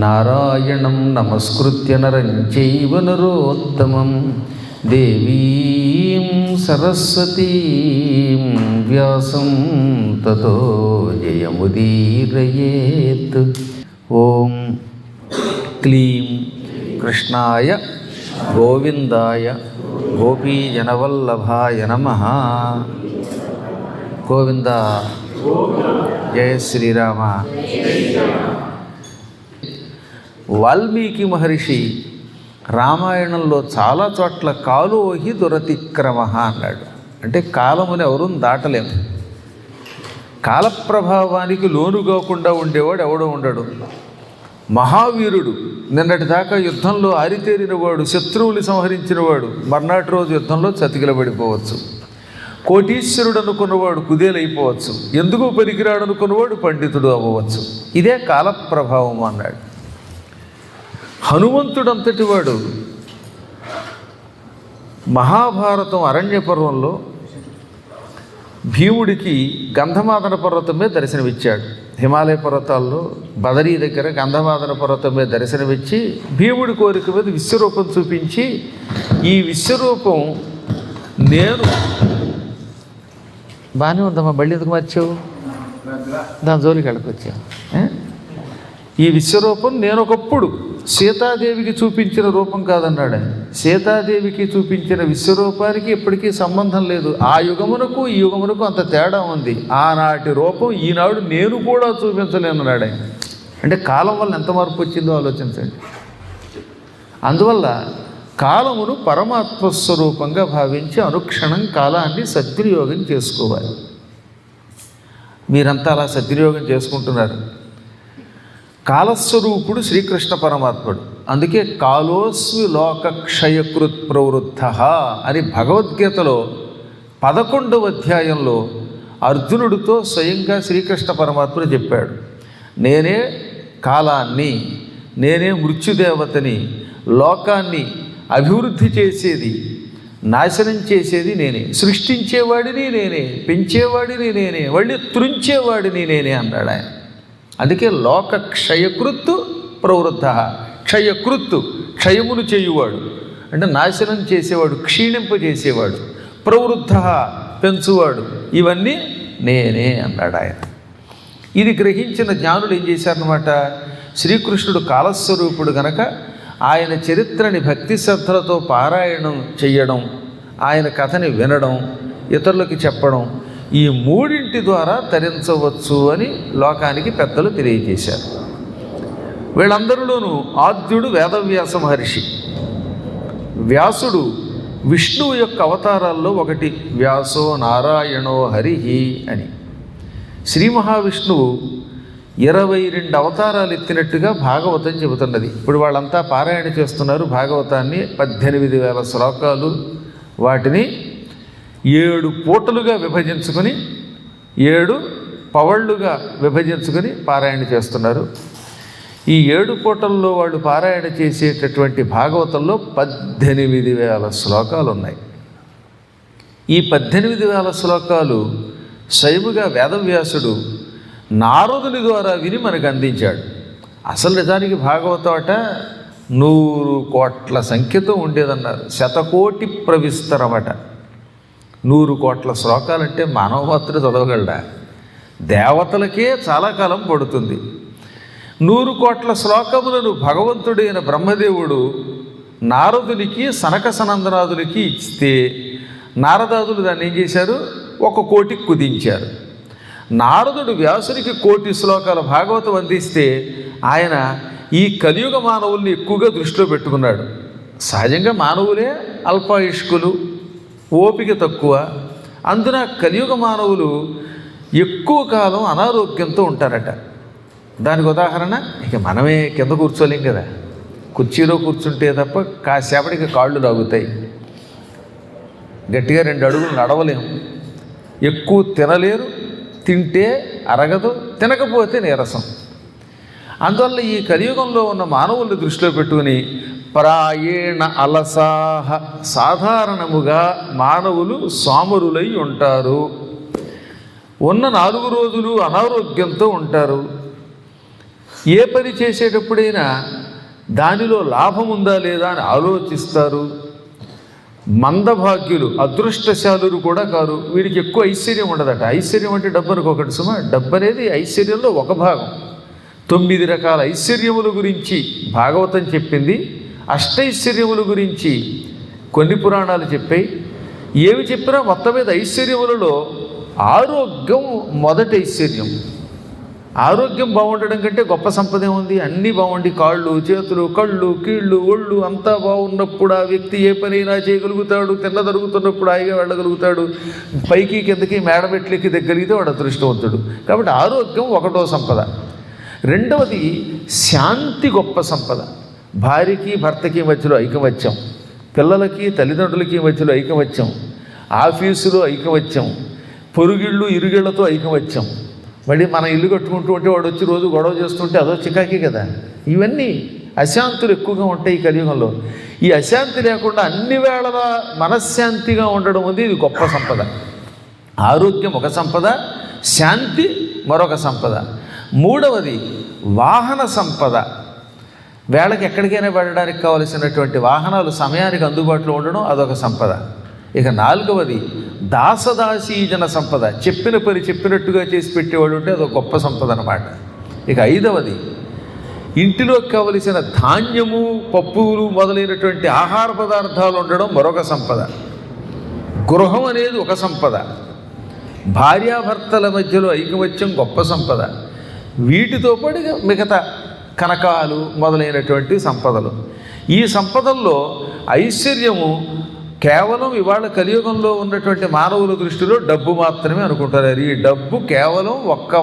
నారాయణం నమస్కృత్య నరం చైవ నరోత్తమం దేవీం సరస్వతీం వ్యాసం తతో జయముదీరయేత్. ఓం క్లీం కృష్ణాయ గోవిందాయ గోపీజనవల్లభాయ నమః. గోవింద జయ శ్రీరామ. వాల్మీకి మహర్షి రామాయణంలో చాలా చోట్ల కాలోహి దురతిక్రమ అన్నాడు. అంటే కాలముని ఎవరూ దాటలేము. కాలప్రభావానికి లోను కాకుండా ఉండేవాడు ఎవడో ఉండడు. మహావీరుడు, నిన్నటి దాకా యుద్ధంలో ఆరితేరినవాడు, శత్రువులు సంహరించినవాడు మర్నాటి రోజు యుద్ధంలో చతికిలబడిపోవచ్చు. కోటీశ్వరుడు అనుకున్నవాడు కుదేలైపోవచ్చు. ఎందుకు పనికిరాడు అనుకున్నవాడు పండితుడు అవ్వవచ్చు. ఇదే కాలప్రభావం అన్నాడు. హనుమంతుడంతటి వాడు మహాభారతం అరణ్య పర్వంలో భీముడికి గంధమాదన పర్వతం మీద దర్శనమిచ్చాడు. హిమాలయ పర్వతాల్లో బదరీ దగ్గర గంధమాదన పర్వతం మీద దర్శనమిచ్చి భీముడి కోరిక మీద విశ్వరూపం చూపించి, ఈ విశ్వరూపం నేను బాగానే ఉందమ్మా, మళ్ళీ ఎందుకు మార్చావు, దాని జోలికి వెళ్ళకొచ్చావు. ఈ విశ్వరూపం నేను ఒకప్పుడు సీతాదేవికి చూపించిన రూపం కాదన్నాడు. సీతాదేవికి చూపించిన విశ్వరూపానికి ఇప్పటికీ సంబంధం లేదు. ఆ యుగమునకు ఈ యుగమునకు అంత తేడా ఉంది. ఆనాటి రూపం ఈనాడు నేను కూడా చూపించలేనన్నాడు. అంటే కాలం వల్ల ఎంత మార్పు వచ్చిందో ఆలోచించండి. అందువల్ల కాలమును పరమాత్మ స్వరూపంగా భావించి అనుక్షణం కాలాన్ని సద్వినియోగం చేసుకోవాలి. మీరంతా అలా సద్వినియోగం చేసుకుంటున్నారు. కాలస్వరూపుడు శ్రీకృష్ణ పరమాత్ముడు. అందుకే కాలోస్మి లోకక్షయకృత్ ప్రవృద్ధ అని భగవద్గీతలో 11వ అధ్యాయంలో అర్జునుడితో స్వయంగా శ్రీకృష్ణ పరమాత్ముడు చెప్పాడు. నేనే కాలాన్ని, నేనే మృత్యుదేవతని, లోకాన్ని అభివృద్ధి చేసేది, నాశనం చేసేది నేనే, సృష్టించేవాడిని నేనే, పెంచేవాడిని నేనే, మళ్ళీ త్రుంచేవాడిని నేనే అన్నాడు ఆయన. అందుకే లోక క్షయకృత్తు ప్రవృద్ధ. క్షయకృత్తు క్షయమును చేయువాడు అంటే నాశనం చేసేవాడు, క్షీణింపజేసేవాడు. ప్రవృద్ధ పెంచువాడు. ఇవన్నీ నేనే అన్నాడు ఆయన. ఇది గ్రహించిన జ్ఞానులు ఏం చేశారన్నమాట, శ్రీకృష్ణుడు కాలస్వరూపుడు గనక ఆయన చరిత్రని భక్తి శ్రద్ధలతో పారాయణం చెయ్యడం, ఆయన కథని వినడం, ఇతరులకి చెప్పడం, ఈ మూడింటి ద్వారా తరించవచ్చు అని లోకానికి పెద్దలు తెలియజేశారు. వీళ్ళందరిలోనూ ఆద్యుడు వేదవ్యాస మహర్షి. వ్యాసుడు విష్ణువు యొక్క అవతారాల్లో ఒకటి. వ్యాసో నారాయణో హరిహి అని. శ్రీ మహావిష్ణువు 22 అవతారాలు ఎత్తినట్టుగా భాగవతం చెబుతున్నది. ఇప్పుడు వాళ్ళంతా పారాయణ చేస్తున్నారు భాగవతాన్ని. 18,000 శ్లోకాలు. వాటిని 7 పూటలుగా విభజించుకొని 7 పవళ్ళుగా విభజించుకొని పారాయణ చేస్తున్నారు. ఈ 7 పూటల్లో వాళ్ళు పారాయణ చేసేటటువంటి భాగవతంలో 18,000 శ్లోకాలు ఉన్నాయి. ఈ 18,000 శ్లోకాలు స్వయముగా వేదవ్యాసుడు నారదుని ద్వారా విని మనకు అందించాడు. అసలు నిజానికి భాగవతం అట 100 కోట్ల సంఖ్యతో ఉండేదన్నారు. 100,000,000 ప్రవిస్తరమట. 100 కోట్ల శ్లోకాలంటే మానవ మాత్రం చదవగలడా? దేవతలకే చాలా కాలం పడుతుంది. 100 కోట్ల శ్లోకములను భగవంతుడైన బ్రహ్మదేవుడు నారదునికి సనక సనందనాదులకి ఇస్తే నారదాదులు దాన్ని ఏం చేశారు, 1,000,000 కుదించారు. నారదుడు వ్యాసునికి 1,000,000 శ్లోకాల భాగవతం అందిస్తే ఆయన ఈ కలియుగ మానవుల్ని ఎక్కువగా దృష్టిలో పెట్టుకున్నాడు. సహజంగా మానవులే అల్పాయుష్కులు, ఓపిక తక్కువ. అందున కలియుగ మానవులు ఎక్కువ కాలం అనారోగ్యంతో ఉంటారట. దానికి ఉదాహరణ ఇక మనమే కింద కూర్చోలేం కదా. కుర్చీలో కూర్చుంటే తప్ప కాసేపటికి కాళ్ళు లాగుతాయి. గట్టిగా 2 అడుగులు నడవలేము. ఎక్కువ తినలేరు, తింటే అరగదు, తినకపోతే నీరసం. అందువల్ల ఈ కలియుగంలో ఉన్న మానవుల్ని దృష్టిలో పెట్టుకుని ప్రాయేణ అలసాహ, సాధారణముగా మానవులు సోమరులై ఉంటారు. ఉన్న 4 రోజులు అనారోగ్యంతో ఉంటారు. ఏ పని చేసేటప్పుడైనా దానిలో లాభం ఉందా లేదా అని ఆలోచిస్తారు. మందభాగ్యులు, అదృష్టశాలురు కూడా కారు. వీడికి ఎక్కువ ఐశ్వర్యం ఉండదట. ఐశ్వర్యం అంటే డబ్బు అనుకోకండి సుమా, డబ్బు అనేది ఐశ్వర్యంలో ఒక భాగం. 9 రకాల ఐశ్వర్యముల గురించి భాగవతం చెప్పింది. అష్టైశ్వర్యముల గురించి కొన్ని పురాణాలు చెప్పాయి. ఏమి చెప్పినా మొత్తం మీద ఐశ్వర్యములలో ఆరోగ్యం మొదటి ఐశ్వర్యం. ఆరోగ్యం బాగుండడం కంటే గొప్ప సంపద ఏముంది? అన్నీ బాగుండి కాళ్ళు, చేతులు, కళ్ళు, కీళ్ళు, ఒళ్ళు అంతా బాగున్నప్పుడు ఆ వ్యక్తి ఏ పనైనా చేయగలుగుతాడు. తిన్నదరుగుతున్నప్పుడు హాయిగా వెళ్ళగలుగుతాడు. పైకి కిందకి మేడమెట్లకి దగ్గరికి వాడు అదృష్టవంతుడు. కాబట్టి ఆరోగ్యం ఒకటో సంపద. రెండవది శాంతి, గొప్ప సంపద. భార్యకి భర్తకి మధ్యలో ఐకమత్యం, పిల్లలకి తల్లిదండ్రులకి మధ్యలో ఐకమత్యం, ఆఫీసులో ఐకమత్యం, పొరుగిళ్ళు ఇరుగిళ్లతో ఐకమత్యం. మళ్ళీ మన ఇల్లు కట్టుకుంటూ ఉంటే వాడు వచ్చి రోజు గొడవ చేస్తుంటే అదో చికాకే కదా. ఇవన్నీ అశాంతులు ఎక్కువగా ఉంటాయి ఈ కలియుగంలో. ఈ అశాంతి లేకుండా అన్ని వేళలా మనశ్శాంతిగా ఉండడం ఉంది, ఇది గొప్ప సంపద. ఆరోగ్యం ఒక సంపద, శాంతి మరొక సంపద. మూడవది వాహన సంపద. వేళకి ఎక్కడికైనా వెళ్ళడానికి కావలసినటువంటి వాహనాలు సమయానికి అందుబాటులో ఉండడం అదొక సంపద. ఇక నాలుగవది దాసదాసీజన సంపద. చెప్పిన పని చెప్పినట్టుగా చేసి పెట్టేవాడు ఉంటే అదొక గొప్ప సంపద అన్నమాట. ఇక ఐదవది ఇంటిలోకి కావలసిన ధాన్యము, పప్పులు మొదలైనటువంటి ఆహార పదార్థాలు ఉండడం మరొక సంపద. గృహం అనేది ఒక సంపద. భార్యాభర్తల మధ్యలో ఐకమత్యం గొప్ప సంపద. వీటితో పాటు మిగతా కనకాలు మొదలైనటువంటి సంపదలు. ఈ సంపదల్లో ఐశ్వర్యము కేవలం ఇవాళ కలియుగంలో ఉన్నటువంటి మానవుల దృష్టిలో డబ్బు మాత్రమే అనుకుంటారు. ఈ డబ్బు కేవలం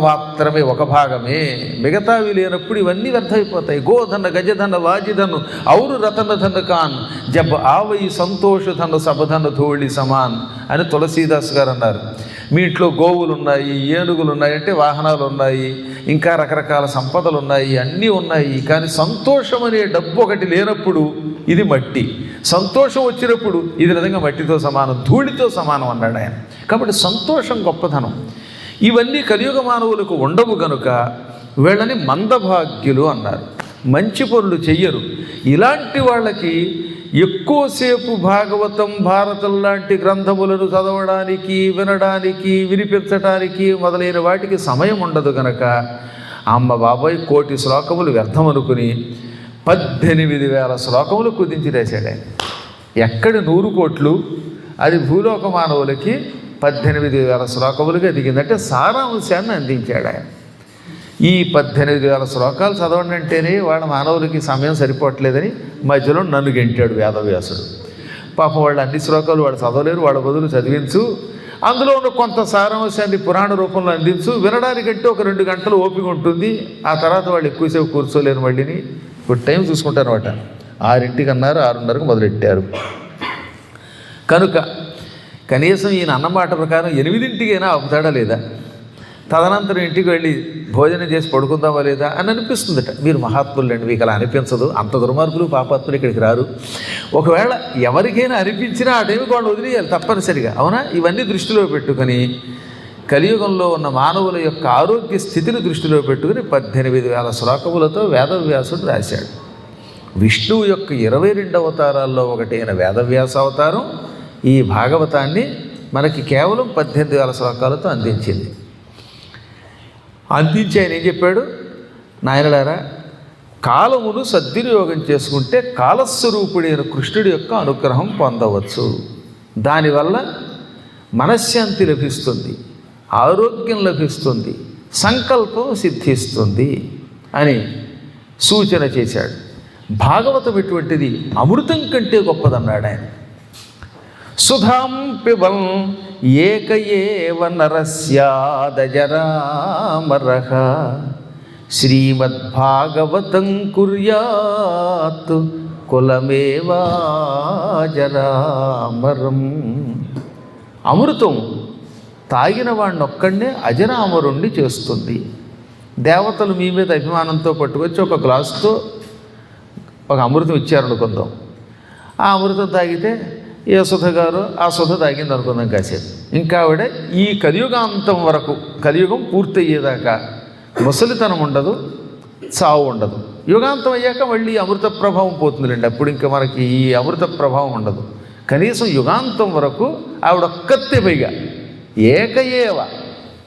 మాత్రమే, ఒక భాగమే. మిగతావి లేనప్పుడు ఇవన్నీ వ్యర్థమైపోతాయి. గోధన, గజధన, వాజిధను ఔరు రతన ధన కాన్ జబ్ ఆవయి సంతోష ధన సబధన ధూళి సమాన్ అని తులసీదాస్ గారు అన్నారు. మీ ఇంట్లో గోవులు ఉన్నాయి, ఏనుగులు ఉన్నాయి అంటే వాహనాలు ఉన్నాయి, ఇంకా రకరకాల సంపదలు ఉన్నాయి, అన్నీ ఉన్నాయి. కానీ సంతోషం అనే డబ్బు ఒకటి లేనప్పుడు ఇది మట్టి. సంతోషం వచ్చినప్పుడు ఇది నిజంగా మట్టితో సమానం, ధూళితో సమానం అన్నాడు ఆయన. కాబట్టి సంతోషం గొప్పతనం. ఇవన్నీ కలియుగ మానవులకు ఉండవు కనుక వీళ్ళని మందభాగ్యులు అన్నారు. మంచి పనులు చెయ్యరు. ఇలాంటి వాళ్ళకి ఎక్కువసేపు భాగవతం, భారతం లాంటి గ్రంథములను చదవడానికి, వినడానికి, వినిపించడానికి మొదలైన వాటికి సమయం ఉండదు కనుక అమ్మ బాబాయ్ 1,000,000 శ్లోకములు వ్యర్థం అనుకుని 18,000 శ్లోకములు కుదించి రాశాడు ఆయన. ఎక్కడి 100 కోట్లు అది భూలోక మానవులకి 18,000 శ్లోకములుగా దిగిందంటే సారాంశాన్ని అందించాడు ఆయన. ఈ 18,000 శ్లోకాలు చదవండి అంటేనే వాళ్ళ మానవులకి సమయం సరిపోవట్లేదని మధ్యలో నన్ను గెంటాడు వేదవ్యాసుడు. పాపం వాళ్ళు అన్ని శ్లోకాలు వాడు చదవలేరు, వాళ్ళ బదులు చదివించు, అందులో ఉన్న కొంత సారాంశాన్ని పురాణ రూపంలో అందించు, వినడానికంటే ఒక 2 గంటలు ఓపిక ఉంటుంది. ఆ తర్వాత వాళ్ళు ఎక్కువసేపు కూర్చోలేరు. మళ్ళీని ఇప్పుడు టైం చూసుకుంటారు అనమాట. 6ంటికి అన్నారు, 6:30కు మొదలెట్టారు. కనుక కనీసం ఈయన అన్నమాట ప్రకారం 8ంటికైనా ఆపుతాడా లేదా, తదనంతరం ఇంటికి వెళ్ళి భోజనం చేసి పడుకుందామా లేదా అని అనిపిస్తుందట. మీరు మహాత్ములండి, మీకు అలా అనిపించదు. అంత దుర్మార్గులు, పాపాత్ములు ఇక్కడికి రారు. ఒకవేళ ఎవరికైనా అనిపించినా ఆ టైంకి వాళ్ళు వదిలేయాలి తప్పనిసరిగా. అవునా? ఇవన్నీ దృష్టిలో పెట్టుకొని కలియుగంలో ఉన్న మానవుల యొక్క ఆరోగ్య స్థితిని దృష్టిలో పెట్టుకుని 18,000 శ్లోకములతో వేదవ్యాసుడు రాశాడు. విష్ణువు యొక్క 22 అవతారాల్లో ఒకటైన వేదవ్యాస అవతారం ఈ భాగవతాన్ని మనకి కేవలం 18,000 శ్లోకాలతో అందించింది. అందించి ఆయన ఏం చెప్పాడు? నాయనలారా, కాలమును సద్వినియోగం చేసుకుంటే కాలస్వరూపుడైన కృష్ణుడి యొక్క అనుగ్రహం పొందవచ్చు. దానివల్ల మనశ్శాంతి లభిస్తుంది, ఆరోగ్యం లభిస్తుంది, సంకల్పం సిద్ధిస్తుంది అని సూచన చేశాడు. భాగవతం ఎటువంటిది? అమృతం కంటే గొప్పదన్నాడు ఆయన. సుధాం పిబం ఏక ఏవ నరస్యాదజరామరః శ్రీమద్భాగవతం కుర్యాత్ కులమేవాజరామరం. అమృతం తాగిన వాడినొక్కడే అజరామరుణ్ణి చేస్తుంది. దేవతలు మీ మీద అభిమానంతో పట్టుకొచ్చి ఒక గ్లాసుతో ఒక అమృతం ఇచ్చారనుకుందాం. ఆ అమృతం తాగితే ఏ సుధ గారు ఆ సుధ తాగింది అనుకుందాం కాసేపు. ఇంకా ఆవిడ ఈ కలియుగాంతం వరకు, కలియుగం పూర్తయ్యేదాకా ముసలితనం ఉండదు, చావు ఉండదు. యుగాంతం అయ్యాక మళ్ళీ అమృత ప్రభావం పోతుందిలేండి, అప్పుడు ఇంకా మనకి ఈ అమృత ప్రభావం ఉండదు. కనీసం యుగాంతం వరకు ఆవిడొక్కతే, పైగా ఏకయేవ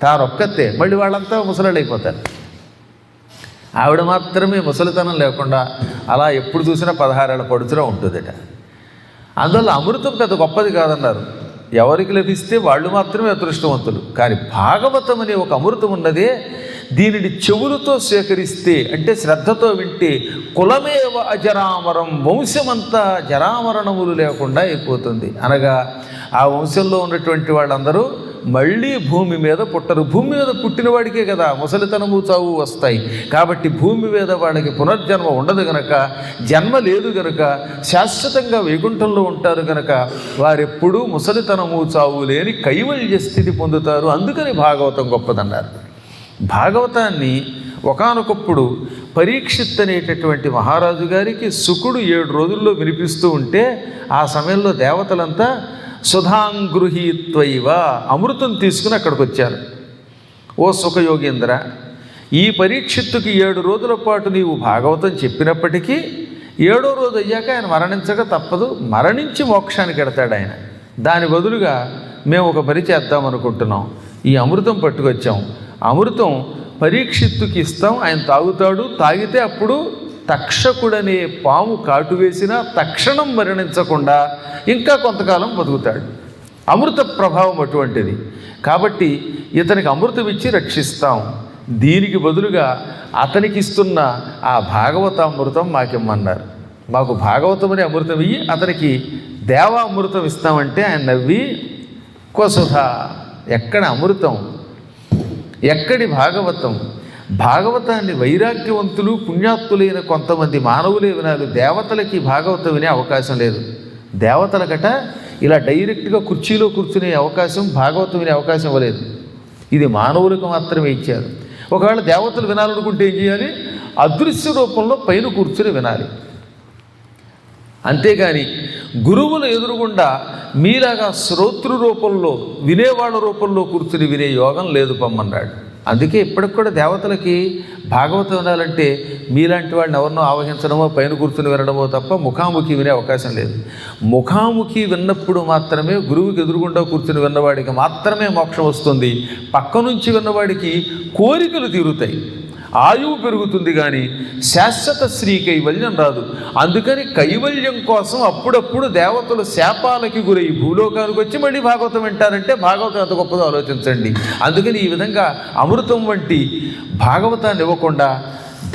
తారొక్కతే, మళ్ళీ వాళ్ళంతా ముసలాళ్ళు అయిపోతారు. ఆవిడ మాత్రమే ముసలితనం లేకుండా అలా ఎప్పుడు చూసినా 16 ఏళ్ల పడుచులో ఉంటుందట. అందువల్ల అమృతం పెద్ద గొప్పది కాదన్నారు. ఎవరికి లభిస్తే వాళ్ళు మాత్రమే అదృష్టవంతులు. కానీ భాగవతం అనే ఒక అమృతం ఉన్నదే, దీనిని చెవులతో సేకరిస్తే అంటే శ్రద్ధతో వింటే కులమేవ అజరామరం, వంశమంతా జరామరణములు లేకుండా అయిపోతుంది. అనగా ఆ వంశంలో ఉన్నటువంటి వాళ్ళందరూ మళ్ళీ భూమి మీద పుట్టరు. భూమి మీద పుట్టిన వాడికే కదా ముసలితనము చావు వస్తాయి. కాబట్టి భూమి మీద వాళ్ళకి పునర్జన్మ ఉండదు గనక, జన్మ లేదు గనక, శాశ్వతంగా వైకుంఠంలో ఉంటారు గనక వారెప్పుడూ ముసలితనము చావు లేని కైవల్య స్థితి పొందుతారు. అందుకని భాగవతం గొప్పదన్నారు. భాగవతాన్ని ఒకానొకప్పుడు పరీక్షిత్ అనేటటువంటి మహారాజు గారికి శుకుడు 7 రోజుల్లో వినిపిస్తూ ఉంటే, ఆ సమయంలో దేవతలంతా సుధాంగృహీత్వైవ అమృతం తీసుకుని అక్కడికి వచ్చారు. ఓ సుఖయోగేంద్ర, ఈ పరీక్షిత్తుకి 7 రోజుల పాటు నీవు భాగవతం చెప్పినప్పటికీ 7వ రోజు అయ్యాక ఆయన మరణించక తప్పదు, మరణించి మోక్షానికి ఎడతాడు ఆయన. దాని బదులుగా మేము ఒక పని చేద్దాం అనుకుంటున్నాం. ఈ అమృతం పట్టుకొచ్చాం, అమృతం పరీక్షిత్తుకి ఇస్తాం, ఆయన తాగుతాడు. తాగితే అప్పుడు తక్షకుడనే పాము కాటు వేసినా తక్షణం మరణించకుండా ఇంకా కొంతకాలం బతుకుతాడు. అమృత ప్రభావం అటువంటిది. కాబట్టి ఇతనికి అమృతం ఇచ్చి రక్షిస్తాం. దీనికి బదులుగా అతనికి ఇస్తున్న ఆ భాగవతామృతం మాకిమ్మన్నారు. మాకు భాగవతం అనే అమృతం ఇయ్యి, అతనికి దేవామృతం ఇస్తామంటే ఆయన నవ్వి, కొసుధ ఎక్కడ అమృతం, ఎక్కడి భాగవతం? భాగవతాన్ని వైరాగ్యవంతులు పుణ్యాత్తులైన కొంతమంది మానవులే వినాలి. దేవతలకి భాగవతం వినే అవకాశం లేదు. దేవతలకట ఇలా డైరెక్ట్గా కుర్చీలో కూర్చునే అవకాశం, భాగవతం వినే అవకాశం ఇవ్వలేదు. ఇది మానవులకు మాత్రమే ఇచ్చారు. ఒకవేళ దేవతలు వినాలనుకుంటే ఏం చేయాలి? అదృశ్య రూపంలో పైన కూర్చుని వినాలి. అంతేగాని గురువుల ఎదురుగుండా మీలాగా శ్రోతృ రూపంలో వినేవాళ్ళ రూపంలో కూర్చుని వినే యోగం లేదు పమ్మన్నాడు. అందుకే ఇప్పటికి కూడా దేవతలకి భాగవతం వినాలంటే మీలాంటి వాడిని ఎవరినో ఆవహించడమో పైన కూర్చుని వినడమో తప్ప ముఖాముఖి వినే అవకాశం లేదు. ముఖాముఖి విన్నప్పుడు మాత్రమే, గురువుకి ఎదురుగుండా కూర్చుని విన్నవాడికి మాత్రమే మోక్షం వస్తుంది. పక్క నుంచి విన్నవాడికి కోరికలు తీరుతాయి, ఆయువు పెరుగుతుంది, కానీ శాశ్వత శ్రీ కైవల్యం రాదు. అందుకని కైవల్యం కోసం అప్పుడప్పుడు దేవతలు శాపాలకి గురై భూలోకానికి వచ్చి మళ్ళీ భాగవతం వింటారంటే భాగవతం ఎంత గొప్పదో ఆలోచించండి. అందుకని ఈ విధంగా అమృతం వంటి భాగవతాన్ని ఇవ్వకుండా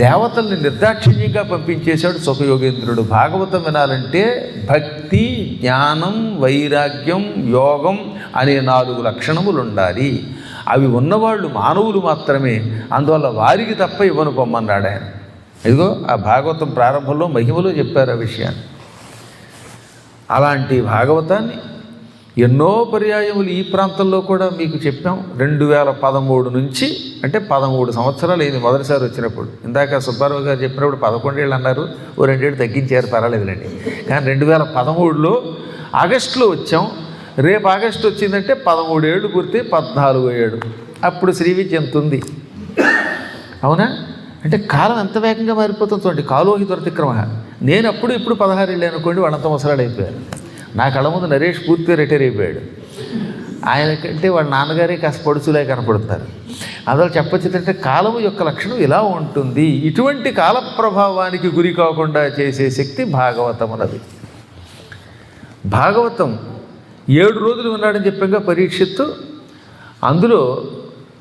దేవతల్ని నిర్దాక్షిణ్యంగా పంపించేశాడు సుఖయోగేంద్రుడు. భాగవతం వినాలంటే భక్తి, జ్ఞానం, వైరాగ్యం, యోగం అనే 4 లక్షణములు ఉండాలి. అవి ఉన్నవాళ్ళు మానవులు మాత్రమే. అందువల్ల వారికి తప్ప ఇవ్వను పొమ్మన్నాడు ఆయన. ఇదిగో ఆ భాగవతం ప్రారంభంలో మహిమలో చెప్పారు ఆ విషయాన్ని. అలాంటి భాగవతాన్ని ఎన్నో పర్యాయములు ఈ ప్రాంతంలో కూడా మీకు చెప్పాం. 2013 నుంచి, అంటే 13 సంవత్సరాలు అయింది మొదటిసారి వచ్చినప్పుడు. ఇందాక సుబ్బారావు గారు చెప్పినప్పుడు 11 ఏళ్ళు అన్నారు, ఓ 2 ఏళ్ళు తగ్గించారు, పర్వాలేదులేండి. కానీ 2013లో ఆగస్టులో వచ్చాం. రేపు ఆగస్టు వచ్చిందంటే 13 ఏళ్ళు పూర్తి, 14వ ఏడు. అప్పుడు శ్రీ విద్య ఎంత ఉంది, అవునా? అంటే కాలం ఎంత వేగంగా మారిపోతుంది చూడండి. కాలోహి త్వరతిక్రమ. నేను అప్పుడు ఇప్పుడు 16 ఏళ్ళు అనుకోండి, వాళ్ళంతా ముసలాడు అయిపోయారు. నా కళ్ళ ముందు నరేష్ పూర్తిగా రిటైర్ అయిపోయాడు. ఆయనకంటే వాళ్ళ నాన్నగారే కాస్త పొడుచులే కనపడుతున్నారు. అందువల్ల చెప్పొచ్చేదంటే కాలము యొక్క లక్షణం ఇలా ఉంటుంది. ఇటువంటి కాల ప్రభావానికి గురి కాకుండా చేసే శక్తి భాగవతం అన్నది. భాగవతం 7 రోజులు విన్నాడని చెప్పాక పరీక్షిత్తు. అందులో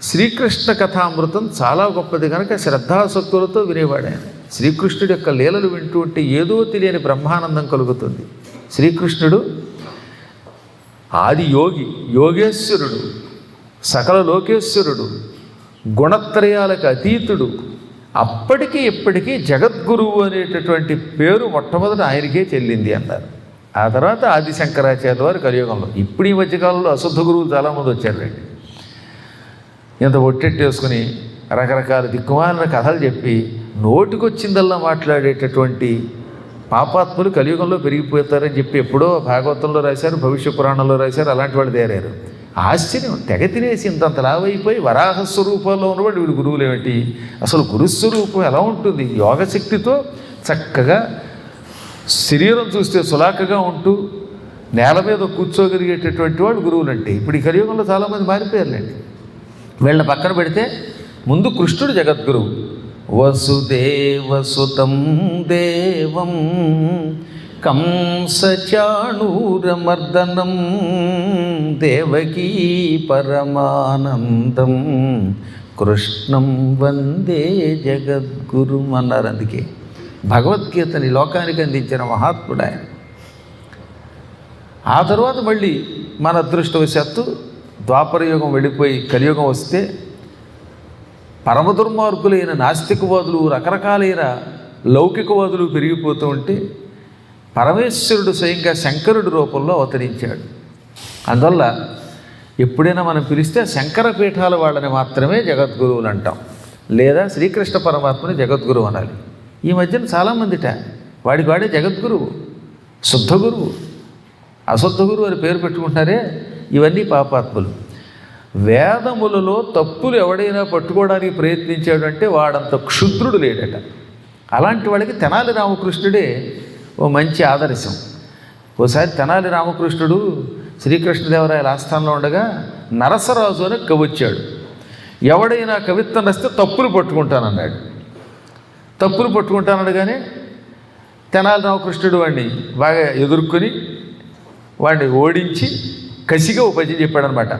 శ్రీకృష్ణ కథామృతం చాలా గొప్పది కనుక శ్రద్ధాసక్తులతో వినేవాడు ఆయన. శ్రీకృష్ణుడి యొక్క లీలలు వింటూ ఉంటే ఏదో తెలియని బ్రహ్మానందం కలుగుతుంది. శ్రీకృష్ణుడు ఆది యోగి, యోగేశ్వరుడు, సకల లోకేశ్వరుడు, గుణత్రయాలకు అతీతుడు. అప్పటికీ ఇప్పటికీ జగద్గురువు అనేటటువంటి పేరు మొట్టమొదట ఆయనకే చెల్లింది అన్నారు. ఆ తర్వాత ఆది శంకరాచార్య వారు కలియుగంలో. ఇప్పుడు ఈ మధ్యకాలంలో అశుద్ధ గురువులు చాలామంది వచ్చారండి. ఇంత ఒట్టెట్టేసుకుని రకరకాల దిక్కుమాలిన కథలు చెప్పి నోటికొచ్చిందల్లా మాట్లాడేటటువంటి పాపాత్ములు కలియుగంలో పెరిగిపోతారని చెప్పి ఎప్పుడో భాగవతంలో రాశారు, భవిష్య పురాణంలో రాశారు. అలాంటి వాళ్ళు తయారయ్యారు. ఆశ్చర్యం, తెగ తినేసి ఇంతంత లావైపోయి వరాహ స్వరూపంలో ఉన్నవాడు వీడు గురువులు ఏమిటి? అసలు గురుస్వరూపం ఎలా ఉంటుంది? యోగశక్తితో చక్కగా శరీరం చూస్తే సులాకగా ఉంటూ నేల మీద కూర్చోగలిగేటటువంటి వాడు గురువులు అంటే. ఇప్పుడు ఈ కలియుగంలో చాలామంది మారిపోయారులేండి. వీళ్ళ పక్కన పెడితే ముందు కృష్ణుడు జగద్గురువు. వసుదేవసుతం దేవం కంసచాణూరమర్దనం దేవకీ పరమానందం కృష్ణం వందే జగద్గురుం అన్నారు. అందుకే భగవద్గీతని లోకానికి అందించిన మహాత్ముడు ఆయన. ఆ తర్వాత మళ్ళీ మన అదృష్టవశాత్తు ద్వాపరయుగం వెళ్ళిపోయి కలియుగం వస్తే పరమదుర్మార్గులైన నాస్తికవాదులు, రకరకాలైన లౌకికవాదులు పెరిగిపోతూ ఉంటే పరమేశ్వరుడు స్వయంగా శంకరుడి రూపంలో అవతరించాడు. అందువల్ల ఎప్పుడైనా మనం పిలిస్తే శంకర పీఠాల వాళ్ళని మాత్రమే జగద్గురువులు అంటాం, లేదా శ్రీకృష్ణ పరమాత్మని జగద్గురువు అనాలి. ఈ మధ్యన చాలామందిట వాడికి వాడే జగద్గురువు, శుద్ధ గురువు, అశుద్ధ గురువు అని పేరు పెట్టుకుంటున్నారే, ఇవన్నీ పాపాత్ములు. వేదములలో తప్పులు ఎవడైనా పట్టుకోవడానికి ప్రయత్నించాడంటే వాడంత క్షుద్రుడు లేడట. అలాంటి వాడికి తెనాలి రామకృష్ణుడే ఓ మంచి ఆదర్శం. ఓసారి తెనాలి రామకృష్ణుడు శ్రీకృష్ణదేవరాయల ఆస్థానంలో ఉండగా నరసరాజు అని కవి వచ్చాడు. ఎవడైనా కవిత్వం రాస్తే తప్పులు పట్టుకుంటానన్నాడు. తప్పులు పట్టుకుంటానడగానే తెనాలి రామకృష్ణుడు వాడిని బాగా ఎదుర్కొని వాడిని ఓడించి కసిగా ఉపజ చెప్పాడనమాట.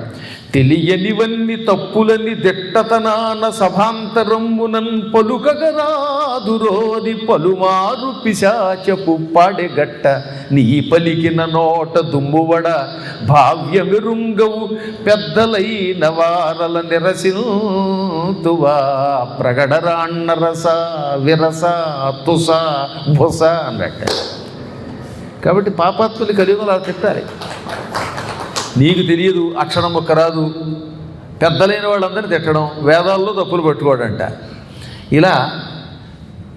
తెలియనివన్నీ తప్పులని దిట్టతనాన సభాంతరమునన్ పలుకగరాదురోది పలుమారు పిశాచపు పాడెగట్ట నీ పలికిన నోట దుమ్మువడ భావ్యమిరుంగవు పెద్దలైన వారల నిరసిల్తువా ప్రగడరాన్నరస విరస తుస భుస అన్నట్ట. కాబట్టి పాపాత్ములు కలియుగంలో అలా తిట్టాలి. నీకు తెలియదు, అక్షరం ఒక్క రాదు, పెద్దలైన వాళ్ళందరినీ తిట్టడం, వేదాల్లో తప్పులు పట్టుకోవడంట. ఇలా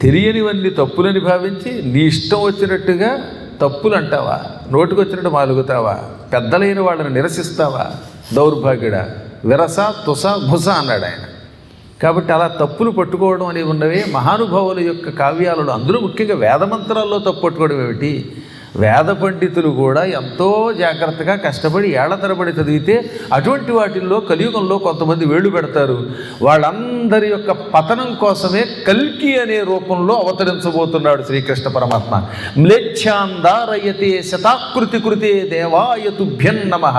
తెలియనివన్నీ తప్పులని భావించి నీ ఇష్టం వచ్చినట్టుగా తప్పులు అంటావా, నోటికి వచ్చినట్టు మాలుగుతావా, పెద్దలైన వాళ్ళని నిరసిస్తావా, దౌర్భాగ్యుడా, విరస తుస భుస అన్నాడు ఆయన. కాబట్టి అలా తప్పులు పట్టుకోవడం అనేవి ఉన్నవే మహానుభావుల యొక్క కావ్యాలలో. అందులో ముఖ్యంగా వేదమంత్రాల్లో తప్పు పట్టుకోవడం ఏమిటి? వేద పండితులు కూడా ఎంతో జాగ్రత్తగా కష్టపడి ఏళ్ల తరబడి చదివితే అటువంటి వాటిల్లో కలియుగంలో కొంతమంది వేళ్ళు పెడతారు. వాళ్ళందరి యొక్క పతనం కోసమే కల్కి అనే రూపంలో అవతరించబోతున్నాడు శ్రీకృష్ణ పరమాత్మ. మ్లేచ్ఛాందారయతే శతాకృతి కృతే దేవాయ తుభ్యం నమః.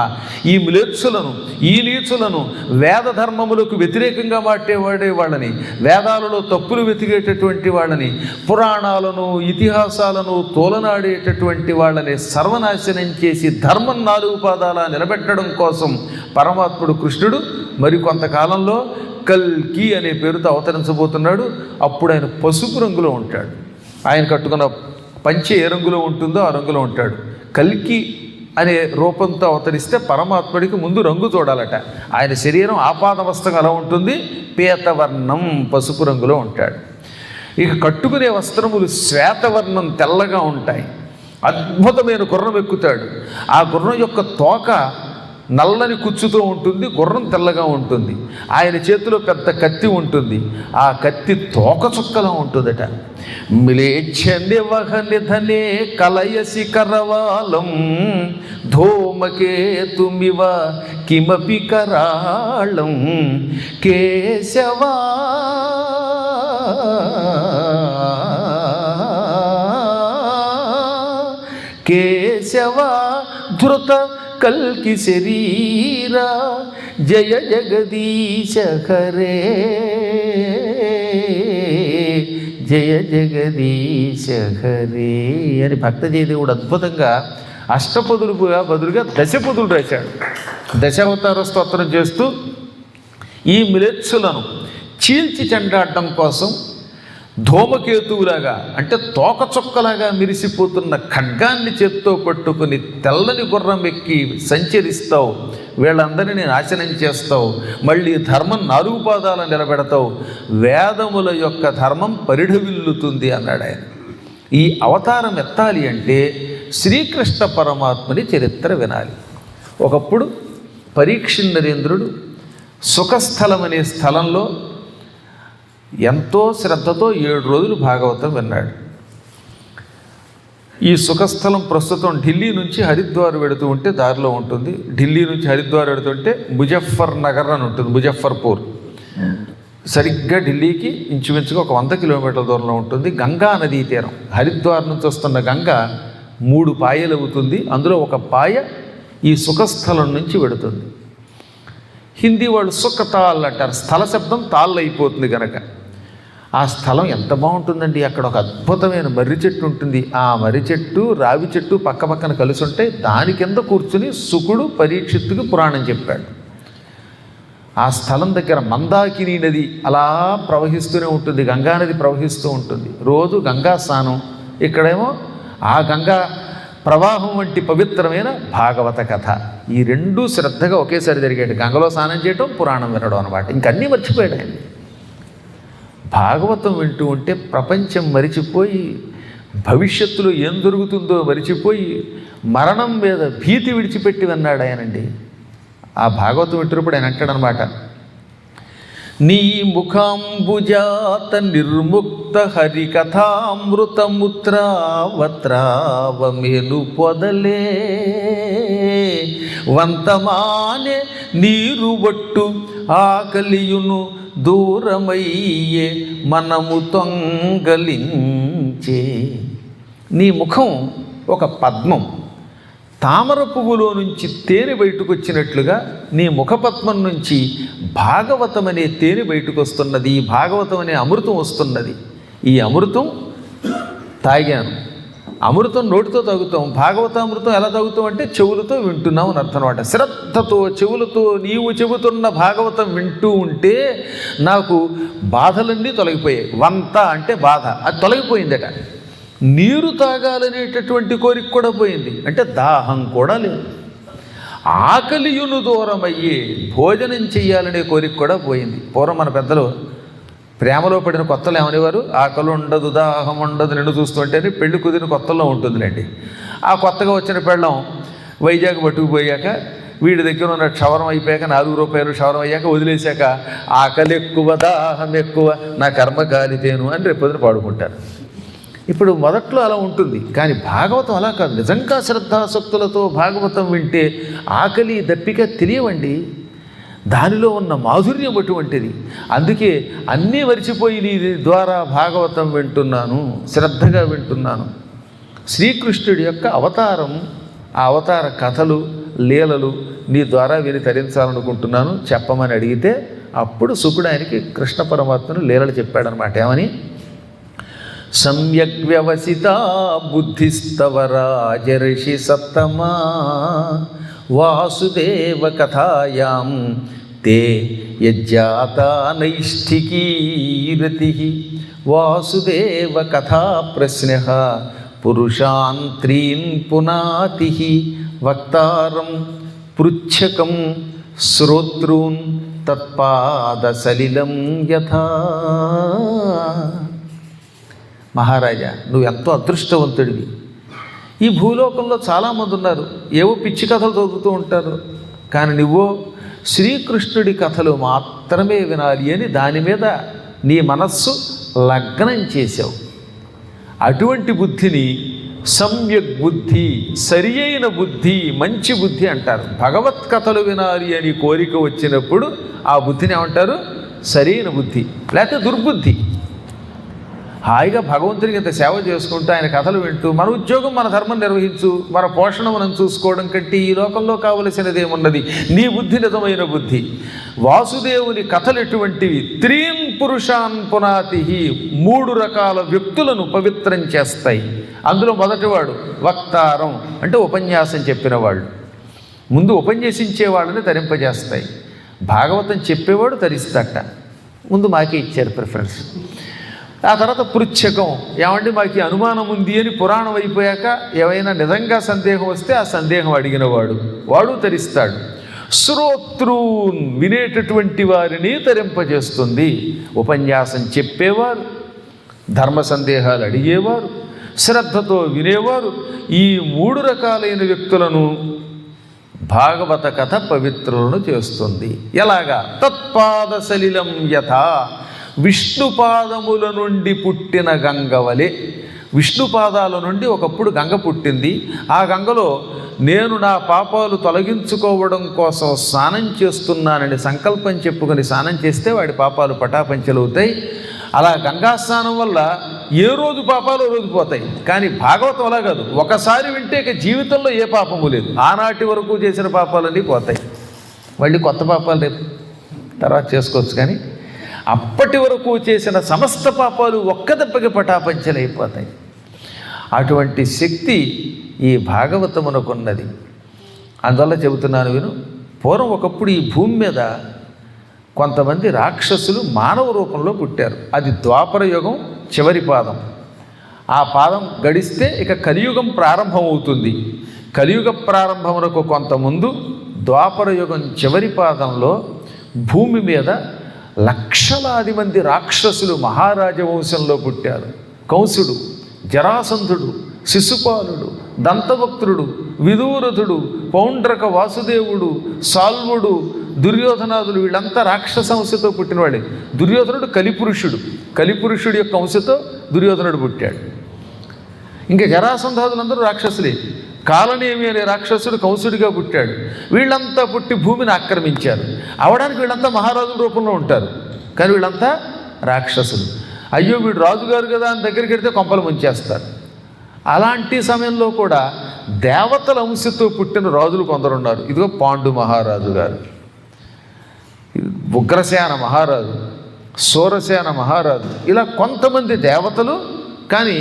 ఈ మ్లేచ్ఛులను, ఈ నీచులను, వేద ధర్మములకు వ్యతిరేకంగా మాట్లాడే వాళ్ళని, వేదాలలో తప్పులు వెతికేటటువంటి వాళ్ళని, పురాణాలను ఇతిహాసాలను తోలనాడేటటువంటి వాళ్ళని సర్వనాశనం చేసి ధర్మం 4 పాదాల నిలబెట్టడం కోసం పరమాత్ముడు కృష్ణుడు మరి కొంతకాలంలో కల్కి అనే పేరుతో అవతరించబోతున్నాడు. అప్పుడు ఆయన పసుపు రంగులో ఉంటాడు. ఆయన కట్టుకున్న పంచె ఏ రంగులో ఉంటుందో ఆ రంగులో ఉంటాడు. కల్కి అనే రూపంతో అవతరిస్తే పరమాత్ముడికి ముందు రంగు చూడాలట. ఆయన శరీరం ఆపాదవస్థగా అలా ఉంటుంది, పీతవర్ణం పసుపు రంగులో ఉంటాడు. ఇక కట్టుకునే వస్త్రములు శ్వేతవర్ణం తెల్లగా ఉంటాయి. అద్భుతమైన గుర్రం ఎక్కుతాడు. ఆ గుర్రం యొక్క తోక నల్లని కుచ్చుతో ఉంటుంది, గుర్రం తెల్లగా ఉంటుంది. ఆయన చేతిలో పెద్ద కత్తి ఉంటుంది, ఆ కత్తి తోక చుక్కలా ఉంటుందట. మ్లేచ్ఛ నివహనిధనే కలయసి కరవాలం ధూమకేతుమివ కిమపి కరాళం కేశవా కేశవ ధృత కల్కి శరీర జయ జగదీశ హరే జయ జగదీశ హరే అని భక్తజయదేవుడు అద్భుతంగా అష్టపదులుగా బదులుగా దశపదులు రాశాడు. దశావతార స్తోత్రం చేస్తూ ఈ మ్లేచ్ఛులను చీల్చి చెండాడడం కోసం ధూమకేతువులాగా అంటే తోకచుక్కలాగా మిరిసిపోతున్న ఖడ్గాన్ని చేత్తో పట్టుకుని తెల్లని గుర్రం ఎక్కి సంచరిస్తావు, వీళ్ళందరినీ నాశనం చేస్తావు, మళ్ళీ ధర్మం 4 పాదాల నిలబెడతావు, వేదముల యొక్క ధర్మం పరిఢవిల్లుతుంది అన్నాడు ఆయన. ఈ అవతారం ఎత్తాలి అంటే శ్రీకృష్ణ పరమాత్మని చరిత్ర వినాలి. ఒకప్పుడు పరీక్షిత్ నరేంద్రుడు సుఖస్థలం అనే స్థలంలో ఎంతో శ్రద్ధతో 7 రోజులు భాగవతం విన్నాడు. ఈ సుఖస్థలం ప్రస్తుతం ఢిల్లీ నుంచి హరిద్వార్ వెడుతూ ఉంటే దారిలో ఉంటుంది. ఢిల్లీ నుంచి హరిద్వార్ వెడుతుంటే ముజఫర్ నగర్ అని ఉంటుంది, ముజఫర్పూర్. సరిగ్గా ఢిల్లీకి ఇంచుమించుగా ఒక 100 కిలోమీటర్ల దూరంలో ఉంటుంది. గంగా నదీ తీరం. హరిద్వార్ నుంచి వస్తున్న గంగ 3 పాయలు అవుతుంది. అందులో ఒక పాయ ఈ సుఖస్థలం నుంచి వెడుతుంది. హిందీ వాళ్ళు సుఖతాల్ అంటారు. స్థల శబ్దం తాళ్ళు అయిపోతుంది కనుక. ఆ స్థలం ఎంత బాగుంటుందండి. అక్కడ ఒక అద్భుతమైన మర్రి చెట్టు ఉంటుంది. ఆ మర్రి చెట్టు రావి చెట్టు పక్క పక్కన కలిసి ఉంటే దాని కింద కూర్చుని శుకుడు పరీక్షిత్తుకి పురాణం చెప్పాడు. ఆ స్థలం దగ్గర మందాకిని నది అలా ప్రవహిస్తూనే ఉంటుంది. గంగా నది ప్రవహిస్తూ ఉంటుంది. రోజు గంగా స్నానం. ఇక్కడేమో ఆ గంగా ప్రవాహం వంటి పవిత్రమైన భాగవత కథ. ఈ 2 శ్రద్ధగా ఒకేసారి జరిగాడు. గంగలో స్నానం చేయటం, పురాణం వినడం అనమాట. ఇంకన్నీ మర్చిపోయాడు ఆయన. భాగవతం వింటూ ఉంటే ప్రపంచం మరిచిపోయి, భవిష్యత్తులో ఏం జరుగుతుందో మరిచిపోయి, మరణం మీద భీతి విడిచిపెట్టి విన్నాడు ఆయనండి. ఆ భాగవతం వింటున్నప్పుడు ఆయన అంటాడనమాట, నీ ముఖాంబుజాత నిర్ముక్త హరికథామృతముత్రావత్రావమేను పొదలే వంతమానే నీరు బొట్టు ఆకలియును దూరమయ్యే మనము తొంగలించే. నీ ముఖం ఒక పద్మం. తామర పువ్వులో నుంచి తేనె బయటకు వచ్చినట్లుగా నీ ముఖపద్మం నుంచి భాగవతం అనే తేనె బయటకు వస్తున్నది. ఈ భాగవతం అనే అమృతం వస్తున్నది. ఈ అమృతం తాగాను. అమృతం నోటితో తాగుతాం. భాగవతామృతం ఎలా తాగుతాం అంటే చెవులతో వింటున్నాం అని అర్థం అనమాట. శ్రద్ధతో చెవులతో నీవు చెబుతున్న భాగవతం వింటూ ఉంటే నాకు బాధలన్నీ తొలగిపోయాయి. వంత అంటే బాధ, అది తొలగిపోయిందట. నీరు తాగాలనేటటువంటి కోరిక కూడా పోయింది. అంటే దాహం కూడా లేదు. ఆకలియును దూరమయ్యే భోజనం చెయ్యాలనే కోరిక కూడా పోయింది. పూర్వం మన పెద్దలు ప్రేమలో పడిన కొత్తలు ఏమనేవారు, ఆకలి ఉండదు, దాహం ఉండదు, నిన్ను చూస్తుంటేనే పెళ్లి కుదిరిన కొత్తల్లో ఉంటుందిలేండి. ఆ కొత్తగా వచ్చిన పెళ్ళం వైజాగ్ పట్టుకుపోయాక, వీడి దగ్గర ఉన్న క్షవరం అయిపోయాక, 4 రూపాయలు క్షవరం అయ్యాక వదిలేశాక ఆకలి ఎక్కువ, దాహం ఎక్కువ, నా కర్మ కాలితేను అని రేపొద్దున పాడుకుంటారు. ఇప్పుడు మొదట్లో అలా ఉంటుంది. కానీ భాగవతం అలా కాదు. నిజంగా శ్రద్ధాసక్తులతో భాగవతం వింటే ఆకలి దప్పిక తెలియవండి. దానిలో ఉన్న మాధుర్యం అటువంటిది. అందుకే అన్నీ మరిచిపోయి నీ ద్వారా భాగవతం వింటున్నాను, శ్రద్ధగా వింటున్నాను. శ్రీకృష్ణుడి యొక్క అవతారం, ఆ అవతార కథలు, లీలలు నీ ద్వారా విని తరించాలనుకుంటున్నాను, చెప్పమని అడిగితే అప్పుడు శుకుడు ఆయనకి కృష్ణ పరమాత్మను లీలలు చెప్పాడనమాట. ఏమని, సమ్యక్ వ్యవసిత బుద్ధిస్తవ రాజర్షి సత్తమా వాసుదేవ కథాయాం తే యజ్జాతా నైష్ఠికీరతి వాసుదేవ కథా ప్రశ్నః పురుషాన్ త్రీన్ పునాతి వక్తారం పృచ్ఛకం శ్రోతృన్ తత్పాదసలిలం యథా. మహారాజా, నువ్వు ఎంతో అదృష్టవంతుడివి. ఈ భూలోకంలో చాలామంది ఉన్నారు, ఏవో పిచ్చి కథలు చదువుతూ ఉంటారు. కానీ నువ్వో శ్రీకృష్ణుడి కథలు మాత్రమే వినాలి అని దాని మీద నీ మనస్సు లగ్నం చేశావు. అటువంటి బుద్ధిని సమ్యక్ బుద్ధి, సరి అయిన బుద్ధి, మంచి బుద్ధి అంటారు. భగవత్ కథలు వినాలి అని కోరిక వచ్చినప్పుడు ఆ బుద్ధిని ఏమంటారు, సరైన బుద్ధి, లేకపోతే దుర్బుద్ధి. హాయిగా భగవంతుడికి ఇంత సేవ చేసుకుంటూ ఆయన కథలు వింటూ మన ఉద్యోగం, మన ధర్మం నిర్వహించు, మన పోషణ మనం చూసుకోవడం కంటే ఈ లోకంలో కావలసినదేమున్నది? నీ బుద్ధి నిజమైన బుద్ధి. వాసుదేవుని కథలు ఎటువంటివి? త్రీన్ పురుషాన్ పునాతి, 3 రకాల వ్యక్తులను పవిత్రం చేస్తాయి. అందులో మొదటివాడు వక్తారం, అంటే ఉపన్యాసం చెప్పిన వాళ్ళు. ముందు ఉపన్యసించే వాళ్ళని తరింపజేస్తాయి. భాగవతం చెప్పేవాడు తరిస్తట. ముందు మాకే ఇచ్చారు ప్రిఫరెన్స్. ఆ తర్వాత పృచ్ఛకం, ఏమంటే మాకు అనుమానం ఉంది అని పురాణం అయిపోయాక ఏవైనా నిజంగా సందేహం వస్తే ఆ సందేహం అడిగినవాడు, వాడు తరిస్తాడు. శ్రోతృన్, వినేటటువంటి వారిని తరింపజేస్తుంది. ఉపన్యాసం చెప్పేవారు, ధర్మ సందేహాలు అడిగేవారు, శ్రద్ధతో వినేవారు, ఈ 3 రకాలైన వ్యక్తులను భాగవత కథ పవిత్రులను చేస్తుంది. ఎలాగా? తత్పాద సలిలం యథ, విష్ణుపాదముల నుండి పుట్టిన గంగవలే. విష్ణుపాదాల నుండి ఒకప్పుడు గంగ పుట్టింది. ఆ గంగలో నేను నా పాపాలు తొలగించుకోవడం కోసం స్నానం చేస్తున్నానని సంకల్పం చెప్పుకొని స్నానం చేస్తే వాడి పాపాలు పటాపంచలవుతాయి. అలా గంగా స్నానం వల్ల ఏ రోజు పాపాలు రోజు పోతాయి. కానీ భాగవతం అలా కాదు, ఒకసారి వింటే ఇక జీవితంలో ఏ పాపము లేదు. ఆనాటి వరకు చేసిన పాపాలన్నీ పోతాయి. మళ్ళీ కొత్త పాపాలు రేపు తర్వాత చేసుకోవచ్చు. కానీ అప్పటి వరకు చేసిన సమస్త పాపాలు ఒక్క దెబ్బకి పటాపంచలైపోతాయి. అటువంటి శక్తి ఈ భాగవతమునకున్నది. అందువల్ల చెబుతున్నాను విను. పూర్వం ఒకప్పుడు ఈ భూమి మీద కొంతమంది రాక్షసులు మానవ రూపంలో పుట్టారు. అది ద్వాపర యుగం చివరి పాదం. ఆ పాదం గడిస్తే ఇక కలియుగం ప్రారంభమవుతుంది. కలియుగ ప్రారంభమునకు కొంత ముందు ద్వాపర యుగం చివరి పాదంలో భూమి మీద లక్షలాది మంది రాక్షసులు మహారాజవంశంలో పుట్టారు. కంసుడు, జరాసంధుడు, శిశుపాలుడు, దంతభక్తుడు, విదూరథుడు, పౌండ్రక వాసుదేవుడు, సాల్వుడు, దుర్యోధనాదులు వీళ్ళంతా రాక్షస వంశతో పుట్టినవాడే. దుర్యోధనుడు కలిపురుషుడు. కలిపురుషుడు యొక్క వంశతో దుర్యోధనుడు పుట్టాడు. ఇంకా జరాసంధాదులందరూ రాక్షసులే. కాలనేమి అనే రాక్షసుడు కంసుడిగా పుట్టాడు. వీళ్ళంతా పుట్టి భూమిని ఆక్రమించారు. అవడానికి వీళ్ళంతా మహారాజుల రూపంలో ఉంటారు. కానీ వీళ్ళంతా రాక్షసులు. అయ్యో వీడు రాజుగారు కదా అని దగ్గరికి వెడితే కొంపలు ముంచేస్తారు. అలాంటి సమయంలో కూడా దేవతల అంశతో పుట్టిన రాజులు కొందరున్నారు. ఇదిగో పాండు మహారాజు గారు, ఉగ్రసేన మహారాజు, సూరసేన మహారాజు, ఇలా కొంతమంది దేవతలు. కానీ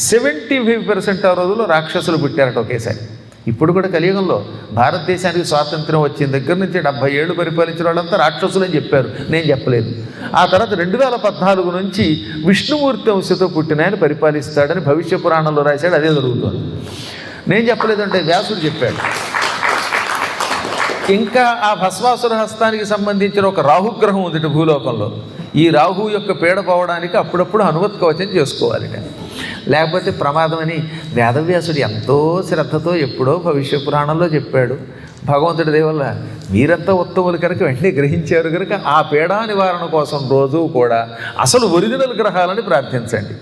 75% ఆ రోజుల్లో రాక్షసులు పుట్టారట ఒకేసారి. ఇప్పుడు కూడా కలియుగంలో భారతదేశానికి స్వాతంత్రం వచ్చిన దగ్గర నుంచి 70 ఏళ్ళు పరిపాలించిన వాళ్ళంతా రాక్షసులని చెప్పారు. నేను చెప్పలేదు. ఆ తర్వాత 2014 నుంచి విష్ణుమూర్తి వంశతో పుట్టిన ఆయన పరిపాలిస్తాడని భవిష్య పురాణంలో రాశాడు. అదే జరుగుతుంది. నేను చెప్పలేదంటే వ్యాసుడు చెప్పాడు. ఇంకా ఆ భస్మాసుర హస్తానికి సంబంధించిన ఒక రాహుగ్రహం ఉంది భూలోకంలో. ఈ రాహు యొక్క పీడ పోవడానికి అప్పుడప్పుడు హనుమత్ కవచం చేసుకోవాలి. లేకపోతే ప్రమాదమని వేదవ్యాసుడు ఎంతో శ్రద్ధతో ఎప్పుడో భవిష్య పురాణంలో చెప్పాడు. భగవంతుడి దేవల్ల మీరంతా ఉత్తములు కనుక వెంటనే గ్రహించారు కనుక ఆ పీడా నివారణ కోసం రోజు కూడా అసలు ఒరిజినల్ గ్రహాలని ప్రార్థించండి.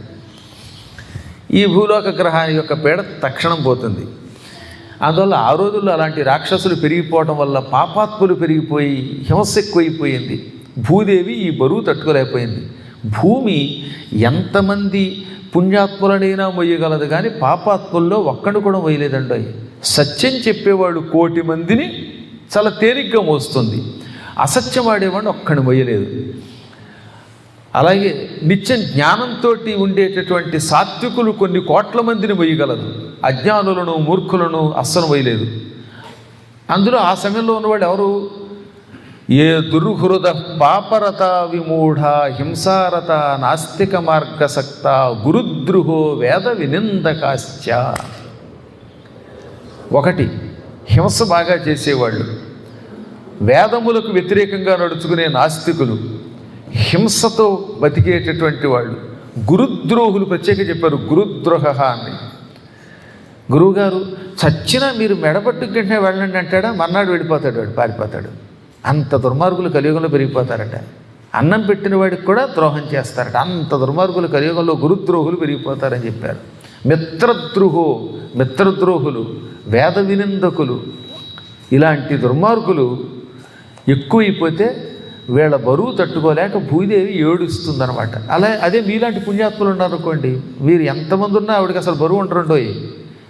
ఈ భూలోక గ్రహాన్ని యొక్క పీడ తక్షణం పోతుంది. అందువల్ల ఆ రోజుల్లో అలాంటి రాక్షసులు పెరిగిపోవటం వల్ల పాపాత్ములు పెరిగిపోయి హింస ఎక్కువైపోయింది. భూదేవి ఈ బరువు తట్టుకోలేకపోయింది. భూమి ఎంతమంది పుణ్యాత్ములనైనా మొయ్యగలదు, కానీ పాపాత్ముల్లో ఒక్కడు కూడా మొయ్యలేదండి. సత్యం చెప్పేవాడు 1,000,000 మందిని చాలా తేలిగ్గా మోస్తుంది. అసత్యం ఆడేవాడిని ఒక్కడిని మొయ్యలేదు. అలాగే నిత్యం జ్ఞానంతో ఉండేటటువంటి సాత్వికులు కొన్ని 1,00,000 మందిని మొయ్యగలదు. అజ్ఞానులను, మూర్ఖులను అస్సలు మొయ్యలేదు. అందులో ఆ సమయంలో ఉన్నవాడు ఎవరు? ఏ దుర్హృద పాపరత విమూఢ హింసారత నాస్తిక మార్గసక్త గురుద్రుహో వేద వినిందకాశ్చ. ఒకటి, హింస బాగా చేసేవాళ్ళు, వేదములకు వ్యతిరేకంగా నడుచుకునే నాస్తికులు, హింసతో బతికేటటువంటి వాళ్ళు, గురుద్రోహులు. ప్రత్యేక చెప్పారు గురుద్రోహ అని. గురువుగారు చచ్చినా మీరు మెడపట్టుకుంటే వెళ్ళండి అంటాడా? మర్నాడు వెళ్ళిపోతాడు, వాడు పారిపోతాడు. అంత దుర్మార్గులు కలియుగంలో పెరిగిపోతారట. అన్నం పెట్టిన వాడికి కూడా ద్రోహం చేస్తారట. అంత దుర్మార్గులు కలియుగంలో గురుద్రోహులు పెరిగిపోతారని చెప్పారు. మిత్రద్రోహులు, వేద వినిందకులు, ఇలాంటి దుర్మార్గులు ఎక్కువైపోతే వీళ్ళ బరువు తట్టుకోలేక భూదేవి ఏడుస్తుందనమాట. అదే మీలాంటి పుణ్యాత్ములు ఉన్నారనుకోండి, మీరు ఎంతమంది ఉన్నా ఆవిడకి అసలు బరువు ఉండరండోయ్.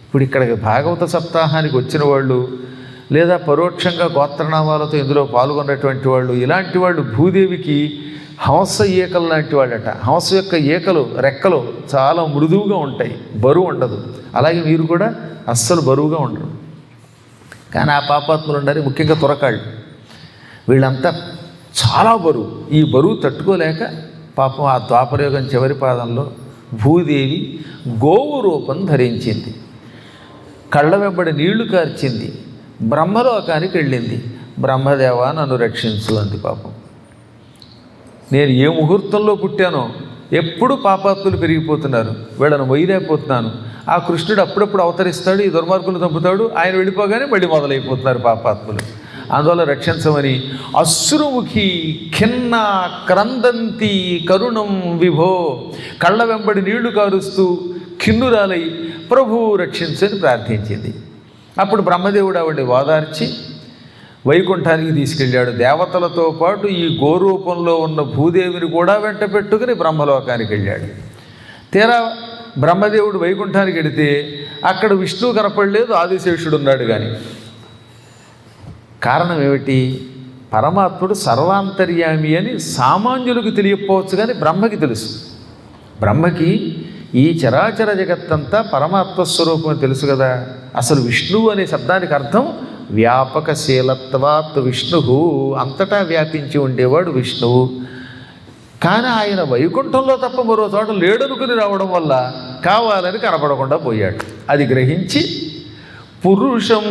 ఇప్పుడు ఇక్కడికి భాగవత సప్తాహానికి వచ్చిన వాళ్ళు, లేదా పరోక్షంగా గోత్రనామాలతో ఇందులో పాల్గొన్నటువంటి వాళ్ళు, ఇలాంటి వాళ్ళు భూదేవికి హంస ఈకలు లాంటి వాళ్ళట. హంస యొక్క ఈకలు, రెక్కలు చాలా మృదువుగా ఉంటాయి, బరువు ఉండదు. అలాగే మీరు కూడా అస్సలు బరువుగా ఉండరు. కానీ ఆ పాపాత్ములు ఉండాలి, ముఖ్యంగా తురకాళ్ళు. వీళ్ళంతా చాలా బరువు. ఈ బరువు తట్టుకోలేక పాపం ఆ ద్వాపరయుగం చివరి పాదంలో భూదేవి గోవు రూపం ధరించింది. కళ్ళ వెంబడి నీళ్లు కార్చింది. బ్రహ్మలోకానికి వెళ్ళింది. బ్రహ్మదేవా నన్ను రక్షించు అంది. పాపం నేను ఏ ముహూర్తంలో పుట్టానో ఎప్పుడు పాపాత్ములు పెరిగిపోతున్నారు, వీళ్ళను మొయ్యలేకపోతున్నాను. ఆ కృష్ణుడు అప్పుడప్పుడు అవతరిస్తాడు, ఈ దుర్మార్గులు చంపుతాడు, ఆయన వెళ్ళిపోగానే మళ్ళీ మొదలైపోతున్నారు పాపాత్ములు. అందువల్ల రక్షించమని అశ్రుముఖి ఖిన్న క్రందంతి కరుణం విభో, కళ్ళ వెంబడి నీళ్లు కారుస్తూ ఖిన్నురాలై ప్రభువు రక్షించని ప్రార్థించింది. అప్పుడు బ్రహ్మదేవుడు ఆవిడ్ని ఓదార్చి వైకుంఠానికి తీసుకెళ్ళాడు. దేవతలతో పాటు ఈ గోరూపంలో ఉన్న భూదేవిని కూడా వెంట పెట్టుకుని బ్రహ్మలోకానికి వెళ్ళాడు. తీరా బ్రహ్మదేవుడు వైకుంఠానికి వెడితే అక్కడ విష్ణువు కనపడలేదు, ఆదిశేషుడు ఉన్నాడు. కానీ కారణం ఏమిటి? పరమాత్ముడు సర్వాంతర్యామి అని సామాన్యులకు తెలియకపోవచ్చు, కానీ బ్రహ్మకి తెలుసు. బ్రహ్మకి ఈ చరాచర జగత్తంతా పరమాత్మ స్వరూపం తెలుసు కదా. అసలు విష్ణువు అనే శబ్దానికి అర్థం వ్యాపకశీలత్వాత్ విష్ణు, అంతటా వ్యాపించి ఉండేవాడు విష్ణువు. కానీ ఆయన వైకుంఠంలో తప్ప మరో చోట లేడనుకుని రావడం వల్ల కావాలని కనపడకుండా పోయాడు. అది గ్రహించి పురుషం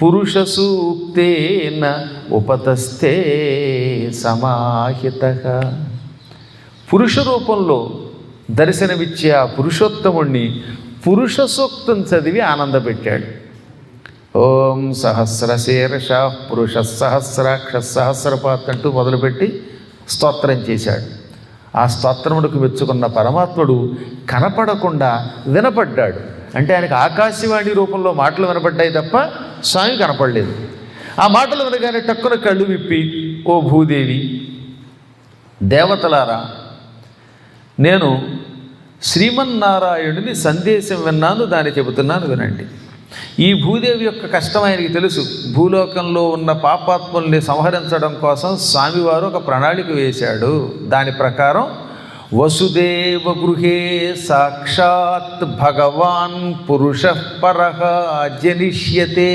పురుష సూక్తేన ఉపతస్థే సమాహిత, పురుష రూపంలో దర్శనమిచ్చే ఆ పురుషోత్తముణ్ణి పురుష సూక్తం చదివి ఆనందపెట్టాడు. ఓం సహస్రశీర్ష పురుష సహస్రాక్ష సహస్రపాత్ అంటూ మొదలుపెట్టి స్తోత్రం చేశాడు. ఆ స్తోత్రములకు మెచ్చుకున్న పరమాత్ముడు కనపడకుండా వినపడ్డాడు. అంటే ఆయనకు ఆకాశవాణి రూపంలో మాటలు వినపడ్డాయి తప్ప స్వామి కనపడలేదు. ఆ మాటలు వినగానే టక్కున కళ్ళు విప్పి, ఓ భూదేవి, దేవతలారా, నేను శ్రీమన్నారాయణుని సందేశం విన్నాను, దాన్ని చెబుతున్నాను వినండి. ఈ భూదేవి యొక్క కష్టం ఆయనకి తెలుసు. భూలోకంలో ఉన్న పాపాత్ముల్ని సంహరించడం కోసం స్వామివారు ఒక ప్రణాళిక వేశాడు. దాని ప్రకారం వసుదేవ గృహే సాక్షాత్ భగవాన్ పురుష పరః జనిష్యతే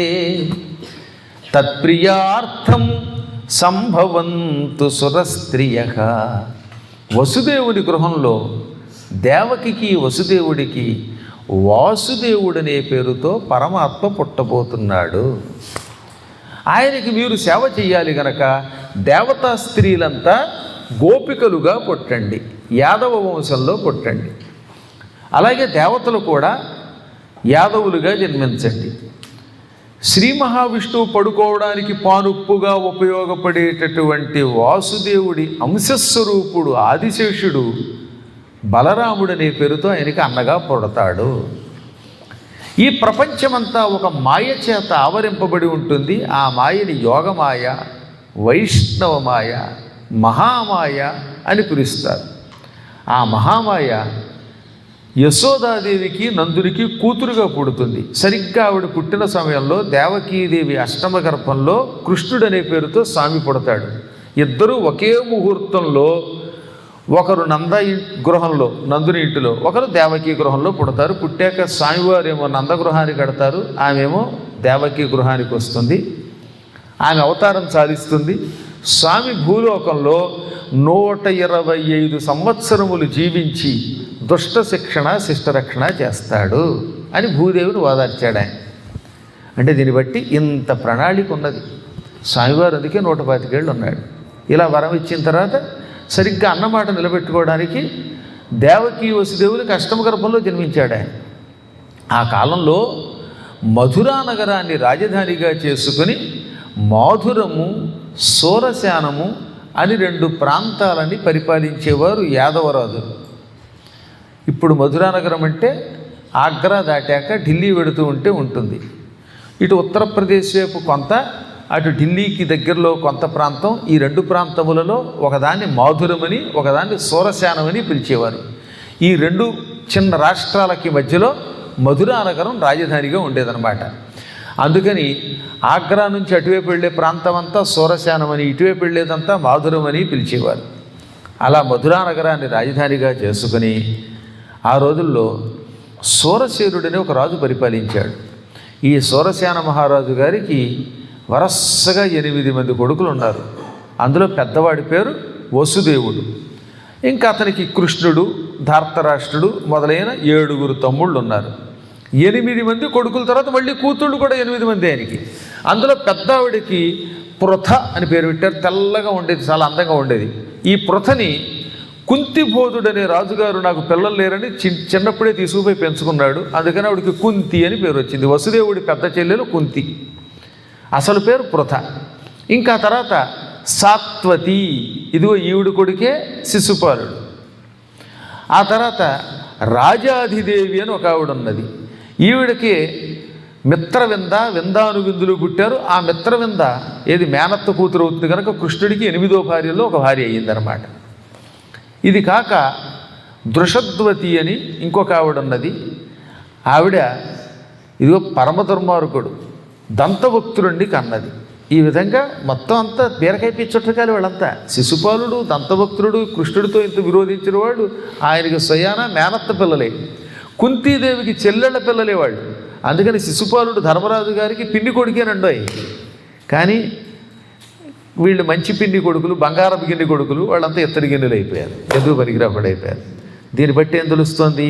తత్ప్రియార్థం సంభవంతు సురస్త్రియః. వసుదేవుడి గృహంలో దేవకికి వసుదేవుడికి వాసుదేవుడనే పేరుతో పరమాత్మ పుట్టబోతున్నాడు. ఆయనకి మీరు సేవ చెయ్యాలి గనక దేవతా స్త్రీలంతా గోపికలుగా పుట్టండి, యాదవ వంశంలో పుట్టండి. అలాగే దేవతలు కూడా యాదవులుగా జన్మించండి. శ్రీ మహావిష్ణువు పడుకోవడానికి పానుప్పుగా ఉపయోగపడేటటువంటి వాసుదేవుడి అంశస్వరూపుడు ఆదిశేషుడు బలరాముడనే పేరుతో ఆయనకి అన్నగా పుడతాడు. ఈ ప్రపంచమంతా ఒక మాయ చేత ఆవరింపబడి ఉంటుంది. ఆ మాయని యోగమాయ, వైష్ణవమాయ, మహామాయ అని పిలుస్తారు. ఆ మహామాయ యశోదాదేవికి నందునికి కూతురుగా పుడుతుంది. సరిగ్గా ఆవిడ పుట్టిన సమయంలో దేవకీదేవి అష్టమ గర్భంలో కృష్ణుడనే పేరుతో స్వామి పుడతాడు. ఇద్దరూ ఒకే ముహూర్తంలో, ఒకరు గృహంలో నందుని ఇంటిలో, ఒకరు దేవకీ గృహంలో పుడతారు. పుట్టాక స్వామివారు ఏమో నందగృహానికి కడతారు, ఆమెమో దేవకీ గృహానికి వస్తుంది. ఆమె అవతారం సాధిస్తుంది. స్వామి భూలోకంలో 125 సంవత్సరములు జీవించి దుష్ట శిక్షణ శిష్టరక్షణ చేస్తాడు అని భూదేవిని ఓదార్చాడు ఆయన. అంటే దీన్ని బట్టి ఇంత ప్రణాళిక ఉన్నది. స్వామివారు అందుకే 125 ఏళ్ళు ఉన్నాడు. ఇలా వరం ఇచ్చిన తర్వాత సరిగ్గా అన్నమాట నిలబెట్టుకోవడానికి దేవకీ వసుదేవులకి అష్టమ గర్భంలో జన్మించాడు ఆయన. ఆ కాలంలో మధురా నగరాన్ని రాజధానిగా చేసుకుని మాధురము, సోరశానము అని 2 ప్రాంతాలని పరిపాలించేవారు యాదవరాజులు. ఇప్పుడు మధురా నగరం అంటే ఆగ్రా దాటాక ఢిల్లీ వెడుతూ ఉంటే ఉంటుంది. ఇటు ఉత్తరప్రదేశ్ వైపు కొంత, అటు ఢిల్లీకి దగ్గరలో కొంత ప్రాంతం. ఈ 2 ప్రాంతములలో ఒకదాన్ని మాధురమని, ఒకదాన్ని సోరశానమని పిలిచేవారు. ఈ 2 చిన్న రాష్ట్రాలకి మధ్యలో మధురా నగరం రాజధానిగా ఉండేదన్నమాట. అందుకని ఆగ్రా నుంచి అటువైపు వెళ్ళే ప్రాంతం అంతా సోరశానమని, ఇటువైపు వెళ్ళేదంతా మాధురమని పిలిచేవారు. అలా మధురా నగరాన్ని రాజధానిగా చేసుకుని ఆ రోజుల్లో సోరసేనుడని ఒక రాజు పరిపాలించాడు. ఈ సోరశాన మహారాజు గారికి వరసగా 8 మంది కొడుకులు ఉన్నారు. అందులో పెద్దవాడి పేరు వసుదేవుడు. ఇంకా అతనికి కృష్ణుడు, ధార్తరాష్ట్రుడు మొదలైన 7 తమ్ముళ్ళు ఉన్నారు. 8 మంది కొడుకుల తర్వాత మళ్ళీ కూతుళ్ళు కూడా 8 మంది ఆయనకి. అందులో పెద్దావిడికి పృథ అని పేరు పెట్టారు. తెల్లగా ఉండేది, చాలా అందంగా ఉండేది. ఈ పృథని కుంతిబోధుడు అనే రాజుగారు నాకు పిల్లలు లేరని చిన్నప్పుడే తీసుకుపోయి పెంచుకున్నాడు. అందుకని ఆవిడికి కుంతి అని పేరు వచ్చింది. వసుదేవుడి పెద్ద చెల్లెలు కుంతి, అసలు పేరు పృథ. ఇంకా తర్వాత సాత్వతి, ఇదిగో ఈవిడ కొడుకే శిశుపాలుడు. ఆ తర్వాత రాజాధిదేవి అని ఒక ఆవిడ ఉన్నది. ఈవిడకి మిత్రవింద, విందానువిందులు పుట్టారు. ఆ మిత్రవింద ఏది మేనత్త కూతురు అవుతుంది కనుక కృష్ణుడికి 8వ భార్యలో ఒక భార్య అయ్యిందనమాట. ఇది కాక దృషద్వతి అని ఇంకొక ఆవిడ ఉన్నది. ఆవిడ ఇదిగో పరమధర్మార్కుడు దంతభక్తుడిని కన్నది. ఈ విధంగా మొత్తం అంతా బీరకాయ పిచ్చుట్టకాలి వాళ్ళంతా. శిశుపాలుడు దంతభక్తుడు, కృష్ణుడితో ఇంత విరోధించిన వాడు, ఆయనకి స్వయాన మేనత్త పిల్లలే. కుంతీదేవికి చెల్లెళ్ళ పిల్లలే వాళ్ళు. అందుకని శిశుపాలుడు ధర్మరాజు గారికి పిన్ని కొడుకేనండోయ్. కానీ వీళ్ళు మంచి పిన్ని కొడుకులు, బంగారపు గిన్నె కొడుకులు, వాళ్ళంతా ఇత్తడి గిన్నెలు అయిపోయారు, ఎందుకు పనికిరాకుండా అయిపోయారు. దీన్ని బట్టి ఏం తెలుస్తోంది?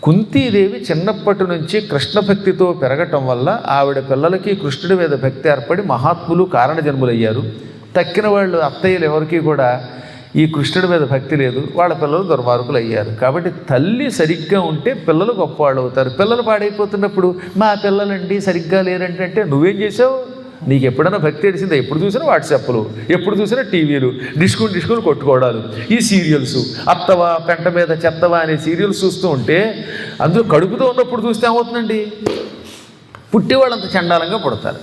కుంతీదేవి చిన్నప్పటి నుంచి కృష్ణ భక్తితో పెరగటం వల్ల ఆవిడ పిల్లలకి కృష్ణుడి మీద భక్తి ఏర్పడి మహాత్ములు కారణజన్ములయ్యారు. తక్కిన వాళ్ళు అత్తయ్యలు ఎవరికి కూడా ఈ కృష్ణుడి మీద భక్తి లేదు, వాళ్ళ పిల్లలు దుర్మార్గులు అయ్యారు. కాబట్టి తల్లి సరిగ్గా ఉంటే పిల్లలు గొప్పవాళ్ళు అవుతారు. పిల్లలు పాడైపోతున్నప్పుడు మా పిల్లలండి సరిగ్గా లేరంటే నువ్వేం చేసావు? నీకు ఎప్పుడైనా భక్తి ఏడిసిందా? ఎప్పుడు చూసినా వాట్సాప్లు, ఎప్పుడు చూసినా టీవీలు, డిస్కులు కొట్టుకోవడాలు, ఈ సీరియల్స్, అత్తవా పెంట మీద చెత్తవా అనే సీరియల్స్ చూస్తూ ఉంటే అందులో కడుపుతో ఉన్నప్పుడు చూస్తే ఏమవుతుందండి? పుట్టేవాళ్ళంత చండాలంగా పుడతారు.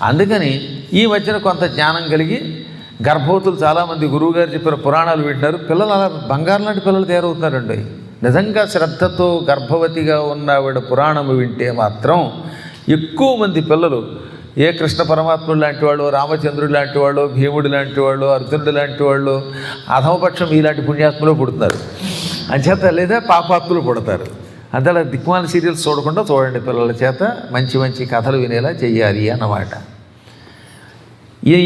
అందుకని ఈ మధ్యన కొంత జ్ఞానం కలిగి గర్భవతులు చాలామంది గురువుగారు చెప్పిన పురాణాలు వింటున్నారు. పిల్లలు అలా బంగారం లాంటి పిల్లలు తయారవుతున్నారండి. నిజంగా శ్రద్ధతో గర్భవతిగా ఉన్న ఆవిడ పురాణము వింటే మాత్రం ఎక్కువ మంది పిల్లలు ఏ కృష్ణ పరమాత్ముడు లాంటి వాళ్ళు, రామచంద్రుడు లాంటి వాళ్ళు, భీముడు లాంటి వాళ్ళు, అర్జునుడు లాంటి వాళ్ళు, అధమపక్షం ఇలాంటి పుణ్యాత్ములు పుడుతున్నారు. అంచేత లేదా పాపాత్ములు పుడతారు. అందులో దిక్మాల సీరియల్స్ చూడకుండా చూడండి. పిల్లల చేత మంచి మంచి కథలు వినేలా చెయ్యాలి అన్నమాట. ఈ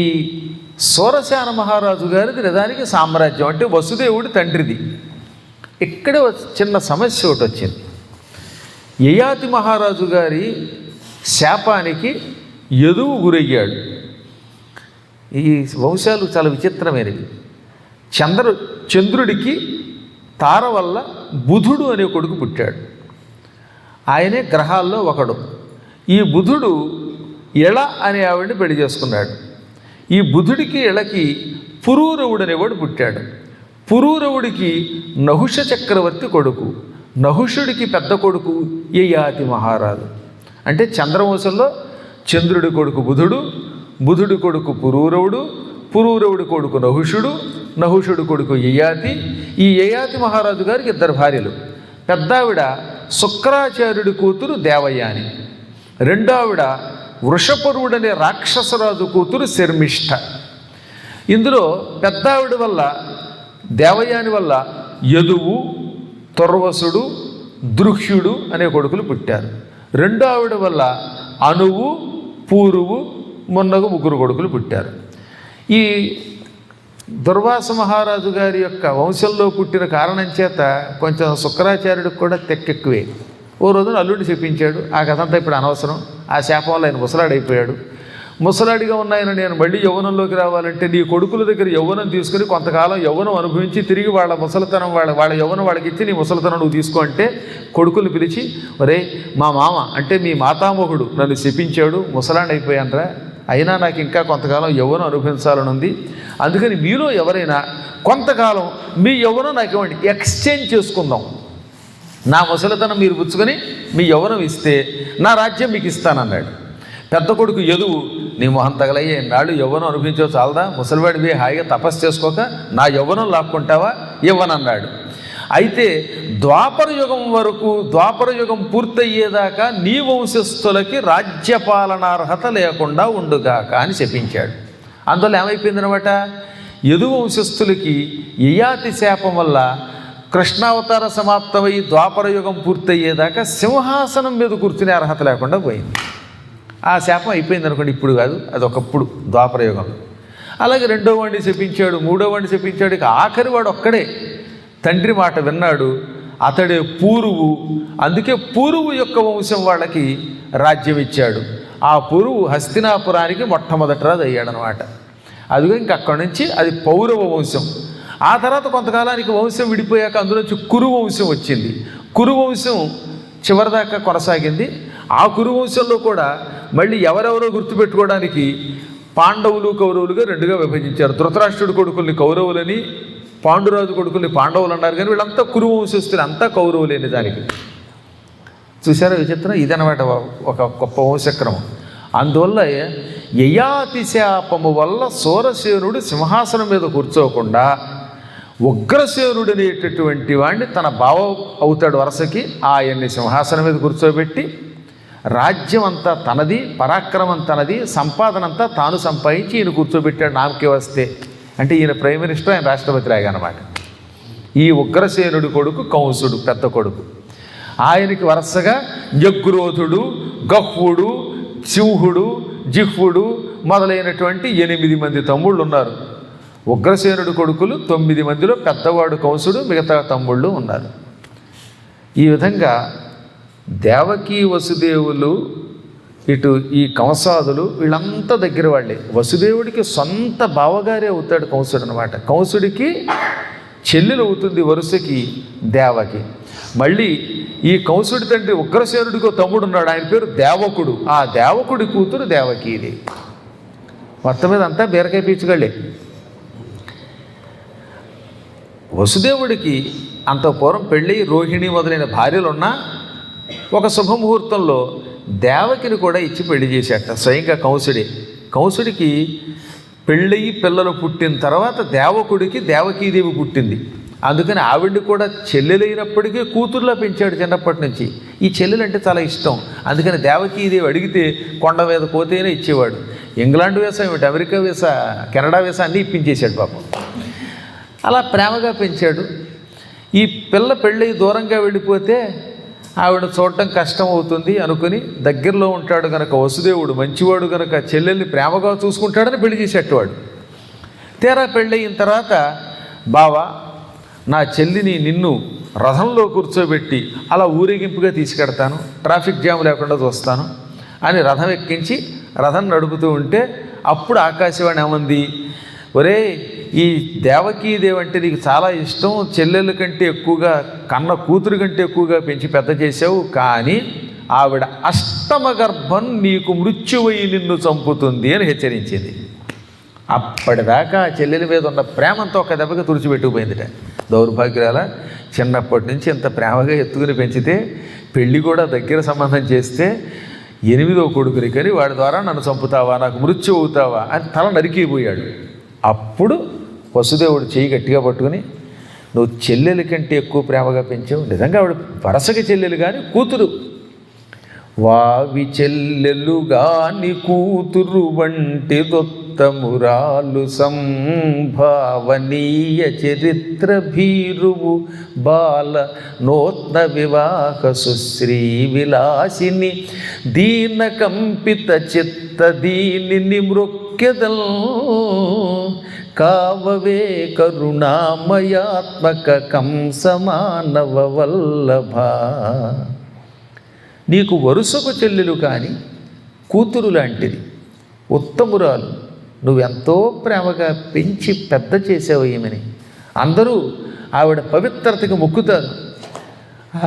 సూరసేన మహారాజు గారిది నిజానికి సామ్రాజ్యం, అంటే వసుదేవుడి తండ్రిది. ఇక్కడే చిన్న సమస్య ఒకటి వచ్చింది. యయాతి మహారాజు గారి శాపానికి యదువు గురయ్యాడు. ఈ వంశాలు చాలా విచిత్రమైనవి. చంద్రుడికి తార వల్ల బుధుడు అనే కొడుకు పుట్టాడు. ఆయనే గ్రహాల్లో ఒకడు. ఈ బుధుడు ఎళ అనే ఆవిడని పెళ్లి చేసుకున్నాడు. ఈ బుధుడికి ఎళకి పురూరవుడు అనేవాడు పుట్టాడు. పురూరవుడికి నహుష చక్రవర్తి కొడుకు. నహుషుడికి పెద్ద కొడుకు యయాతి మహారాజు. అంటే చంద్రవంశంలో చంద్రుడి కొడుకు బుధుడు, బుధుడి కొడుకు పురూరవుడు, పురూరవుడి కొడుకు నహుషుడు, నహుషుడి కొడుకు యయాతి. ఈ యయాతి మహారాజు గారికి 2 భార్యలు. పెద్దావిడ శుక్రాచార్యుడి కూతురు దేవయాని, రెండో ఆవిడ వృషపరుడనే రాక్షసరాజు కూతురు శర్మిష్ఠ. ఇందులో పెద్దావిడ వల్ల, దేవయాని వల్ల యదువు, తుర్వసుడు, దృహ్యుడు అనే కొడుకులు పుట్టారు. రెండో ఆవిడ వల్ల అనువు, పూరువు, మొన్నగు 3 కొడుకులు పుట్టారు. ఈ దుర్వాస మహారాజు గారి యొక్క వంశంలో పుట్టిన కారణం చేత కొంచెం శుక్రాచార్యుడికి కూడా తెక్కెక్కువే. ఓ రోజున అల్లుడిని చెప్పించాడు. ఆ కథ అంతా ఇప్పుడు అనవసరం. ఆ శాపం వల్ల ఆయన ముసలాడైపోయాడు. ముసలాడిగా ఉన్న ఆయన నేను మళ్ళీ యవ్వనంలోకి రావాలంటే నీ కొడుకుల దగ్గర యవ్వనం తీసుకుని కొంతకాలం యవ్వనం అనుభవించి తిరిగి వాళ్ళ ముసలితనం వాళ్ళ యవ్వనం వాళ్ళకి ఇచ్చి నీ ముసలితనం నువ్వు తీసుకో అంటే కొడుకులు పిలిచి, ఒరే మా మామ అంటే మీ మాతామహుడు నన్ను శపించాడు, ముసలాండి అయిపోయానరా, అయినా నాకు ఇంకా కొంతకాలం యవ్వనం అనుభవించాలని ఉంది. అందుకని మీలో ఎవరైనా కొంతకాలం మీ యవ్వనం నాకు ఇవ్వండి, ఎక్స్చేంజ్ చేసుకుందాం. నా ముసలితనం మీరు పుచ్చుకొని మీ యవ్వనం ఇస్తే నా రాజ్యం మీకు ఇస్తానన్నాడు. పెద్ద కొడుకు యదువు, నీ మొహం తగలయ్యే నాడు యవ్వనం అనుభవించో చాలదా, ముసలివాడివి హాయిగా తపస్సు చేసుకోక నా యవ్వనం లాక్కుంటావా, ఇవ్వనన్నాడు. అయితే ద్వాపర యుగం వరకు, ద్వాపర యుగం పూర్తయ్యేదాకా నీ వంశస్థులకి రాజ్యపాలనార్హత లేకుండా ఉండుగాక అని చెప్పించాడు. అందువల్ల ఏమైపోయిందనమాట, యదు వంశస్థులకి యయాతి శాపం వల్ల కృష్ణావతార సమాప్తమై ద్వాపర యుగం పూర్తయ్యేదాకా సింహాసనం మీద కూర్చునే అర్హత లేకుండా పోయింది. ఆ శాపం అయిపోయింది అనుకోండి, ఇప్పుడు కాదు, అది ఒకప్పుడు ద్వాపర యుగం. అలాగే 2వ వాడిని చెప్పించాడు, 3వ వాడిని చెప్పించాడు. ఇక ఆఖరి వాడు ఒక్కడే తండ్రి మాట విన్నాడు, అతడే పూరువు. అందుకే పూరువు యొక్క వంశం వాళ్ళకి రాజ్యం ఇచ్చాడు. ఆ పూరువు హస్తినాపురానికి మొట్టమొదటి రాజు అయ్యాడనమాట. అదిగో ఇంక అక్కడి నుంచి అది పౌరవ వంశం. ఆ తర్వాత కొంతకాలానికి వంశం విడిపోయాక అందులోంచి కురు వంశం వచ్చింది. కురు వంశం చివరిదాకా కొనసాగింది. ఆ కురు వంశంలో కూడా మళ్ళీ ఎవరెవరో గుర్తుపెట్టుకోవడానికి పాండవులు కౌరవులుగా రెండుగా విభజించారు. ధృతరాష్ట్రుడి కొడుకుల్ని కౌరవులని, పాండురాజు కొడుకుల్ని పాండవులు అన్నారు. కానీ వీళ్ళంతా కురు వంశస్థులు, అంతా కౌరవులేని దానికి. చూసారా విచిత్రం? ఇదనమాట ఒక గొప్ప వంశక్రమం. అందువల్ల యయాతిశాపము వల్ల సూరసేనుడు సింహాసనం మీద కూర్చోకుండా ఉగ్రసేనుడు అనేటటువంటి వాడిని తన బావ అవుతాడు వరసకి, ఆయన్ని సింహాసనం మీద కూర్చోబెట్టి రాజ్యం అంతా తనది, పరాక్రమం తనది, సంపాదన అంతా తాను సంపాదించి ఈయన కూర్చోబెట్టాడు. నామకే వస్తే అంటే ఈయన ప్రైమ్ మినిస్టర్, ఆయన రాష్ట్రపతి లాగా అనమాట. ఈ ఉగ్రసేనుడి కొడుకు కంసుడు పెద్ద కొడుకు. ఆయనకి వరుసగా జగ్గురోధుడు, గహ్వుడు, సింహుడు, జిహ్వుడు మొదలైనటువంటి 8 మంది తమ్ముళ్ళు ఉన్నారు. ఉగ్రసేనుడి కొడుకులు 9 మందిలో పెద్దవాడు కంసుడు, మిగతా తమ్ముళ్ళు ఉన్నారు. ఈ విధంగా దేవకీ వసుదేవులు, ఇటు ఈ కంసాదులు వీళ్ళంతా దగ్గర వాళ్ళే. వసుదేవుడికి సొంత బావగారే అవుతాడు కంసుడు అనమాట. కంసుడికి చెల్లెలు అవుతుంది వరుసకి దేవకి. మళ్ళీ ఈ కంసుడి తండ్రి ఉగ్రసేనుడికి తమ్ముడు ఉన్నాడు, ఆయన పేరు దేవకుడు. ఆ దేవకుడి కూతురు దేవకీది. మొత్తం మీద అంతా బీరకాయ పీచుగళ్ళే. వసుదేవుడికి అంత పూర్వం పెళ్ళి రోహిణి మొదలైన భార్యలు ఉన్నా ఒక శుభముహూర్తంలో దేవకిని కూడా ఇచ్చి పెళ్లి చేశాట స్వయంగా కంసుడే. కంసుడికి పెళ్ళయి పిల్లలు పుట్టిన తర్వాత దేవకుడికి దేవకీదేవి పుట్టింది. అందుకని ఆవిడ్ని కూడా చెల్లెలైనప్పటికీ కూతుర్లా పెంచాడు చిన్నప్పటి నుంచి. ఈ చెల్లెలంటే చాలా ఇష్టం. అందుకని దేవకీదేవి అడిగితే కొండ మీద పోతేనే ఇచ్చేవాడు. ఇంగ్లాండ్ వీసా ఏమిటి, అమెరికా వీసా, కెనడా వీసా అన్నీ ఇప్పించేశాడు పాపం. అలా ప్రేమగా పెంచాడు. ఈ పిల్ల పెళ్ళి దూరంగా వెళ్ళిపోతే ఆవిడ చూడటం కష్టం అవుతుంది అనుకుని దగ్గరలో ఉంటాడు కనుక వసుదేవుడు మంచివాడు కనుక చెల్లెల్ని ప్రేమగా చూసుకుంటాడని పెళ్లి చేసేటవాడు. తీరా పెళ్ళయిన తర్వాత బావా నా చెల్లిని నిన్ను రథంలో కూర్చోబెట్టి అలా ఊరేగింపుగా తీసుకెడతాను, ట్రాఫిక్ జామ్ లేకుండా చూస్తాను అని రథం ఎక్కించి రథం నడుపుతూ ఉంటే అప్పుడు ఆకాశవాణి ఏమంది, ఒరే ఈ దేవకీదేవి అంటే నీకు చాలా ఇష్టం, చెల్లెల కంటే ఎక్కువగా కన్న కూతురు కంటే ఎక్కువగా పెంచి పెద్ద చేసావు, కానీ ఆవిడ అష్టమ గర్భం నీకు మృత్యువై నిన్ను చంపుతుంది అని హెచ్చరించింది. అప్పటిదాకా ఆ చెల్లెల మీద ఉన్న ప్రేమంతో ఒక దెబ్బకి తుడిచిపెట్టుకుపోయిందిట. దౌర్భాగ్యాల చిన్నప్పటి నుంచి ఇంత ప్రేమగా ఎత్తుకుని పెంచితే పెళ్ళి కూడా దగ్గర సంబంధం చేస్తే 8వ కొడుకుని కానీ వాడి ద్వారా నన్ను చంపుతావా, నాకు మృత్యు అవుతావా అని తల నరికిపోయాడు. అప్పుడు వసుదేవుడు చేయి గట్టిగా పట్టుకుని నువ్వు చెల్లెలి కంటే ఎక్కువ ప్రేమగా పెంచావు, నిజంగా ఆవిడ వరసకి చెల్లెలు కానీ కూతురు, వావి చెల్లెలు గాని కూతురు వంటి దొత్తమురాలు సంభావనీయ చరిత్ర భీరువు బాల నూత్న వివాహ సుశ్రీ విలాసిని దీన కంపిత చిత్త దీనిని మృక్యదల్ కావవే కరుణామయాత్మక కంసమానవ వల్లభ. నీకు వరుసకు చెల్లెలు కానీ కూతురు లాంటిది, ఉత్తమురాలు, నువ్వెంతో ప్రేమగా పెంచి పెద్ద చేసావు ఈమెని. అందరూ ఆవిడ పవిత్రతకి మొక్కుతారు.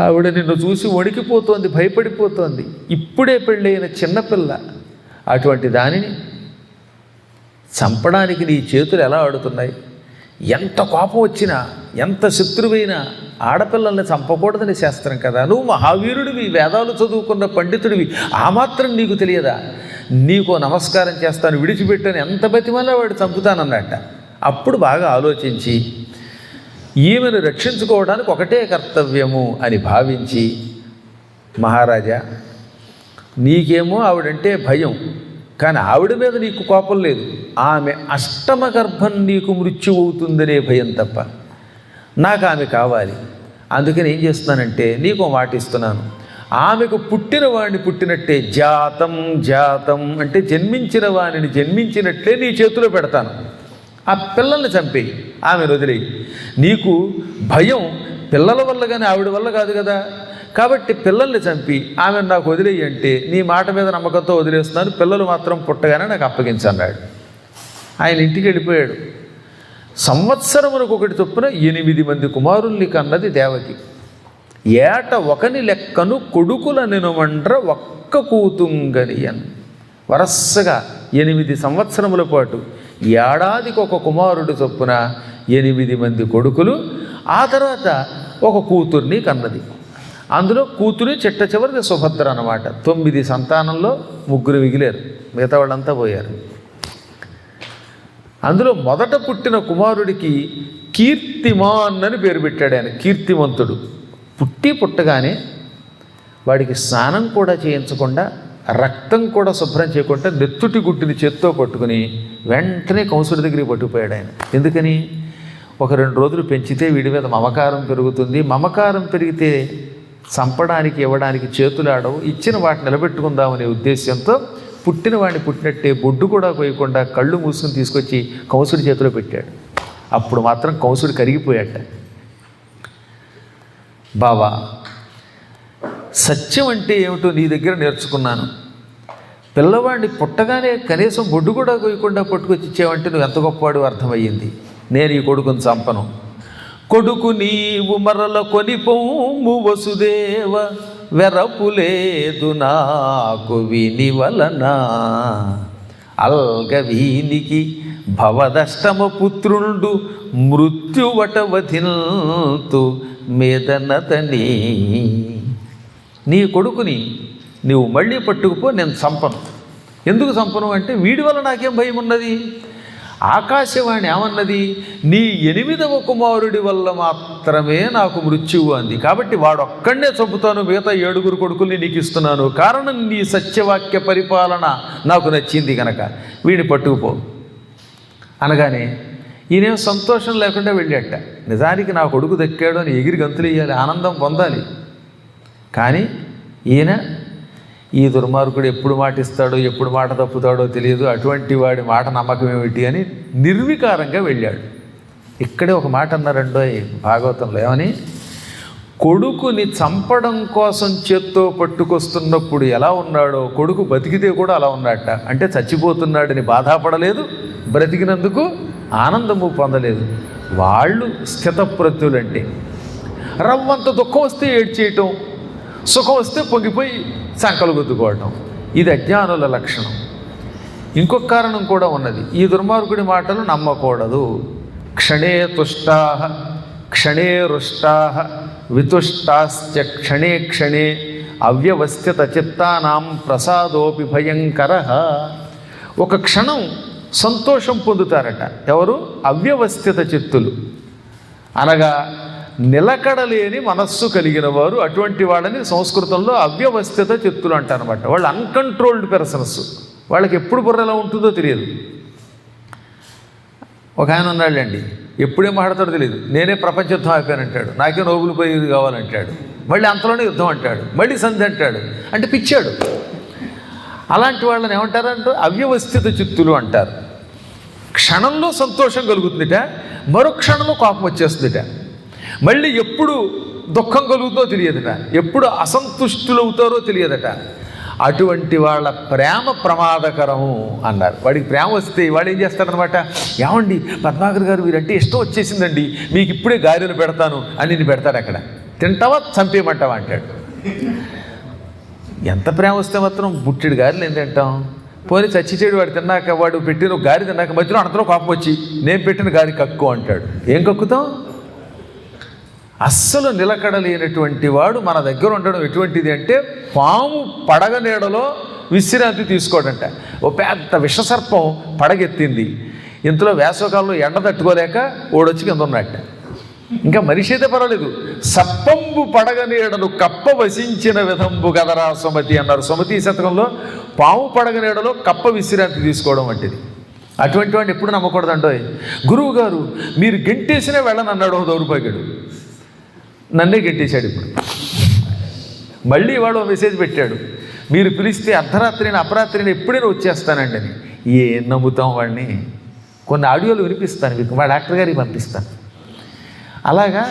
ఆవిడ నిన్ను చూసి వణికిపోతోంది, భయపడిపోతోంది. ఇప్పుడే పెళ్ళైన చిన్నపిల్ల, అటువంటి దానిని చంపడానికి నీ చేతులు ఎలా ఆడుతున్నాయి? ఎంత కోపం వచ్చినా, ఎంత శత్రువైనా ఆడపిల్లల్ని చంపకూడదని శాస్త్రం కదా. నువ్వు మహావీరుడివి, వేదాలు చదువుకున్న పండితుడివి, ఆ మాత్రం నీకు తెలియదా? నీకో నమస్కారం చేస్తాను, విడిచిపెట్టాను, ఎంత బతిమలా వాడు చంపుతానన్నట్ట. అప్పుడు బాగా ఆలోచించి ఈమెను రక్షించుకోవడానికి ఒకటే కర్తవ్యము అని భావించి, మహారాజా నీకేమో ఆవిడంటే భయం, కానీ ఆవిడ మీద నీకు కోపం లేదు, ఆమె అష్టమ గర్భం నీకు మృత్యు అవుతుందనే భయం తప్ప. నాకు ఆమె కావాలి. అందుకని ఏం చేస్తున్నానంటే నీకు మాట ఇస్తున్నాను, ఆమెకు పుట్టిన వాడిని పుట్టినట్టే, జాతం జాతం అంటే జన్మించిన వాడిని జన్మించినట్లే నీ చేతిలో పెడతాను. ఆ పిల్లల్ని చంపేయి, ఆమెను వదిలేయి. నీకు భయం పిల్లల వల్ల కానీ ఆవిడ వల్ల కాదు కదా, కాబట్టి పిల్లల్ని చంపి ఆమెను నాకు వదిలేయి అంటే నీ మాట మీద నమ్మకంతో వదిలేస్తున్నాను, పిల్లలు మాత్రం పుట్టగానే నాకు అప్పగించన్నాడు. ఆయన ఇంటికి వెళ్ళిపోయాడు. సంవత్సరమునకు ఒకటి చొప్పున 8 మంది కుమారుల్ని కన్నది దేవకి. ఏట ఒకని లెక్కను కొడుకుల నినుమండ్ర ఒక్క కూతుంగనియన్. వరసగా 8 సంవత్సరముల పాటు ఏడాదికి ఒక కుమారుడు చొప్పున 8 మంది కొడుకులు, ఆ తర్వాత ఒక కూతుర్ని కన్నది. అందులో కూతురు చిట్ట చివరిది సుభద్ర అన్నమాట. 9 సంతానంలో 3 మిగిలారు, మిగతా వాళ్ళంతా పోయారు. అందులో మొదట పుట్టిన కుమారుడికి కీర్తిమాన్ అని పేరు పెట్టాడు ఆయన, కీర్తిమంతుడు. పుట్టగానే వాడికి స్నానం కూడా చేయించకుండా, రక్తం కూడా శుభ్రం చేయకుండా నెత్తుటి గుట్టిని చేత్తో పట్టుకుని వెంటనే కంసుడి దగ్గరికి పట్టుకుపోయాడు ఆయన. ఎందుకని? ఒక 2 రోజులు పెంచితే వీడి మీద మమకారం పెరుగుతుంది, మమకారం పెరిగితే చంపడానికి ఇవ్వడానికి చేతులాడవు, ఇచ్చిన వాటిని నిలబెట్టుకుందామనే ఉద్దేశంతో పుట్టిన వాడిని పుట్టినట్టే బొడ్డు కూడా పోయకుండా కళ్ళు మూసుకుని తీసుకొచ్చి కంసుడి చేతిలో పెట్టాడు. అప్పుడు మాత్రం కంసుడు కరిగిపోయాట. బావా, సత్యం అంటే ఏమిటో నీ దగ్గర నేర్చుకున్నాను. పిల్లవాడిని పుట్టగానే కనీసం బొడ్డు కూడా పోయకుండా పట్టుకొచ్చి ఇచ్చావంటే నువ్వు ఎంత గొప్పవాడు అర్థమయ్యింది. నేను ఈ కొడుకుని చంపను. కొడుకు నీవు మరల కొని పొమ్ము వసుదేవ, వెరపులేదు నాకు విని వలన. అల్గ వీనికి భవదష్టమ పుత్రుండు మృత్యువటవధిల్తు మేదనతని. నీ కొడుకుని నీవు మళ్ళీ పట్టుకుపో, నేను చంపను. ఎందుకు చంపను అంటే వీడి వల్ల నాకేం భయం ఉన్నది? ఆకాశవాణి ఏమన్నది? నీ 8వ కుమారుడి వల్ల మాత్రమే నాకు మృత్యువు అంది. కాబట్టి వాడొక్కడే చంపుతాను, మిగతా 7 కొడుకుల్ని నీకు ఇస్తున్నాను. కారణం నీ సత్యవాక్య పరిపాలన నాకు నచ్చింది కనుక వీడిని పట్టుకుపో అనగానే ఈయనేం సంతోషం లేకుండా వెళ్ళాట. నిజానికి నా కొడుకు దక్కాడు అని ఎగిరి గంతులు వేయాలి, ఆనందం పొందాలి. కానీ ఈయన ఈ దుర్మార్గుడు ఎప్పుడు మాట ఇస్తాడో ఎప్పుడు మాట తప్పుతాడో తెలియదు, అటువంటి వాడి మాట నమ్మకం ఏమిటి అని నిర్వికారంగా వెళ్ళాడు. ఇక్కడే ఒక మాట అన్నారండో భాగవతంలో, ఏమని? కొడుకుని చంపడం కోసం చేత్తో పట్టుకొస్తున్నప్పుడు ఎలా ఉన్నాడో కొడుకు బతికితే కూడా అలా ఉన్నట్ట. అంటే చచ్చిపోతున్నాడని బాధపడలేదు, బ్రతికినందుకు ఆనందము పొందలేదు. వాళ్ళు స్థితప్రజ్ఞులంటే. రవ్వంత దుఃఖం వస్తే ఏడ్చేయటం, సుఖం వస్తే పొంగిపోయి సంకలు గుద్దుకోవటం, ఇది అజ్ఞానుల లక్షణం. ఇంకొక కారణం కూడా ఉన్నది. ఈ దుర్మార్గుడి మాటలు నమ్మకూడదు. క్షణే తుష్టాః క్షణే రుష్టాః వితుష్టాశ్చ క్షణే క్షణే అవ్యవస్థిత చిత్తానాం ప్రసాదోపి భయంకరః. ఒక క్షణం సంతోషం పొందుతారట ఎవరు? అవ్యవస్థిత చిత్తులు, అనగా నిలకడలేని మనస్సు కలిగిన వారు. అటువంటి వాళ్ళని సంస్కృతంలో అవ్యవస్థిత చిత్తులు అంటారనమాట. వాళ్ళు అన్కంట్రోల్డ్ పర్సన్స్, వాళ్ళకి ఎప్పుడు బుర్ర ఎలా ఉంటుందో తెలియదు. ఒక ఆయన ఉన్నాళ్ళండి, ఎప్పుడేం మాట్లాడతాడో తెలియదు. నేనే ప్రపంచ యుద్ధం అయిపోయానంటాడు, నాకే నోబెల్ ప్రైజ్ కావాలంటాడు, మళ్ళీ అంతలోనే యుద్ధం అంటాడు, మళ్ళీ సంధి అంటాడు. అంటే పిచ్చాడు. అలాంటి వాళ్ళని ఏమంటారంటే అవ్యవస్థిత చిత్తులు అంటారు. క్షణంలో సంతోషం కలుగుతుందిట, మరో క్షణంలో కోపం వచ్చేస్తుందిట, మళ్ళీ ఎప్పుడు దుఃఖం కలుగుతుందో తెలియదట, ఎప్పుడు అసంతుష్టులవుతారో తెలియదట. అటువంటి వాళ్ళ ప్రేమ ప్రమాదకరము అన్నారు. వాడికి ప్రేమ వస్తే వాడు ఏం చేస్తాడనమాట, ఏమండి పద్మాకర్ గారు వీరంటే ఇష్టం వచ్చేసిందండి, మీకు ఇప్పుడే గారెలు పెడతాను అని నేను పెడతాడు. అక్కడ తింటావా చంపేయమంటావా అంటాడు. ఎంత ప్రేమ వస్తే మాత్రం బుట్టెడు గారెలు ఏం తింటాం? పోనీ చచ్చిచేడు వాడు తిన్నాక, వాడు పెట్టిన గారి తిన్నాక మధ్యలో అంతలో కోపం వచ్చి నేను పెట్టిన గారి కక్కు అంటాడు. ఏం కక్కుతాం? అస్సలు నిలకడలేనటువంటి వాడు మన దగ్గర ఉండడం ఎటువంటిది అంటే, పాము పడగ నీడలో విశ్రాంతి తీసుకోడంట. ఓ పెద్ద విషసర్పం పడగెత్తింది, ఇంతలో వేసవకాలంలో ఎండ తట్టుకోలేక ఓడొచ్చి కింద ఉన్నట్ట. ఇంకా మనిషి అయితే పర్వాలేదు, సప్పంబు పడగ నీడను కప్ప వసించిన విధంబు గదరా సుమతి అన్నారు. సుమతి శతకంలో పాము పడగ నీడలో కప్ప విశ్రాంతి తీసుకోవడం వంటిది. అటువంటి వాడిని ఎప్పుడు నమ్మకూడదండో. గురువు గారు మీరు గెంటేసినా వెళ్ళని అన్నాడు దౌర్భాగ్యుడు. నన్నే గెంటేశాడు. ఇప్పుడు మళ్ళీ వాడు మెసేజ్ పెట్టాడు, మీరు పిలిస్తే అర్ధరాత్రిని అపరాత్రిని ఎప్పుడైనా వచ్చేస్తానండి అని. ఏం నమ్ముతాం వాడిని? కొన్ని ఆడియోలు వినిపిస్తాను మీకు, మా డాక్టర్ గారికి పంపిస్తాను. అలాగా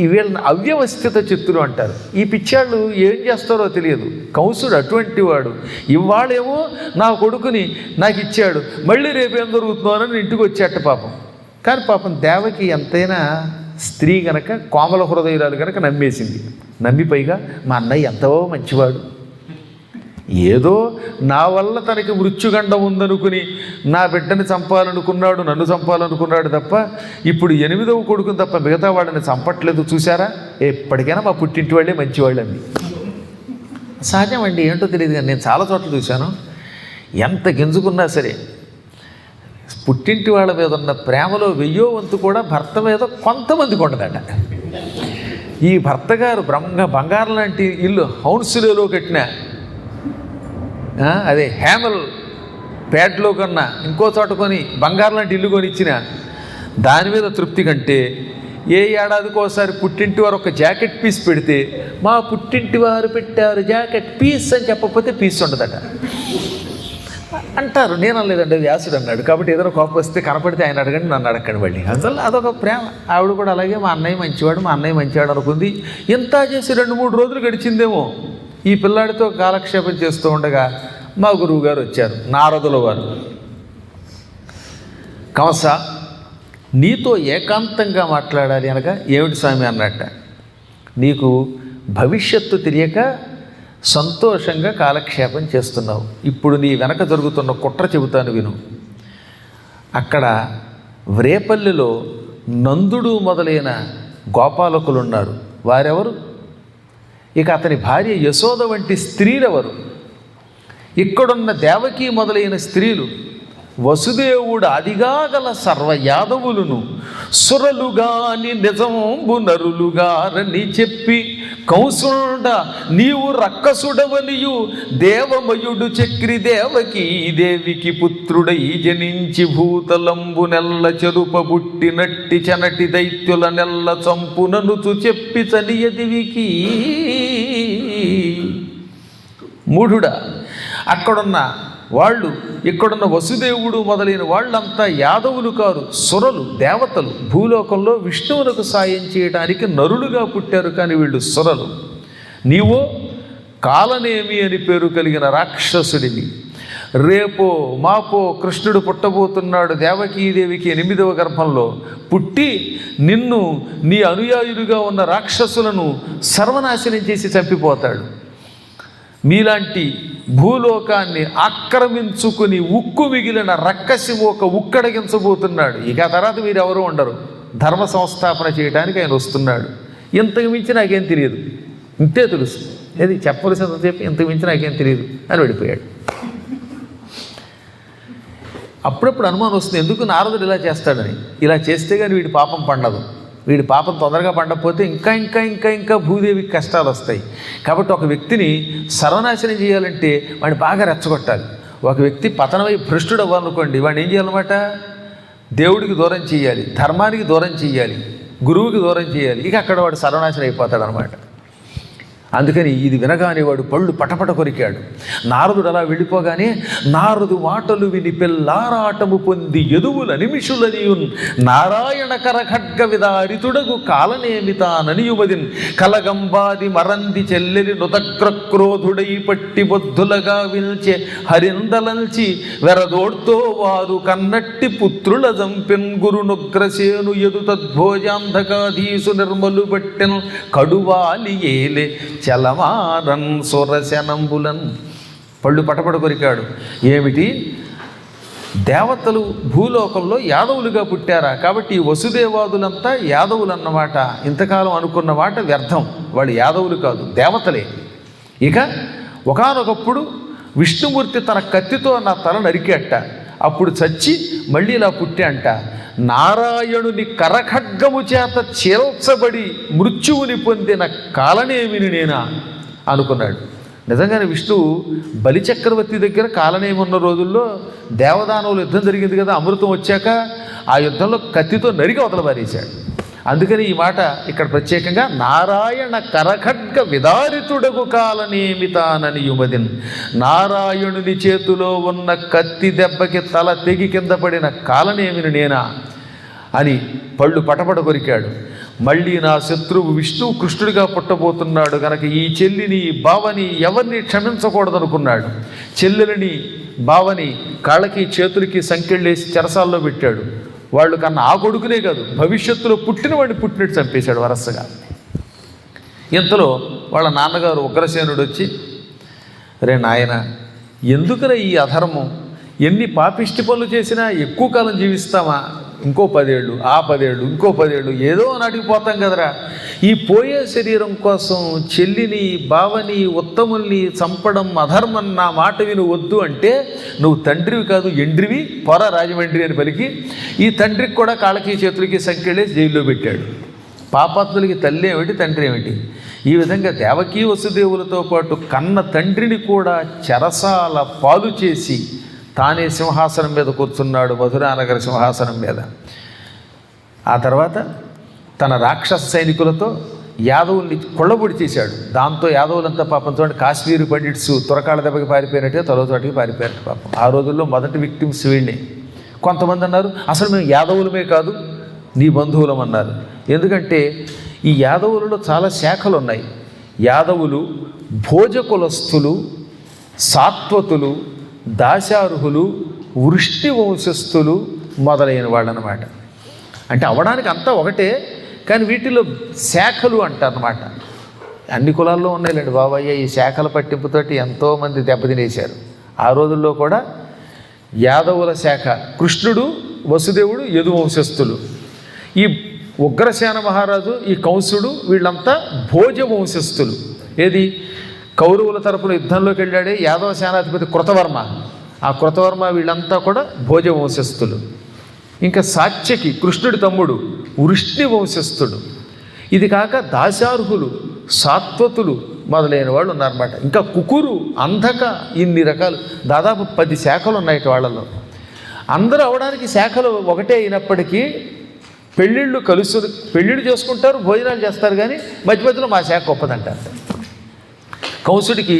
ఈ వీళ్ళని అవ్యవస్థిత చిత్తులు అంటారు. ఈ పిచ్చాళ్ళు ఏం చేస్తారో తెలియదు. కంసుడు అటువంటి వాడు. ఇవాళేమో నా కొడుకుని నాకు ఇచ్చాడు, మళ్ళీ రేపు ఏం జరుగుతుందో అని ఇంటికి వచ్చేట పాపం. కానీ పాపం దేవకి ఎంతైనా స్త్రీ కనుక కోమల హృదయురాలు కనుక నమ్మేసింది. నమ్మి పైగా మా అన్నయ్య ఎంతో మంచివాడు, ఏదో నా వల్ల తనకి మృత్యుగండం ఉందనుకుని నా బిడ్డని చంపాలనుకున్నాడు, నన్ను చంపాలనుకున్నాడు తప్ప ఇప్పుడు 8వ కొడుకుని తప్ప మిగతా వాళ్ళని చంపట్లేదు, చూసారా, ఎప్పటికైనా మా పుట్టింటి వాళ్ళే మంచివాళ్ళు అంది. సహజం అండి, ఏంటో తెలియదు కానీ నేను చాలా చోట్ల చూశాను. ఎంత గింజుకున్నా సరే పుట్టింటి వాళ్ళ మీద ఉన్న ప్రేమలో 1000వ వంతు కూడా భర్త మీద కొంతమందికి ఉండదట. ఈ భర్త గారు బంగారం లాంటి ఇల్లు హౌన్స్లో కట్టిన, అదే హ్యామల్ ప్యాడ్లో కన్నా ఇంకో చోట కొని బంగారం లాంటి ఇల్లు కొనిచ్చిన దాని మీద తృప్తి కంటే ఏ ఏడాదికోసారి పుట్టింటి వారు ఒక జాకెట్ పీస్ పెడితే మా పుట్టింటి వారు పెట్టారు జాకెట్ పీస్ అని చెప్పకపోతే పీస్ ఉండదట అంటారు. నేను అనలేదండి, వ్యాసుడు అన్నాడు. కాబట్టి ఏదైనా కోపం వస్తే కనపడితే ఆయన అడగండి, నన్ను అడగండి మళ్ళీ. అందువల్ల అదొక ప్రేమ. ఆవిడ కూడా అలాగే మా అన్నయ్య మంచివాడు అనుకుంది. ఎంత చేసి 2-3 రోజులు గడిచిందేమో. ఈ పిల్లాడితో కాలక్షేపం చేస్తూ ఉండగా మా గురువు గారు వచ్చారు, నారదుల వారు. కంస, నీతో ఏకాంతంగా మాట్లాడాలి అనగా ఏమిటి స్వామి అన్నట్ట. నీకు భవిష్యత్తు తెలియక సంతోషంగా కాలక్షేపం చేస్తున్నావు. ఇప్పుడు నీ వెనక జరుగుతున్న కుట్ర చెబుతాను విను. అక్కడ వ్రేపల్లిలో నందుడు మొదలైన గోపాలకులున్నారు. వారెవరు? ఇక అతని భార్య యశోద వంటి స్త్రీలెవరు? ఇక్కడున్న దేవకి మొదలైన స్త్రీలు, వసుదేవుడు అదిగా గల సర్వ యాదవులను సురలుగాని నిజంబు నరులుగారని చెప్పి కౌసుండ నీవు రక్కసుడవనియు దేవమయుడు చక్రి దేవకి దేవికి పుత్రుడై జనించి భూతలంబు నెల్ల చెరుపబుట్టినట్టి చనటి దైత్యుల నెల్ల చంపుననుచు చెప్పి చనియదివికి. మూఢుడా, అక్కడున్న వాళ్ళు, ఇక్కడున్న వసుదేవుడు మొదలైన వాళ్ళంతా యాదవులు కారు, సురలు, దేవతలు. భూలోకంలో విష్ణువులకు సాయం చేయడానికి నరులుగా పుట్టారు, కానీ వీళ్ళు సురలు. నీవో కాలనేమి అని పేరు కలిగిన రాక్షసుడివి. రేపో మాపో కృష్ణుడు పుట్టబోతున్నాడు దేవకీదేవికి 8వ గర్భంలో. పుట్టి నిన్ను నీ అనుయాయులుగా ఉన్న రాక్షసులను సర్వనాశనం చేసి చంపిపోతాడు. మీలాంటి భూలోకాన్ని ఆక్రమించుకుని ఉక్కు మిగిలిన రక్కసి ఒక ఉక్కడగించబోతున్నాడు. ఇక తర్వాత మీరెవరూ ఉండరు. ధర్మ సంస్థాపన చేయడానికి ఆయన వస్తున్నాడు. ఇంతకు మించి నాకేం తెలియదు, ఇంతే తెలుసు. ఏది చెప్పవలసింది చెప్పి ఇంతకు మించి నాకేం తెలియదు అని వెళ్ళిపోయాడు. అప్పుడప్పుడు అనుమానం వస్తుంది, ఎందుకు నారదుడు ఇలా చేస్తాడని. ఇలా చేస్తే కానీ వీడి పాపం పండదు. వీడి పాపం తొందరగా పండకపోతే ఇంకా ఇంకా ఇంకా ఇంకా భూదేవికి కష్టాలు వస్తాయి. కాబట్టి ఒక వ్యక్తిని సర్వనాశనం చేయాలంటే వాడిని బాగా రెచ్చగొట్టాలి. ఒక వ్యక్తి పతనమై భ్రష్టుడు అవ్వాలనుకోండి, వాడిని ఏం చేయాలన్నమాట? దేవుడికి దూరం చేయాలి, ధర్మానికి దూరం చేయాలి, గురువుకి దూరం చేయాలి. ఇక అక్కడ వాడు సర్వనాశనం అయిపోతాడు అనమాట. అందుకని ఇది వినగానే వాడు పళ్ళు పటపట కొరికాడు. నారదుడు అలా వెళ్ళిపోగానే నారదు మాటలు విని పెళ్ళారాటము పొంది ఎదువుల నిమిషులనియున్ నారాయణ కరఖడ్గ విదారితుడగు కాలనేమితాననియుమదిన్ కలగంబాది మరంది చెల్లెలి నుదగ్రక్రోధుడై పట్టి బొద్ధులగా విల్చే హరిందలంచి వెరదోడ్తో వారు కన్నట్టి పుత్రుల జంపెన్ గురునుగ్రసేను ఎదు తద్భోజాంధకాధీసు నిర్మలు బట్టెన్ కడువాలి ఏలే చలమారన్ సురశనంబులన్. పళ్ళు పటపట కొరికాడు. ఏమిటి, దేవతలు భూలోకంలో యాదవులుగా పుట్టారా? కాబట్టి ఈ వసుదేవాదులంతా యాదవులు అన్నమాట. ఇంతకాలం అనుకున్న మాట వ్యర్థం. వాళ్ళు యాదవులు కాదు, దేవతలే. ఇక ఒకానొకప్పుడు విష్ణుమూర్తి తన కత్తితో నా తల నరికేట. అప్పుడు చచ్చి మళ్ళీ ఇలా పుట్టే అంట. నారాయణుని కరఖడ్గము చేత చీల్చబడి మృత్యువుని పొందిన కాలనేమిని నేనా అనుకున్నాడు. నిజంగానే విష్ణువు బలిచక్రవర్తి దగ్గర కాలనేమి ఉన్న రోజుల్లో దేవదానవులు యుద్ధం జరిగింది కదా, అమృతం వచ్చాక ఆ యుద్ధంలో కత్తితో నరికి అవతల పారేశాడు. అందుకని ఈ మాట ఇక్కడ ప్రత్యేకంగా నారాయణ కరఖడ్గ విదారితుడగు కాలనేమితానని యుమదిన్. నారాయణుని చేతిలో ఉన్న కత్తి దెబ్బకి తల తెగి కింద పడిన కాలనేమిని నేనా అని పళ్ళు పటపట కొరికాడు. మళ్ళీ నా శత్రువు విష్ణువు కృష్ణుడిగా పుట్టబోతున్నాడు కనుక ఈ చెల్లిని బావని ఎవరిని క్షమించకూడదనుకున్నాడు. చెల్లెలని బావని కాళ్ళకి చేతులకి సంకెళ్ళేసి చెరసాల్లో పెట్టాడు. వాళ్ళు కన్నా ఆ కొడుకునే కాదు, భవిష్యత్తులో పుట్టిన వాడిని పుట్టినట్టు చంపేశాడు వరసగా. ఇంతలో వాళ్ళ నాన్నగారు ఉగ్రసేనుడు వచ్చి, రే నాయన, ఎందుకురా ఈ అధర్మం? ఎన్ని పాపిష్టి పనులు చేసినా ఎక్కువ కాలం జీవిస్తామా? ఇంకో 10 ఏళ్ళు, ఆ 10 ఏళ్ళు, ఇంకో 10 ఏళ్ళు, ఏదో నాటికి పోతాం కదరా. ఈ పోయే శరీరం కోసం చెల్లిని, బావని, ఉత్తముల్ని చంపడం అధర్మం, నా మాట విను, వద్దు అంటే నువ్వు తండ్రివి కాదు ఎండ్రివి, పొర రాజమండ్రి అని పలికి ఈ తండ్రికి కూడా కాళ్ళకి చేతులకి సంకెళ్ళేసి జైల్లో పెట్టాడు. పాపాత్ములకి తల్లి ఏమిటి, తండ్రి ఏమిటి? ఈ విధంగా దేవకీ వసుదేవులతో పాటు కన్న తండ్రిని కూడా చెరసాల పాలు చేసి తానే సింహాసనం మీద కూర్చున్నాడు, మధురానగర సింహాసనం మీద. ఆ తర్వాత తన రాక్షస సైనికులతో యాదవుల్ని కొళ్ళబొడి చేశాడు. దాంతో యాదవులంతా పాపం చూడండి, కాశ్మీర్ పండిట్స్ తురకాళ్ళ దెబ్బకి పారిపోయినట్టే తలో చోటికి పారిపోయారట పాపం. ఆ రోజుల్లో మొదటి విక్టిమ్స్ వీళ్ళే. కొంతమంది అన్నారు, అసలు మేము యాదవులమే కాదు, నీ బంధువులం అన్నారు. ఎందుకంటే ఈ యాదవులలో చాలా శాఖలు ఉన్నాయి. యాదవులు భోజకులస్థులు, సాత్వతులు, దాశార్హులు, వృష్టి వంశస్థులు మొదలైన వాళ్ళు అన్నమాట. అంటే అవడానికి అంతా ఒకటే, కానీ వీటిలో శాఖలు అంటారన్నమాట. అన్ని కులాల్లో ఉన్నాయిలేండి బాబయ్య. ఈ శాఖల పట్టింపుతోటి ఎంతోమంది దెబ్బతినేశారు. ఆ రోజుల్లో కూడా యాదవుల శాఖ, కృష్ణుడు, వసుదేవుడు యదు వంశస్థులు. ఈ ఉగ్రసేన మహారాజు, ఈ కంసుడు, వీళ్ళంతా భోజ వంశస్థులు. ఏది కౌరవుల తరపున యుద్ధంలోకి వెళ్ళాడే యాదవ సేనాధిపతి కృతవర్మ, ఆ కృతవర్మ, వీళ్ళంతా కూడా భోజ వంశస్థులు. ఇంకా సాత్యకి, కృష్ణుడి తమ్ముడు, వృష్ణి వంశస్థుడు. ఇది కాక దాశార్హులు, సాత్వతులు మొదలైన వాళ్ళు ఉన్నారన్నమాట. ఇంకా కుకురు, అంధక, ఇన్ని రకాలు, దాదాపు 10 శాఖలు ఉన్నాయి వాళ్ళలో. అందరూ అవడానికి శాఖలు ఒకటే అయినప్పటికీ పెళ్ళిళ్ళు చేసుకుంటారు, భోజనాలు చేస్తారు, కానీ మధ్య మధ్యలో మా శాఖ గొప్పదంటారు. కంసుడికి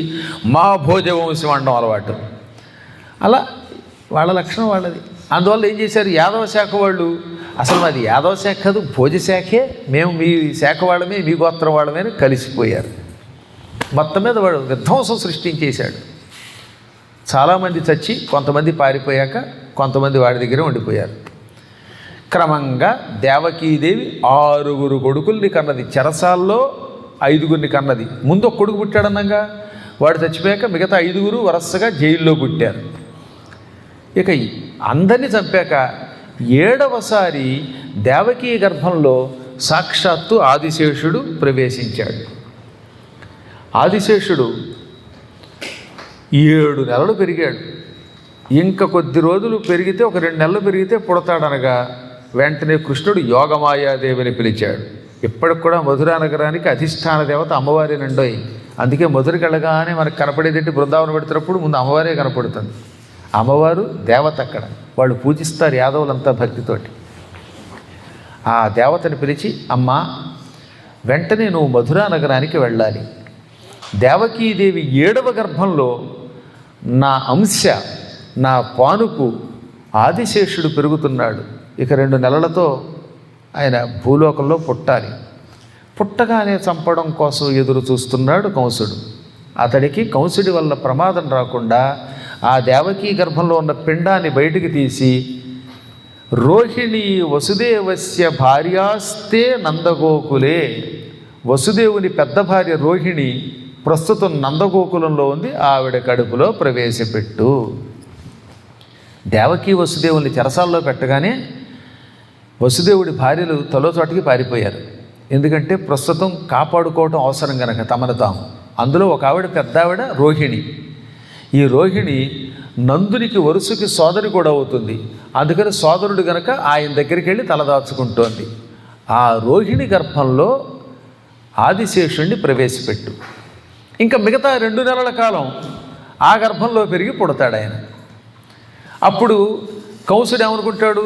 మా భోజ వంశం అనడం అలవాటు. అలా వాళ్ళ లక్షణం వాళ్ళది. అందువల్ల ఏం చేశారు, యాదవ శాఖ వాళ్ళు, అసలు మాది యాదవ శాఖ కాదు, భోజ శాఖే, మేము మీ శాఖ వాళ్ళమే, మీ గోత్రం వాళ్ళమే అని కలిసిపోయారు. మొత్తం మీద వాడు విధ్వంసం సృష్టించేశాడు. చాలామంది చచ్చి, కొంతమంది పారిపోయాక కొంతమంది వాడి దగ్గరే ఉండిపోయారు. క్రమంగా దేవకీదేవి 6 కొడుకుల్ని కన్నది. చెరసాల్లో 5గురిని కన్నది. ముందు ఒక కొడుకు పుట్టాడన్నాగా, వాడు చచ్చిపోయాక మిగతా 5 వరుసగా జైల్లో పుట్టారు. ఇక అందరినీ చంపాక 7వసారి దేవకీ గర్భంలో సాక్షాత్తు ఆదిశేషుడు ప్రవేశించాడు. ఆదిశేషుడు 7 నెలలు పెరిగాడు. ఇంకా కొద్ది రోజులు పెరిగితే, ఒక 2 నెలలు పెరిగితే పుడతాడనగా వెంటనే కృష్ణుడు యోగమాయాదేవిని పిలిచాడు. ఇప్పటికి కూడా మధురా నగరానికి అధిష్టాన దేవత అమ్మవారేనండోయ్. అందుకే మధురకు వెళ్ళగానే మనకు కనపడేదంటే బృందావనం పెడుతున్నప్పుడు ముందు అమ్మవారే కనపడుతుంది. అమ్మవారు దేవత అక్కడ, వాళ్ళు పూజిస్తారు యాదవులంతా భక్తితోటి. ఆ దేవతని పిలిచి, అమ్మా వెంటనే నువ్వు మధురా నగరానికి వెళ్ళాలి. దేవకీదేవి 7వ గర్భంలో నా అంశ, నా పానుకు ఆదిశేషుడు పెరుగుతున్నాడు. ఇక 2 నెలలతో ఆయన భూలోకంలో పుట్టాలి. పుట్టగానే చంపడం కోసం ఎదురు చూస్తున్నాడు కంసుడు. అతడికి కంసుడి వల్ల ప్రమాదం రాకుండా ఆ దేవకీ గర్భంలో ఉన్న పిండాన్ని బయటికి తీసి, రోహిణి వసుదేవస్య భార్యాస్తే నందగోకులే, వసుదేవుని పెద్ద భార్య రోహిణి ప్రస్తుతం నందగోకులంలో ఉంది, ఆవిడ కడుపులో ప్రవేశపెట్టు. దేవకీ వసుదేవుల్ని చెరసాల్లో పెట్టగానే వసుదేవుడి భార్యలు తలో చోటికి పారిపోయారు. ఎందుకంటే ప్రస్తుతం కాపాడుకోవటం అవసరం కనుక తమను తాము. అందులో ఒక ఆవిడ, పెద్ద ఆవిడ రోహిణి. ఈ రోహిణి నందునికి వరుసకి సోదరి కూడా అవుతుంది. అందుకని సోదరుడు గనక ఆయన దగ్గరికి వెళ్ళి తలదాచుకుంటోంది. ఆ రోహిణి గర్భంలో ఆదిశేషుణ్ణి ప్రవేశపెట్టు. ఇంకా మిగతా 2 నెలల కాలం ఆ గర్భంలో పెరిగి పుడతాడు ఆయన. అప్పుడు కంసుడు ఏమనుకుంటాడు,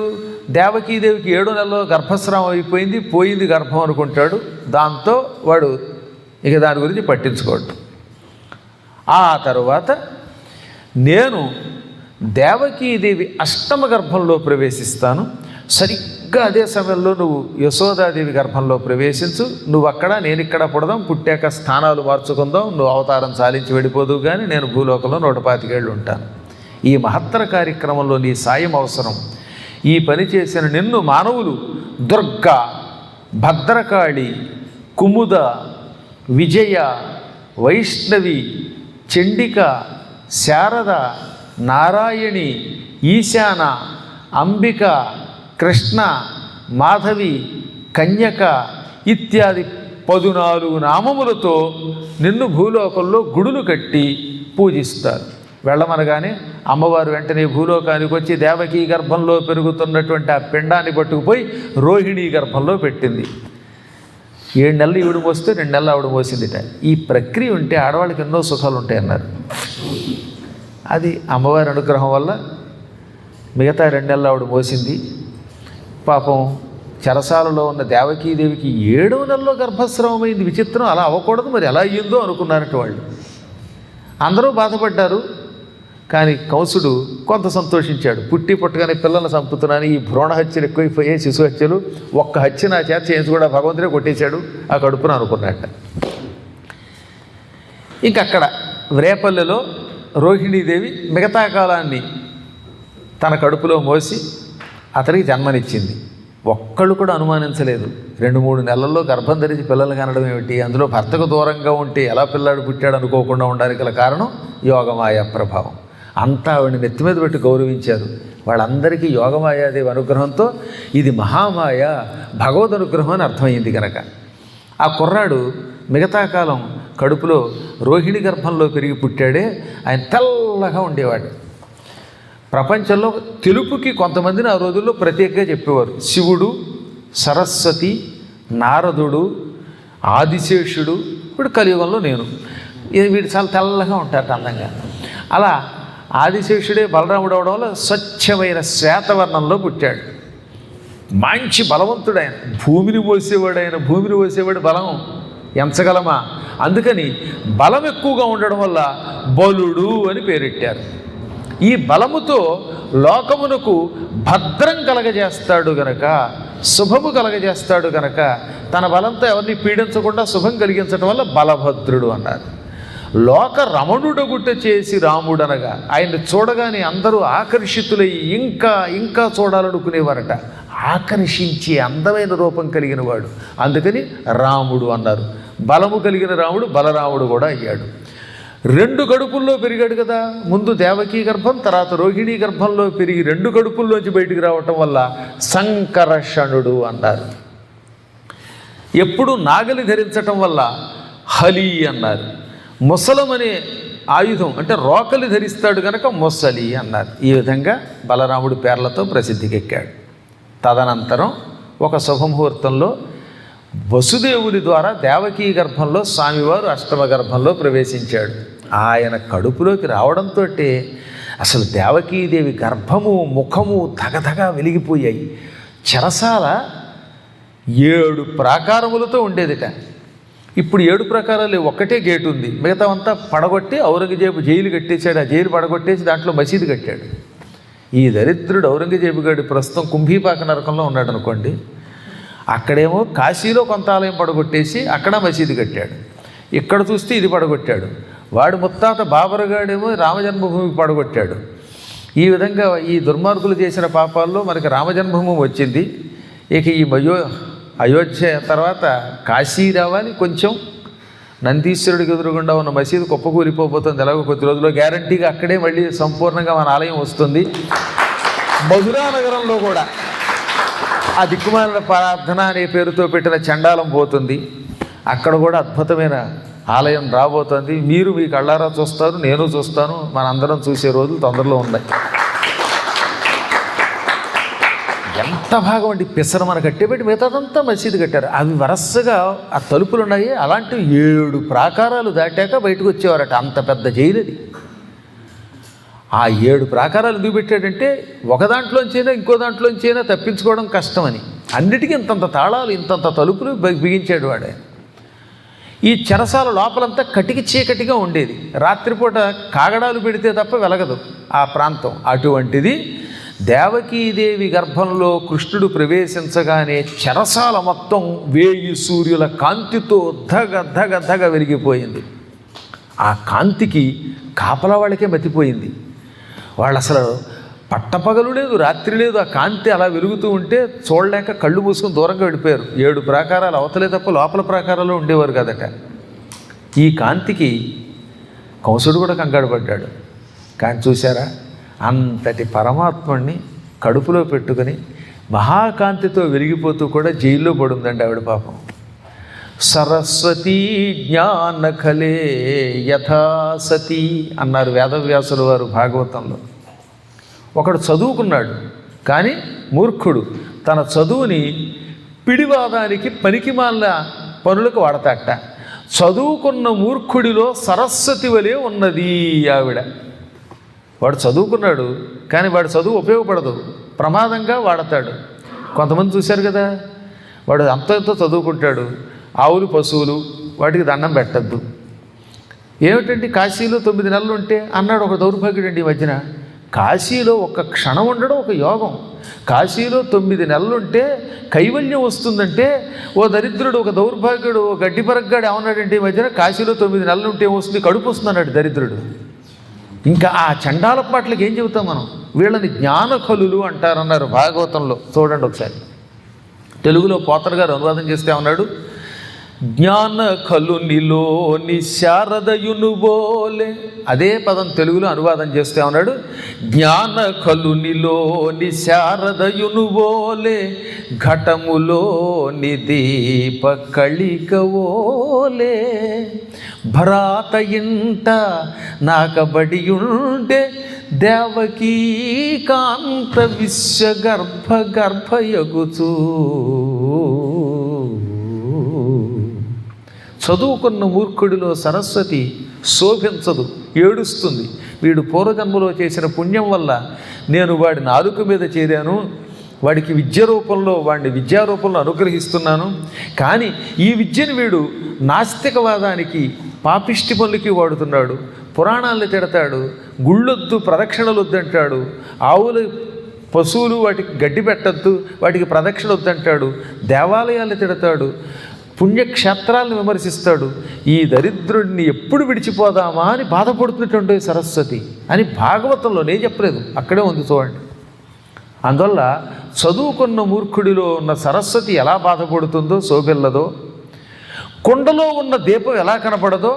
దేవకీదేవికి 7 నెలల్లో గర్భస్రావం అయిపోయింది, పోయింది గర్భం అనుకుంటాడు. దాంతో వాడు ఇక దాని గురించి పట్టించుకోడు. ఆ తరువాత నేను దేవకీదేవి 8వ గర్భంలో ప్రవేశిస్తాను, సరిగ్గా అదే సమయంలో నువ్వు యశోదాదేవి గర్భంలో ప్రవేశించు. నువ్వు అక్కడ, నేను ఇక్కడ పుడదాం, పుట్టాక స్థానాలు మార్చుకుందాం, నువ్వు అవతారం సాధించి వెళ్ళిపోదు, కానీ నేను భూలోకంలో 125 ఏళ్ళు ఉంటాను. ఈ మహత్తర కార్యక్రమంలో నీ సాయం అవసరం. ఈ పని చేసిన నిన్ను మానవులు దుర్గా, భద్రకాళి, కుముద, విజయ, వైష్ణవి, చండిక, శారద, నారాయణి, ఈశాన, అంబిక, కృష్ణ, మాధవి, కన్యక ఇత్యాది 14 నామములతో నిన్ను భూలోకంలో గుడులు కట్టి పూజిస్తారు. వెళ్ళమనగానే అమ్మవారు వెంటనే భూలోకానికి వచ్చి దేవకీ గర్భంలో పెరుగుతున్నటువంటి ఆ పిండాన్ని పట్టుకుపోయి రోహిణీ గర్భంలో పెట్టింది. 7 నెలలు ఈవిడ మోస్తే 2 నెలలు ఆవిడ మోసిందిట. ఈ ప్రక్రియ ఉంటే ఆడవాళ్ళకి ఎన్నో సుఖాలు ఉంటాయన్నారు. అది అమ్మవారి అనుగ్రహం వల్ల మిగతా 2 నెలలు ఆవిడ మోసింది. పాపం చెరసాలలో ఉన్న దేవకీదేవికి 7వ నెలలో గర్భస్రావమైంది. విచిత్రం, అలా అవ్వకూడదు, మరి ఎలా అయ్యిందో అనుకున్నారట వాళ్ళు. అందరూ బాధపడ్డారు. కానీ కంసుడు కొంత సంతోషించాడు. పుట్టగానే పిల్లల్ని చంపుతున్నాను, ఈ భ్రూణ హత్యలు ఎక్కువైపోయాయి, శిశు హత్యలు, ఒక్క హత్య నా చేత చేయించి కూడా భగవంతుడే కొట్టేశాడు ఆ కడుపున అనుకున్నట్ట. ఇంకక్కడ రేపల్లెలో రోహిణీదేవి మిగతా కాలాన్ని తన కడుపులో మోసి అతనికి జన్మనిచ్చింది. ఒక్కళ్ళు కూడా అనుమానించలేదు. 2-3 నెలల్లో గర్భం ధరించి పిల్లలు కనడం ఏమిటి, అందులో భర్తకు దూరంగా ఉంటే ఎలా పిల్లాడు పుట్టాడు అనుకోకుండా ఉండడానికి గల కారణం యోగమాయ ప్రభావం. అంతా ఆవిడని నెత్తి మీద పెట్టి గౌరవించారు. వాళ్ళందరికీ యోగమాయాదేవి అనుగ్రహంతో ఇది మహామాయ, భగవద్ అనుగ్రహం అని అర్థమైంది కనుక ఆ కుర్రాడు మిగతా కాలం కడుపులో రోహిణి గర్భంలో పెరిగి పుట్టాడే. ఆయన తెల్లగా ఉండేవాడు. ప్రపంచంలో తెలుపుకి కొంతమందిని ఆ రోజుల్లో ప్రత్యేకంగా చెప్పేవారు. శివుడు, సరస్వతి, నారదుడు, ఆదిశేషుడు, ఇప్పుడు కలియుగంలో నేను. వీడు చాలా తెల్లగా ఉంటారు అందంగా. అలా ఆదిశేషుడే బలరాముడు అవడం వల్ల స్వచ్ఛమైన శ్వేతవర్ణంలో పుట్టాడు. మంచి బలవంతుడు ఆయన. భూమిని పోసేవాడు బలం ఎంచగలమా? అందుకని బలం ఎక్కువగా ఉండడం వల్ల బలుడు అని పేరెట్టారు. ఈ బలముతో లోకమునకు భద్రం కలగజేస్తాడు గనక, శుభము కలగజేస్తాడు గనక తన బలంతో ఎవరిని పీడించకుండా శుభం కలిగించడం వల్ల బలభద్రుడు అన్నారు. లోక రమణుడగుట చేసి రాముడనగా ఆయన్ని చూడగానే అందరూ ఆకర్షితులై ఇంకా చూడాలనుకునేవారట. ఆకర్షించే అందమైన రూపం కలిగిన వాడు, అందుకని రాముడు అన్నారు. బలము కలిగిన రాముడు బలరాముడు కూడా అయ్యాడు. 2 కడుపుల్లో పెరిగాడు కదా. ముందు దేవకీ గర్భం, తర్వాత రోహిణీ గర్భంలో పెరిగి 2 కడుపుల్లోంచి బయటికి రావటం వల్ల సంకర్షణుడు అన్నారు. ఎప్పుడు నాగలి ధరించటం వల్ల హలి అన్నారు. ముసలం అనే ఆయుధం అంటే రోకలి ధరిస్తాడు కనుక ముసలి అన్నారు. ఈ విధంగా బలరాముడు పేర్లతో ప్రసిద్ధికెక్కాడు. తదనంతరం ఒక శుభముహూర్తంలో వసుదేవుని ద్వారా దేవకీ గర్భంలో స్వామివారు అష్టమ గర్భంలో ప్రవేశించాడు. ఆయన కడుపులోకి రావడంతో అసలు దేవకీదేవి గర్భము ముఖము ధగధగా వెలిగిపోయాయి. చెరసాల 7 ప్రాకారములతో ఉండేదిట. ఇప్పుడు 7 ప్రాకారాలు, ఒక్కటే గేటు ఉంది. మిగతావంతా పడగొట్టి ఔరంగజేబు జైలు కట్టేశాడు. ఆ జైలు పడగొట్టేసి దాంట్లో మసీదు కట్టాడు. ఈ దరిద్రుడు ఔరంగజేబు గారి ప్రస్తుతం కుంభీపాక నరకంలో ఉన్నాడు అనుకోండి. అక్కడేమో కాశీలో కొంత ఆలయం పడగొట్టేసి అక్కడ మసీదు కట్టాడు. ఇక్కడ చూస్తే ఇది పడగొట్టాడు. వాడు ముత్తాత బాబరుగాడేమో రామజన్మభూమికి పడగొట్టాడు. ఈ విధంగా ఈ దుర్మార్గులు చేసిన పాపాల్లో మనకి రామజన్మభూమి వచ్చింది. ఇక ఈ అయోధ్య తర్వాత కాశీ రావాలి. కొంచెం నందీశ్వరుడికి ఎదురుగుండా ఉన్న మసీదు కుప్పకూలిపోతుంది. ఎలాగో కొద్ది రోజుల్లో గ్యారంటీగా అక్కడే మళ్ళీ సంపూర్ణంగా మన ఆలయం వస్తుంది. మధురా నగరంలో కూడా ఆ దిక్కుమాలిన ప్రార్థన అనే పేరుతో పెట్టిన చండాలం పోతుంది. అక్కడ కూడా అద్భుతమైన ఆలయం రాబోతుంది. మీరు మీ కళ్ళారా చూస్తారు, నేను చూస్తాను. మనందరం చూసే రోజులు తొందరలో ఉన్నాయి. ఎంత భాగం అండి పిసర మన కట్టేపెట్టి మిగతాదంతా మసీదు కట్టారు. అవి వరసగా ఆ తలుపులు ఉన్నాయి. అలాంటివి 7 ప్రాకారాలు దాటాక బయటకు వచ్చేవారట. అంత పెద్ద జైలు అది. ఆ 7 ప్రాకారాలు ఎందుకు పెట్టాడంటే ఒక దాంట్లోంచైనా ఇంకో దాంట్లోంచైనా తప్పించుకోవడం కష్టమని అన్నిటికీ ఇంతంత తాళాలు ఇంతంత తలుపులు బిగించాడు వాడే. ఈ చెరసాల లోపలంతా కటికి చీకటిగా ఉండేది. రాత్రిపూట కాగడాలు పెడితే తప్ప వెలగదు ఆ ప్రాంతం. అటువంటిది దేవకీదేవి గర్భంలో కృష్ణుడు ప్రవేశించగానే చెరసాల మొత్తం 1000 సూర్యుల కాంతితో ధగ వెలిగిపోయింది. ఆ కాంతికి కాపలా వాళ్ళకే మతిపోయింది. వాళ్ళు అసలు పట్టపగలు లేదు, రాత్రి లేదు, ఆ కాంతి అలా వెలుగుతూ ఉంటే చూడలేక కళ్ళు మూసుకొని దూరంగా వెళ్ళిపోయారు. 7 ప్రాకారాలు అవతలే తప్ప లోపల ప్రాకారాల్లో ఉండేవారు కదట. ఈ కాంతికి కంసుడు కూడా కంగారు పడ్డాడు. కానీ చూశారా, అంతటి పరమాత్ముడిని కడుపులో పెట్టుకుని మహాకాంతితో వెలిగిపోతూ కూడా జైల్లో పడుందండి ఆవిడ పాపం. సరస్వతీ జ్ఞానఖలే యథా సతీ అన్నారు వేదవ్యాసుల వారు భాగవతంలో. ఒకడు చదువుకున్నాడు కానీ మూర్ఖుడు తన చదువుని పిడివాదానికి పనికిమాల పనులకు వాడతాట. చదువుకున్న మూర్ఖుడిలో సరస్వతి వలె ఉన్నది ఆవిడ. వాడు చదువుకున్నాడు కానీ వాడు చదువు ఉపయోగపడదు, ప్రమాదంగా వాడతాడు. కొంతమంది చూశారు కదా, వాడు అంతో చదువుకుంటాడు, ఆవులు పశువులు వాటికి దండం పెట్టద్దు. ఏమిటండి కాశీలో 9 నెలలు ఉంటే అన్నాడు ఒక దౌర్భాగ్యుడు అండి ఈ మధ్యన. కాశీలో ఒక్క క్షణం ఉండడం ఒక యోగం. కాశీలో 9 నెలలుంటే కైవల్యం వస్తుందంటే ఓ దరిద్రుడు, ఒక దౌర్భాగ్యుడు, ఓ గడ్డిపరగ్గాడు ఏమన్నాడంటే ఈ మధ్యన కాశీలో 9 నెలలు ఉంటే ఏమొస్తుంది, కడుపు వస్తుంది అన్నాడు దరిద్రుడు. ఇంకా ఆ చండాల పాటలకు ఏం చెబుతాం మనం? వీళ్ళని జ్ఞానఖలులు అంటారన్నారు భాగవతంలో. చూడండి ఒకసారి. తెలుగులో పోతన గారు అనువాదం చేస్తే ఉన్నాడు, జ్ఞానఖలునిలోని శారదయును బోలే. అదే పదం తెలుగులో అనువాదం చేస్తే ఉన్నాడు, జ్ఞానఖలునిలోని శారదయును బోలే ఘటములోని దీప కళికవోలే భరాత ఇంట నాకబడియుండే దేవకీ కాంత విశ్వగర్భ గర్భయగుచూ. చదువుకున్న మూర్ఖుడిలో సరస్వతి శోభించదు, ఏడుస్తుంది. వీడు పూర్వజన్మలో చేసిన పుణ్యం వల్ల నేను వాడి నాలుక మీద చేరాను, వాడికి విద్య రూపంలో వాడిని విద్యారూపంలో అనుగ్రహిస్తున్నాను. కానీ ఈ విద్యను వీడు నాస్తికవాదానికి పాపిష్టి పనులకి వాడుతున్నాడు, పురాణాలను తిడతాడు, గుళ్ళొద్దు ప్రదక్షిణలు వద్దంటాడు, ఆవులు పశువులు వాటికి గడ్డి పెట్టద్దు, వాటికి ప్రదక్షిణ వద్దంటాడు, దేవాలయాలు తిడతాడు, పుణ్యక్షేత్రాలను విమర్శిస్తాడు. ఈ దరిద్రుడిని ఎప్పుడు విడిచిపోదామా అని బాధపడుతున్నటువంటి సరస్వతి అని భాగవతంలో నేను చెప్పలేదు, అక్కడే ఉంది చూడండి. అందువల్ల చదువుకున్న మూర్ఖుడిలో ఉన్న సరస్వతి ఎలా బాధపడుతుందో, శోభిల్లదో, కొండలో ఉన్న దీపం ఎలా కనపడదో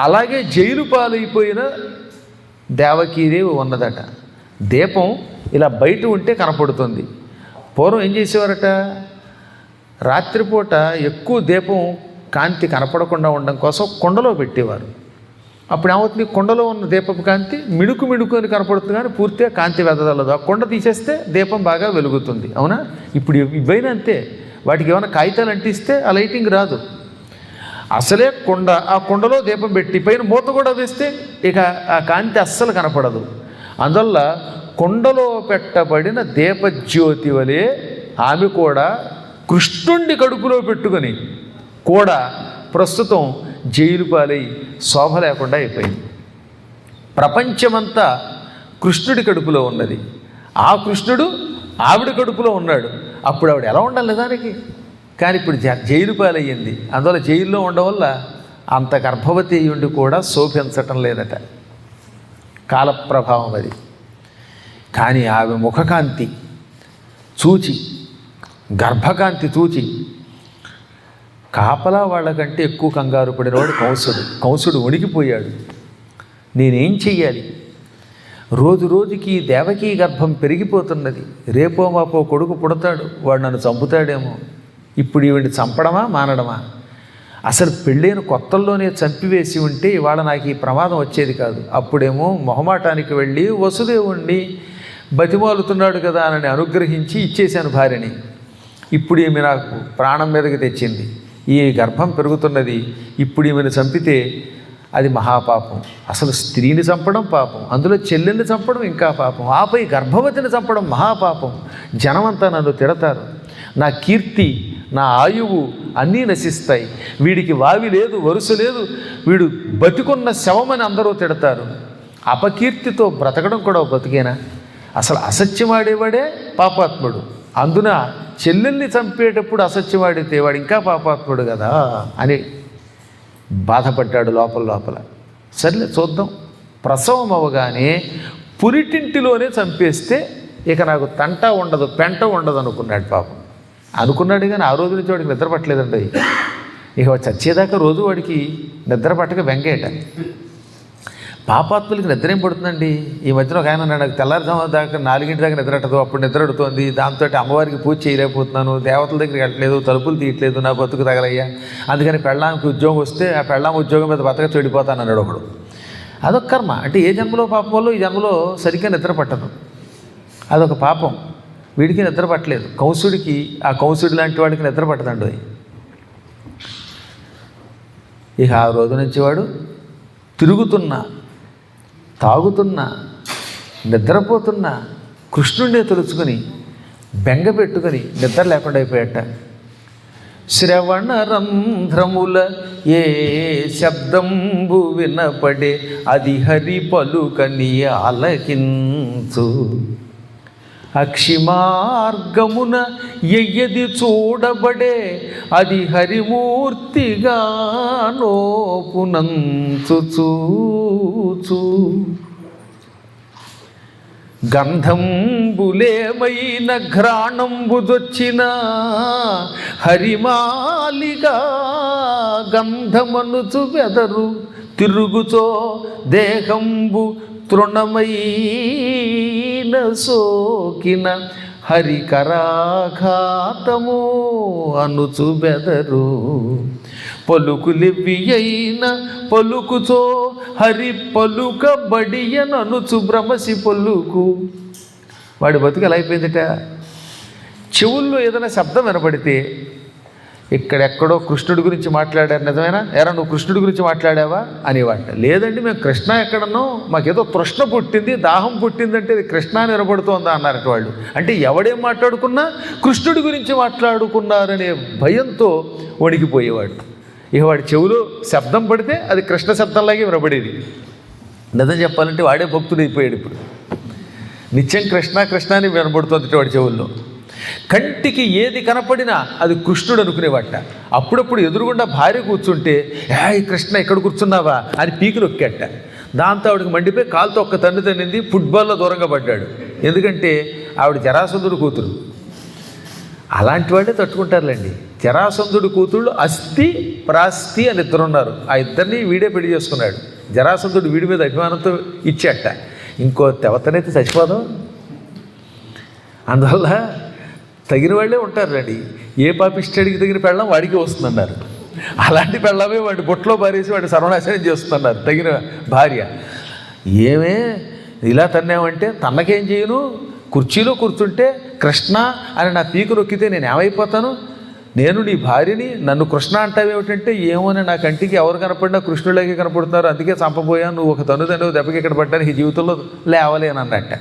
అలాగే జైలు పాలైపోయిన దేవకీదేవి ఉన్నదట. దీపం ఇలా బయట ఉంటే కనపడుతుంది. పూర్వం ఏం చేసేవారట, రాత్రిపూట ఎక్కువ దీపం కాంతి కనపడకుండా ఉండడం కోసం కొండలో పెట్టేవారు. అప్పుడు ఏమవుతుంది, కొండలో ఉన్న దీపపు కాంతి మిణుకు మిణుకు అని కనపడుతుంది కానీ పూర్తిగా కాంతి వెదజల్లదు. ఆ కొండ తీసేస్తే దీపం బాగా వెలుగుతుంది. అవునా? ఇప్పుడు ఇవైనా అంతే, వాటికి ఏమైనా కాగితాలు అంటిస్తే ఆ లైటింగ్ రాదు. అసలే కొండ, ఆ కొండలో దీపం పెట్టి పైన మూత కూడా వేస్తే ఇక ఆ కాంతి అస్సలు కనపడదు. అందువల్ల కొండలో పెట్టబడిన దీపజ్యోతి వలె ఆమె కూడా కృష్ణుణ్ణి కడుపులో పెట్టుకొని కూడా ప్రస్తుతం జైలు పాలై శోభ లేకుండా అయిపోయింది. ప్రపంచమంతా కృష్ణుడి కడుపులో ఉన్నది, ఆ కృష్ణుడు ఆవిడ కడుపులో ఉన్నాడు. అప్పుడు ఆవిడ ఎలా ఉండాలి దానికి? కానీ ఇప్పుడు జైలు పాలయ్యింది. అందువల్ల జైల్లో ఉండడం వల్ల అంత గర్భవతి అయ్యుండి కూడా శోభించటం లేదట. కాలప్రభావం అది. కానీ ఆమె ముఖకాంతి చూచి, గర్భకాంతి చూచి కాపలా వాళ్ళకంటే ఎక్కువ కంగారు పడినవాడు కంసుడు. కంసుడు వణికిపోయాడు. నేనేం చెయ్యాలి? రోజు రోజుకి దేవకీ గర్భం పెరిగిపోతున్నది. రేపో మాపో కొడుకు పుడతాడు, వాడు నన్ను చంపుతాడేమో. ఇప్పుడు ఈవిడిని చంపడమా మానడమా? అసలు పెళ్ళైన కొత్తల్లోనే చంపివేసి ఉంటే ఇవాళ నాకు ఈ ప్రమాదం వచ్చేది కాదు. అప్పుడేమో మొహమాటానికి వెళ్ళి వసుదేవుణ్ణి బతిమాలుతున్నాడు కదా అని అనుగ్రహించి ఇచ్చేశాను భార్యని. ఇప్పుడు ఈమె నాకు ప్రాణం మీదకి తెచ్చింది. ఈ గర్భం పెరుగుతున్నది. ఇప్పుడు ఈమెను చంపితే అది మహాపాపం. అసలు స్త్రీని చంపడం పాపం, అందులో చెల్లెల్ని చంపడం ఇంకా పాపం, ఆపై గర్భవతిని చంపడం మహాపాపం. జనమంతా నన్ను తిడతారు, నా కీర్తి నా ఆయువు అన్నీ నశిస్తాయి. వీడికి వావి లేదు, వరుస లేదు, వీడు బతికున్న శవమని అందరూ తిడతారు. అపకీర్తితో బ్రతకడం కూడా బతికేనా? అసలు అసత్యమాడేవాడే పాపాత్ముడు. అందున చెల్లెల్ని చంపేటప్పుడు అసత్యమాడితే వాడు ఇంకా పాపాత్ముడు కదా అని బాధపడ్డాడు లోపల లోపల. సర్లే చూద్దాం. ప్రసవం అవగానే పురిటింటిలోనే చంపేస్తే ఇక నాకు తంట ఉండదు, పెంట ఉండదు అనుకున్నాడు పాపం. అనుకున్నాడు కానీ ఆ రోజు నుంచి వాడికి నిద్ర పట్టలేదండి. ఇక చచ్చేదాకా రోజు వాడికి నిద్ర పట్టక బెంగేట. పాపాత్ములకి నిద్ర ఏం పడుతుందండి? ఈ మధ్యన ఒక ఆయన నాకు తెల్లారుజాము దాకా 4 దాకా నిద్ర పట్టదు, అప్పుడు నిద్ర పడుతుంది. దాంతో అమ్మవారికి పూజ చేయలేకపోతున్నాను, దేవతల దగ్గరికి వెళ్ళట్లేదు, తలుపులు తీయట్లేదు, నా బతుకు తగలయ్యా, అందుకని పెళ్ళాంకి ఉద్యోగం వస్తే ఆ పెళ్ళాం ఉద్యోగం మీద బతక చెడిపోతాను అన్నాడు ఒకడు. అదొక కర్మ. అంటే ఏ జన్మలో పాపం వల్ల ఈ జన్మలో సరిగ్గా నిద్ర పట్టదు, అదొక పాపం. వీడికి నిద్ర పట్టలేదు. కంసుడికి, ఆ కంసుడి లాంటి వాడికి నిద్ర పట్టదండి. ఇక ఆ రోజు నుంచి వాడు తిరుగుతున్నా, తాగుతున్నా, నిద్రపోతున్నా కృష్ణుడినే తలుచుకొని బెంగ పెట్టుకొని నిద్ర లేకుండా అయిపోయాట. శ్రవణరంధ్రముల ఏ శబ్దంబు వినపడే అది హరి పలుకని ఆలకించు. అక్షిమార్గమున ఎయ్యది చూడబడే అది హరిమూర్తిగా నోపునంచు చూచు. గంధంబులేమైన ఘ్రాణంబుదొచ్చిన హరిమాలిగా గంధమనుచు వెదరు తిరుగుచో దేహంబు తృణమైన సోకిన హరికరాఘాతము అనుచు బెదరు. పలుకులివి అయిన పలుకుచో హరి పలుక బడియననుచు భ్రమసి పలుకు. వాడి బతుకు ఎలా అయిపోయిందిట? చెవుల్లో ఏదైనా శబ్దం వినపడితే ఇక్కడెక్కడో కృష్ణుడి గురించి మాట్లాడారు, నిజమేనా? ఎరా నువ్వు కృష్ణుడి గురించి మాట్లాడావా అనేవాట. లేదండి, మేము కృష్ణ ఎక్కడన్నాం, మాకేదో తృష్ణ పుట్టింది, దాహం పుట్టిందంటే ఇది కృష్ణ అని వినపడుతోందా అన్నారట వాళ్ళు. అంటే ఎవడేం మాట్లాడుకున్నా కృష్ణుడి గురించి మాట్లాడుకున్నారనే భయంతో వణికిపోయేవాడు. ఇక వాడి చెవులో శబ్దం పడితే అది కృష్ణ శబ్దంలాగే వినపడేది. నిజం చెప్పాలంటే వాడే భక్తుడు అయిపోయాడు. ఇప్పుడు నిత్యం కృష్ణ కృష్ణ అని వినపడుతుంది వాడి చెవుల్లో. కంటికి ఏది కనపడినా అది కృష్ణుడు అనుకునేవాట. అప్పుడప్పుడు ఎదురుగుండా భార్య కూర్చుంటే ఈ కృష్ణ ఇక్కడ కూర్చున్నావా అని పీకి నొక్కేట. దాంతో ఆవిడకి మండిపోయి కాలుతో ఒక్క తన్ను తన్నింది, ఫుట్బాల్లో దూరంగా పడ్డాడు. ఎందుకంటే ఆవిడ జరాసంధుడు కూతురు. అలాంటి వాళ్ళే తట్టుకుంటారులేండి. జరాసంధుడి కూతుళ్ళు అస్థి ప్రాస్తి అని ఇద్దరున్నారు. ఆ ఇద్దరిని వీడే పెళ్లి చేసుకున్నాడు. జరాసంధుడు వీడి మీద అభిమానంతో ఇచ్చేట. ఇంకో తెవతనైతే చచ్చిపోదాం. అందువల్ల తగిన వాళ్ళే ఉంటారండి. ఏ పాపిష్టడికి తగిన పెళ్ళం వాడికి వస్తుందన్నారు. అలాంటి పెళ్ళమే వాడి బొట్లో పారేసి వాడి సర్వనాశనం చేస్తున్నారు తగిన భార్య. ఏమే ఇలా తన్నామంటే తన్నకేం చేయను, కుర్చీలో కూర్చుంటే కృష్ణ అని నా పీకు నొక్కితే నేను ఏమైపోతాను? నేను నీ భార్యని, నన్ను కృష్ణ అంటావేమిటంటే ఏమోనే నా కంటికి ఎవరు కనపడినా కృష్ణుడిలాగే కనపడుతున్నారు, అందుకే చంపబోయాను, నువ్వు ఒక తన్ను దెబ్బకి ఇక్కడ పడ్డానికి ఈ జీవితంలో లేవలేనన్నట్ట.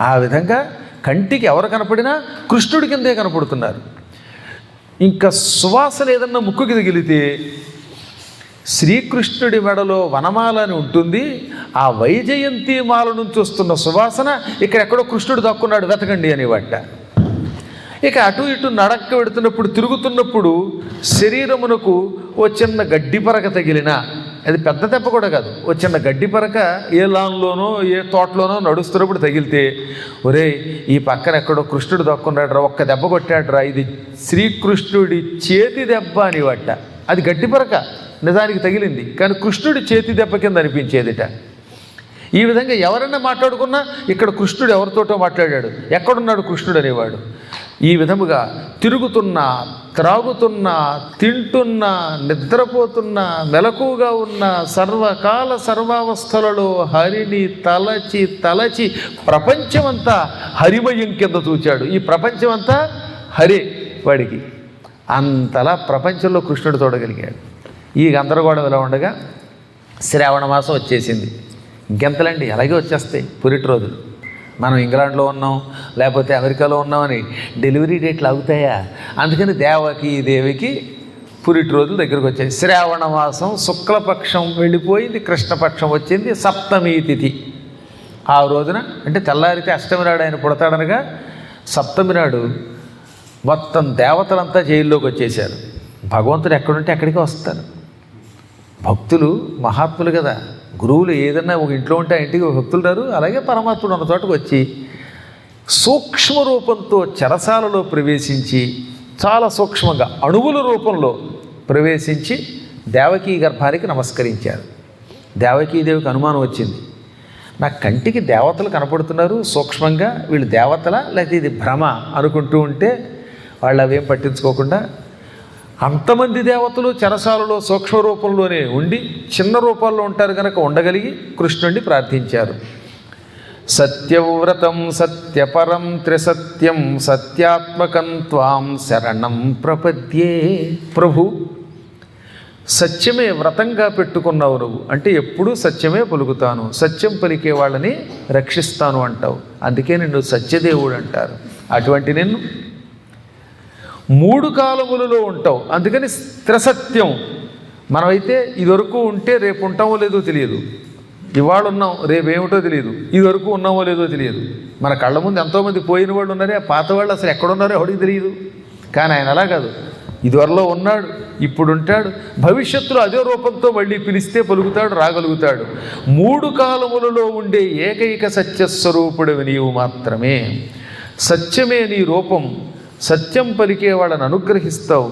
ఆ విధంగా కంటికి ఎవరు కనపడినా కృష్ణుడి కిందే కనపడుతున్నారు. ఇంకా సువాసన ఏదన్నా ముక్కుకి తగిలితే శ్రీకృష్ణుడి మెడలో వనమాల అని ఉంటుంది. ఆ వైజయంతి మాల నుంచి వస్తున్న సువాసన ఇక్కడెక్కడో కృష్ణుడు దక్కున్నాడు, వెతకండి అనేవాట. ఇక అటు ఇటు నడక్క పెడుతున్నప్పుడు, తిరుగుతున్నప్పుడు శరీరమునకు ఓ చిన్న గడ్డి పరక తగిలినా, అది పెద్ద దెబ్బ కూడా కాదు, ఓ చిన్న గడ్డి పరక ఏ లాన్లోనో ఏ తోటలోనో నడుస్తున్నప్పుడు తగిలితే, ఒరే ఈ పక్కన ఎక్కడో కృష్ణుడు దక్కున్నాడు రా, ఒక్క దెబ్బ కొట్టాడు రా, ఇది శ్రీకృష్ణుడి చేతి దెబ్బ అనేవాట. అది గడ్డి పరక నిజానికి తగిలింది, కానీ కృష్ణుడి చేతి దెబ్బ కింద అనిపించేదిట. ఈ విధంగా ఎవరైనా మాట్లాడుకున్నా ఇక్కడ కృష్ణుడు ఎవరితోటో మాట్లాడాడు, ఎక్కడున్నాడు కృష్ణుడు అనేవాడు. ఈ విధముగా తిరుగుతున్నా, త్రాగుతున్నా, తింటున్నా, నిద్రపోతున్నా, మెలకుగా ఉన్న సర్వకాల సర్వావస్థలలో హరిని తలచి తలచి ప్రపంచమంతా హరిమయం కింద చూచాడు. ఈ ప్రపంచమంతా హరే వాడికి. అంతలా ప్రపంచంలో కృష్ణుడు చూడగలిగాడు. ఈ గందరగోళం ఇలా ఉండగా శ్రావణ మాసం వచ్చేసింది. ఇంకెంతలండి, అలాగే వచ్చేస్తాయి పురిటి రోజులు. మనం ఇంగ్లాండ్లో ఉన్నాం లేకపోతే అమెరికాలో ఉన్నామని డెలివరీ డేట్లు అవుతాయా? అందుకని దేవికి పురిటి రోజులు దగ్గరకు వచ్చాయి. శ్రావణ మాసం శుక్లపక్షం వెళ్ళిపోయింది, కృష్ణపక్షం వచ్చింది, సప్తమి తిథి. ఆ రోజున అంటే తెల్లారితే అష్టమి నాడు ఆయన పుడతాడనగా సప్తమి నాడు మొత్తం దేవతలంతా జైల్లోకి వచ్చేసారు. భగవంతుడు ఎక్కడుంటే అక్కడికి వస్తారు. భక్తులు మహాత్ములు కదా, గురువులు ఏదన్నా ఒక ఇంట్లో ఉంటే ఆ ఇంటికి భక్తులు రారు. అలాగే పరమాత్ముడు ఉన్న చోటకు వచ్చి సూక్ష్మ రూపంతో చెరసాలలో ప్రవేశించి చాలా సూక్ష్మంగా అణువుల రూపంలో ప్రవేశించి దేవకీ గర్భానికి నమస్కరించారు. దేవకీదేవికి అనుమానం వచ్చింది, నా కంటికి దేవతలు కనపడుతున్నారు సూక్ష్మంగా, వీళ్ళు దేవతల లేకపోతే ఇది భ్రమ అనుకుంటూ ఉంటే వాళ్ళు అవేం పట్టించుకోకుండా అంతమంది దేవతలు చెరసాలలో సూక్ష్మ రూపంలోనే ఉండి చిన్న రూపాల్లో ఉంటారు కనుక ఉండగలిగి కృష్ణుడిని ప్రార్థించారు. సత్యవ్రతం సత్యపరం త్రిసత్యం సత్యాత్మకం త్వాం శరణం ప్రపద్యే. ప్రభు, సత్యమే వ్రతంగా పెట్టుకున్నావు నువ్వు, అంటే ఎప్పుడూ సత్యమే పలుకుతాను, సత్యం పలికే వాళ్ళని రక్షిస్తాను అంటావు, అందుకే నిన్ను సత్యదేవుడు అంటారు. అటువంటి నిన్ను 3 కాలములలో ఉంటావు, అందుకని త్రిసత్యం. మనమైతే ఇదివరకు ఉంటే రేపు ఉంటామో లేదో తెలియదు, ఇవాళ ఉన్నాం రేపు ఏమిటో తెలియదు, ఇదివరకు ఉన్నామో లేదో తెలియదు. మన కళ్ళ ముందు ఎంతోమంది పోయిన వాళ్ళు ఉన్నారే, ఆ పాత వాళ్ళు అసలు ఎక్కడున్నారో ఎవరికి తెలియదు. కానీ ఆయన అలా కాదు, ఇదివరలో ఉన్నాడు, ఇప్పుడు ఉంటాడు, భవిష్యత్తులో అదే రూపంతో మళ్ళీ పిలిస్తే పలుకుతాడు, రాగలుగుతాడు. 3 కాలములలో ఉండే ఏకైక సత్యస్వరూపుడివి నీవు మాత్రమే. సత్యమే నీ రూపం, సత్యం పలికే వాళ్ళని అనుగ్రహిస్తావు.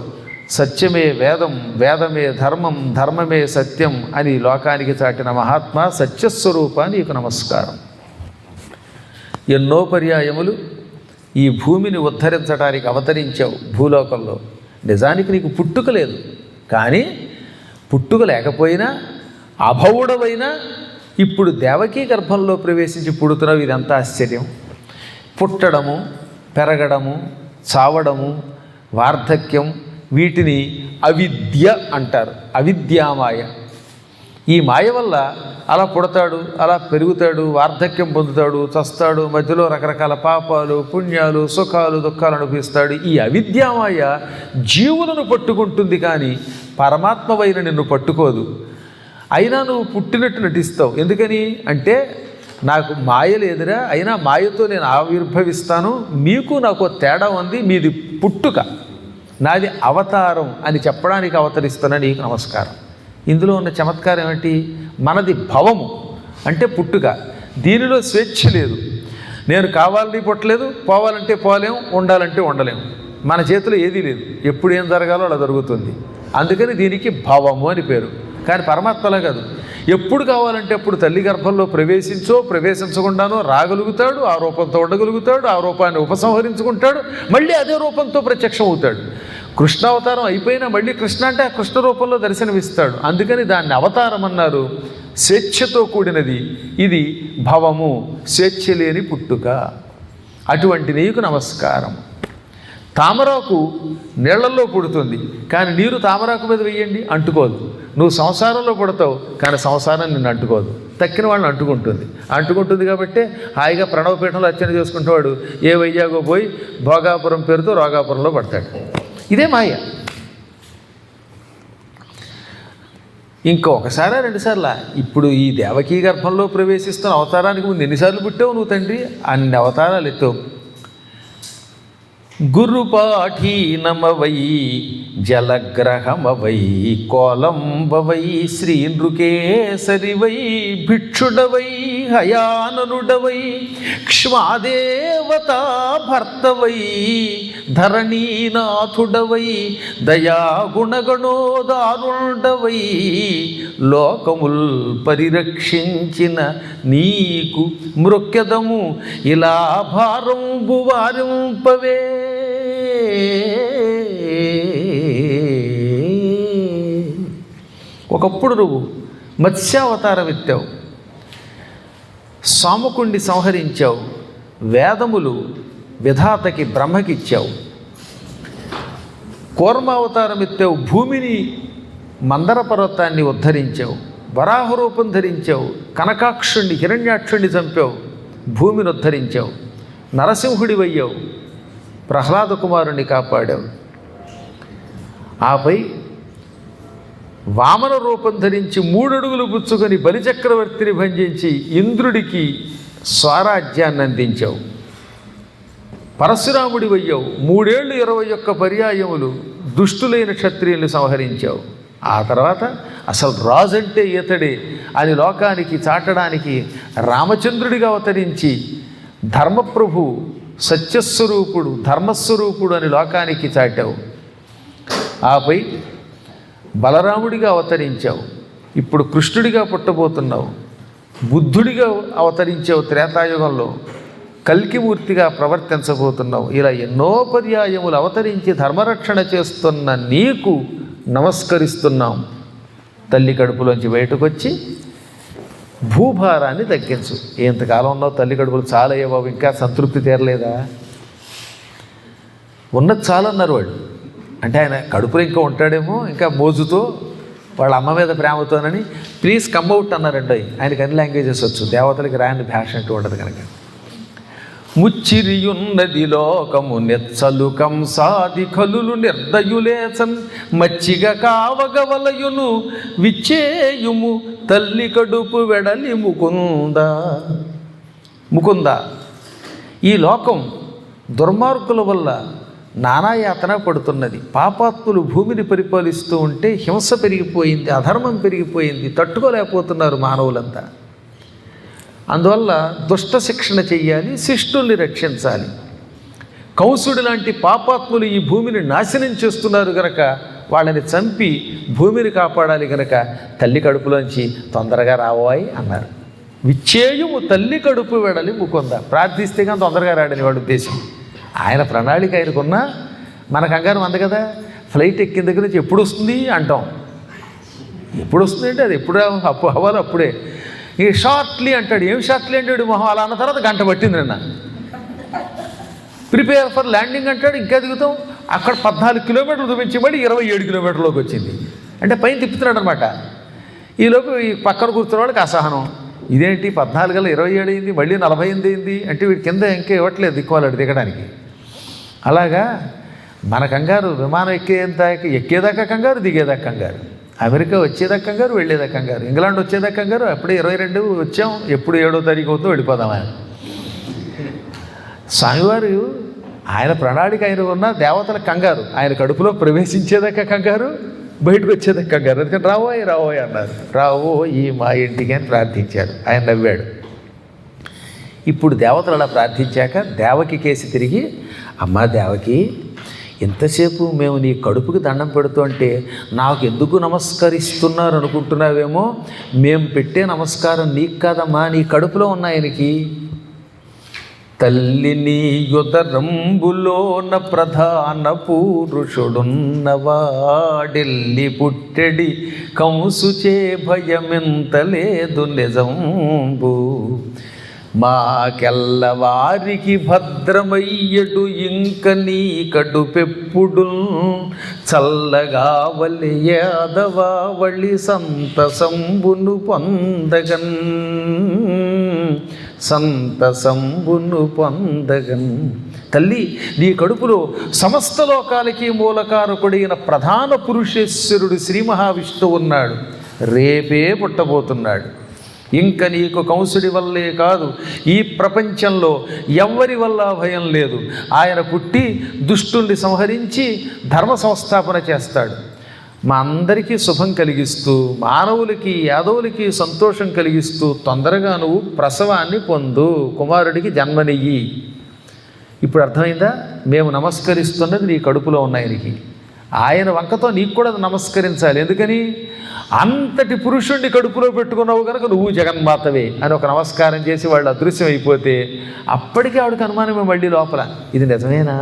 సత్యమే వేదం, వేదమే ధర్మం, ధర్మమే సత్యం అని లోకానికి చాటిన మహాత్మా సత్యస్వరూప నీకు నమస్కారం. ఎన్నో పర్యాయములు ఈ భూమిని ఉద్ధరించడానికి అవతరించావు భూలోకంలో. నిజానికి నీకు పుట్టుక లేదు, కానీ పుట్టుక లేకపోయినా అభవుడవైనా ఇప్పుడు దేవకీ గర్భంలో ప్రవేశించి పుడుతున్నావు. ఇదంతా ఆశ్చర్యం. పుట్టడము, పెరగడము, చావడము, వార్ధక్యం, వీటిని అవిద్య అంటారు, అవిద్యామాయ. ఈ మాయ వల్ల అలా పుడతాడు, అలా పెరుగుతాడు, వార్ధక్యం పొందుతాడు, చస్తాడు, మధ్యలో రకరకాల పాపాలు, పుణ్యాలు, సుఖాలు, దుఃఖాలు అనుభవిస్తాడు. ఈ అవిద్యామాయ జీవులను పట్టుకుంటుంది, కానీ పరమాత్మవైన నిన్ను పట్టుకోదు. అయినా నువ్వు పుట్టినట్టు నటిస్తావు. ఎందుకని అంటే నాకు మాయ లేదురా, అయినా మాయతో నేను ఆవిర్భవిస్తాను, మీకు నాకు తేడా ఉంది, మీది పుట్టుక, నాది అవతారం అని చెప్పడానికి అవతరిస్తున్నా, నీకు నమస్కారం. ఇందులో ఉన్న చమత్కారం ఏమిటి? మనది భవము అంటే పుట్టుక, దీనిలో స్వేచ్ఛ లేదు. నేను కావాలని పుట్టలేదు, పోవాలంటే పోలేం, ఉండాలంటే ఉండలేము. మన చేతిలో ఏదీ లేదు, ఎప్పుడు ఏం జరగాలో అలా జరుగుతుంది. అందుకని దీనికి భవము అని పేరు. కానీ పరమాత్మలా కాదు, ఎప్పుడు కావాలంటే అప్పుడు తల్లి గర్భంలో ప్రవేశించకుండానో రాగలుగుతాడు, ఆ రూపంతో ఉండగలుగుతాడు, ఆ రూపాన్ని ఉపసంహరించుకుంటాడు, మళ్ళీ అదే రూపంతో ప్రత్యక్షం అవుతాడు. కృష్ణావతారం అయిపోయినా మళ్ళీ కృష్ణ అంటే ఆ కృష్ణ రూపంలో దర్శనమిస్తాడు. అందుకని దాన్ని అవతారం అన్నారు. స్వేచ్ఛతో కూడినది ఇది భవము, స్వేచ్ఛ లేని పుట్టుక. అటువంటి నీకు నమస్కారం. తామరాకు నీళ్లలో పుడుతుంది, కానీ నీరు తామరాకు మీద వెయ్యండి అంటుకోదు. నువ్వు సంసారంలో పుడతావు, కానీ సంసారం నిన్ను అంటుకోదు, తక్కిన వాళ్ళని అంటుకుంటుంది కాబట్టి హాయిగా ప్రణవపీఠంలో అర్చన చేసుకుంటున్నాడు, ఏ వైజాగో పోయి భోగాపురం పేరుతో రోగాపురంలో పడతాడు. ఇదే మాయ. ఇంకొకసారా 2 సార్లా? ఇప్పుడు ఈ దేవకీ గర్భంలో ప్రవేశిస్తున్న అవతారానికి ముందు ఎన్నిసార్లు పుట్టావు నువ్వు తండ్రి? అన్ని అవతారాలు ఎత్తావు. గురుపాఠీనమవై జలగ్రహమవై కోలంబవై శ్రీనృకేసరివై భిక్షుడవై హయాననుడవై క్ష్మాదేవతా భర్తవై ధరణీనాథుడవై దయాగుణగణోదారుండవై లోకముల్ పరిరక్షించిన నీకు మృక్యదము ఇలా భారంబు వారింపవే. ఒకప్పుడు నువ్వు మత్స్యావతారం ఎత్తావు, సాముకుణ్ణి సంహరించావు, వేదములు విధాతకి బ్రహ్మకిచ్చావు. కూర్మావతారం ఎత్తావు, భూమిని మందర పర్వతాన్ని ఉద్ధరించావు. వరాహ రూపం ధరించావు, కనకాక్షుణ్ణి హిరణ్యాక్షుణ్ణి చంపావు, భూమిని ఉద్ధరించావు. నరసింహుడివయ్యావు, ప్రహ్లాద కుమారుణ్ణి కాపాడావు. ఆపై వామన రూపం ధరించి 3 అడుగులు పుచ్చుకొని బలిచక్రవర్తిని భంజించి ఇంద్రుడికి స్వరాజ్యాన్ని అందించావు. పరశురాముడివయ్యావు, 3 ఏళ్ళు 21 పర్యాయములు దుష్టులైన క్షత్రియుల్ని సంహరించావు. ఆ తర్వాత అసలు రాజు అంటే ఈతడే అని లోకానికి చాటడానికి రామచంద్రుడిగా అవతరించి ధర్మప్రభు సత్యస్వరూపుడు, ధర్మస్వరూపుడు అని లోకానికి చాటావు. ఆపై బలరాముడిగా అవతరించావు. ఇప్పుడు కృష్ణుడిగా పుట్టబోతున్నావు. బుద్ధుడిగా అవతరించావు త్రేతాయుగంలో. కల్కిమూర్తిగా ప్రవర్తించబోతున్నావు. ఇలా ఎన్నో పర్యాయములు అవతరించి ధర్మరక్షణ చేస్తున్న నీకు నమస్కరిస్తున్నాం. తల్లి కడుపులోంచి బయటకు వచ్చి భూభారాన్ని తగ్గించు. ఎంతకాలం ఉన్నావు తల్లి కడుపులు? చాలయ్యే బాబు, ఇంకా సంతృప్తి తీరలేదా? ఉన్నది చాలన్నారు వాళ్ళు. అంటే ఆయన కడుపులో ఇంకా ఉంటాడేమో, ఇంకా మోజుతో వాళ్ళ అమ్మ మీద ప్రేమతోనని ప్లీజ్ కమ్ అవుట్ అన్నారండి. ఆయనకి అన్ని లాంగ్వేజెస్ వచ్చు, దేవతలకి రాని భాష అంటూ ఉండదు కనుక. ముచ్చిరియున్నది లోకము నెచ్చలు కంసాది కలులు నిర్దయులేచన్ మచ్చిగ కావగవలయును విచ్చేయుము తల్లి కడుపు వెడలి ముకుంద. ముకుంద, ఈ లోకం దుర్మార్గుల వల్ల నానాయాతన పడుతున్నది. పాపాత్ములు భూమిని పరిపాలిస్తూ ఉంటే హింస పెరిగిపోయింది, అధర్మం పెరిగిపోయింది, తట్టుకోలేకపోతున్నారు మానవులంతా. అందువల్ల దుష్ట శిక్షణ చెయ్యాలి, శిష్టుల్ని రక్షించాలి. కంసుడు లాంటి పాపాత్ములు ఈ భూమిని నాశనం చేస్తున్నారు కనుక వాళ్ళని చంపి భూమిని కాపాడాలి కనుక తల్లి కడుపులోంచి తొందరగా రావాయి అన్నారు. విచ్చేయుము తల్లి కడుపు వెడలి ముకుంద. ప్రార్థిస్తే కానీ తొందరగా రాడని వాడి ఉద్దేశం. ఆయన ప్రణాళిక ఆయనకున్నా మన కంగారు అంది కదా. ఫ్లైట్ ఎక్కిన దగ్గర నుంచి ఎప్పుడు వస్తుంది అంటాం. ఎప్పుడు వస్తుంది అంటే అది ఎప్పుడు అవ్వాలి అప్పుడే. ఈ షార్ట్లీ అంటాడు. ఏం షార్ట్లీ అంటాడు మొహం? అలా అన్న తర్వాత గంట పట్టింది నిన్న. ప్రిపేర్ ఫర్ ల్యాండింగ్ అంటాడు, ఇంకా దిగుతాం. అక్కడ 14 కిలోమీటర్లు చూపించబడి 27 కిలోమీటర్లోకి వచ్చింది. అంటే పైన తిప్పుతున్నాడు అనమాట. ఈలోపు ఈ పక్కన కూర్చున్న వాళ్ళకి అసహనం. ఇదేంటి 14 గల 27 అయింది, మళ్ళీ 48 అయింది అంటే వీడి కింద ఇంకా ఇవ్వట్లేదు దిక్కువాలాడు దిగడానికి. అలాగా మన కంగారు విమానం ఎక్కేదాకా కంగారు, దిగేదాకా కంగారు. అమెరికా వచ్చేదాకా కంగారు, వెళ్ళేదాకా కంగారు. ఇంగ్లాండ్ వచ్చేదాకా కంగారు. అప్పుడే 22 వచ్చాం, ఎప్పుడు 7వ తారీఖు అవుతుందో వెళ్ళిపోదాం. ఆయన స్వామివారు ఆయన ప్రణాళిక ఆయన ఉన్న దేవతల కంగారు. ఆయన కడుపులో ప్రవేశించేదాకా కంగారు, బయటకు వచ్చేదాకా కంగారు. అందుకని రావోయ్ రావోయ్ అన్నారు. రావోయ్ మా ఇంటికి అని ప్రార్థించారు. ఆయన నవ్వాడు. ఇప్పుడు దేవతలు అలా ప్రార్థించాక దేవకి కేసి తిరిగి, అమ్మా దేవకి, ఎంతసేపు మేము నీ కడుపుకి దండం పెడుతుంటే నాకు ఎందుకు నమస్కరిస్తున్నారు అనుకుంటున్నావేమో. మేము పెట్టే నమస్కారం నీకు కాదమ్మా, నీ కడుపులో ఉన్నాయనికి. తల్లిని యుదరంబులోన ప్రధాన పురుషుడున్నవాడెల్లి పుట్టెడి కంసుచే భయమెంత లేదు నిజంబు. మాకెల్లవారికి భద్రమయ్యడు ఇంక నీ కడుపెప్పుడు చల్లగా వలి యాదవావళి సంతసంబును పొందగన్. సంతసంబును పొందగన్. తల్లి, నీ కడుపులో సమస్త లోకాలకి మూలకారకుడైన ప్రధాన పురుషేశ్వరుడు శ్రీ మహావిష్ణువు ఉన్నాడు. రేపే పుట్టబోతున్నాడు. ఇంక నీకు కంసుడి వల్లే కాదు, ఈ ప్రపంచంలో ఎవ్వరి వల్ల భయం లేదు. ఆయన పుట్టి దుష్టుల్ని సంహరించి ధర్మ సంస్థాపన చేస్తాడు. మా అందరికీ శుభం కలిగిస్తూ, మానవులకి యాదవులకి సంతోషం కలిగిస్తూ తొందరగా నువ్వు ప్రసవాన్ని పొందు, కుమారుడికి జన్మనియ్యి. ఇప్పుడు అర్థమైందా? మేము నమస్కరిస్తున్నది నీ కడుపులో ఉన్నాయనికి. ఆయన వంకతో నీకు కూడా నమస్కరించాలి. ఎందుకని? అంతటి పురుషుణ్ణి కడుపులో పెట్టుకున్నావు కనుక నువ్వు జగన్మాతవే అని ఒక నమస్కారం చేసి వాళ్ళు అదృశ్యం అయిపోతే అప్పటికే ఆవిడకి అనుమానమే మళ్ళీ లోపల. ఇది నిజమేనా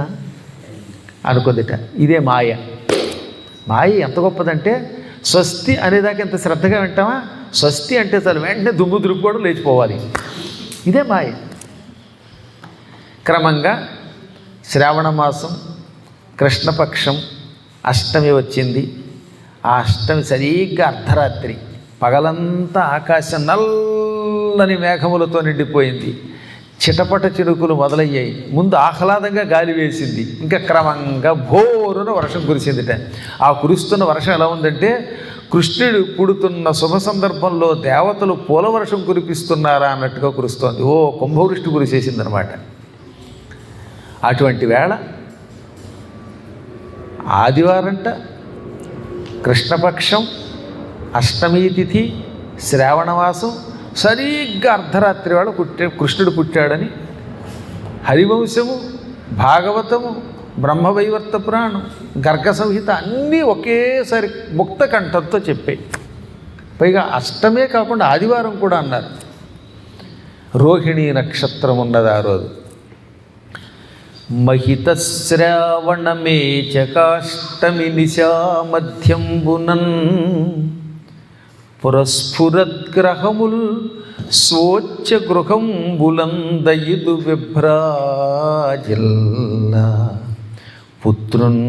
అనుకుందిట. ఇదే మాయ. మాయ ఎంత గొప్పదంటే, స్వస్తి అనేదాకా ఎంత శ్రద్ధగా వింటామా? స్వస్తి అంటే చాలు వెంటనే దుమ్ము దులుపుకోవడం లేచిపోవాలి. ఇదే మాయ. క్రమంగా శ్రావణ మాసం కృష్ణపక్షం అష్టమి వచ్చింది. ఆ అష్టమి సరిగ్గా అర్ధరాత్రి. పగలంతా ఆకాశం నల్లని మేఘములతో నిండిపోయింది. చిటపట చినుకులు మొదలయ్యాయి. ముందు ఆహ్లాదంగా గాలి వేసింది. ఇంకా క్రమంగా భోరున వర్షం కురిసిందిట. ఆ కురుస్తున్న వర్షం ఎలా ఉందంటే, కృష్ణుడు పుడుతున్న శుభ సందర్భంలో దేవతలు పూల వర్షం కురిపిస్తున్నారా అన్నట్టుగా కురుస్తోంది. ఓ కుంభవృష్టి కురిసేసిందనమాట. అటువంటి వేళ ఆదివారంట, కృష్ణపక్షం, అష్టమి తిథి, శ్రావణమాసం, సరిగ్గా అర్ధరాత్రి వేళ కృష్ణుడు పుట్టాడని హరివంశము, భాగవతము, బ్రహ్మవైవర్త పురాణం, గర్గ సంహిత అన్నీ ఒకేసారి ముక్త కంఠంతో చెప్పాయి. పైగా అష్టమే కాకుండా ఆదివారం కూడా అన్నారు. రోహిణీ నక్షత్రం ఉన్నది ఆ రోజు. మహితశ్రావణమే చకాష్టమి నిశామధ్యంబునన్ పురస్ఫురద్గ్రహముల్ స్వోచ్చ గృహంబులందయుదు విభ్రాజిల్లా పుత్రున్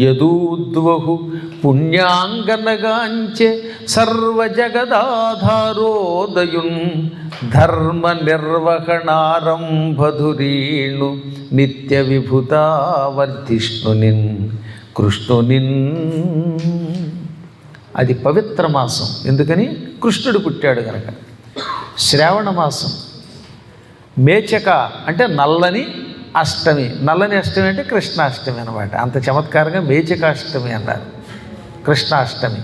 యదూద్వహు పుణ్యాంగనగాంచె సర్వజగదాధారోదయున్ ధర్మ నిర్వహణారంభధురీణు నిత్య విభుతావర్ధిష్ణునిన్ కృష్ణునిన్. అది పవిత్ర మాసం. ఎందుకని? కృష్ణుడు పుట్టాడు కనుక. శ్రావణ మాసం. మేచక అంటే నల్లని అష్టమి. నల్లని అష్టమి అంటే కృష్ణాష్టమి అన్నమాట. అంత చమత్కారంగా మేచకాష్టమి అన్నారు. కృష్ణాష్టమి.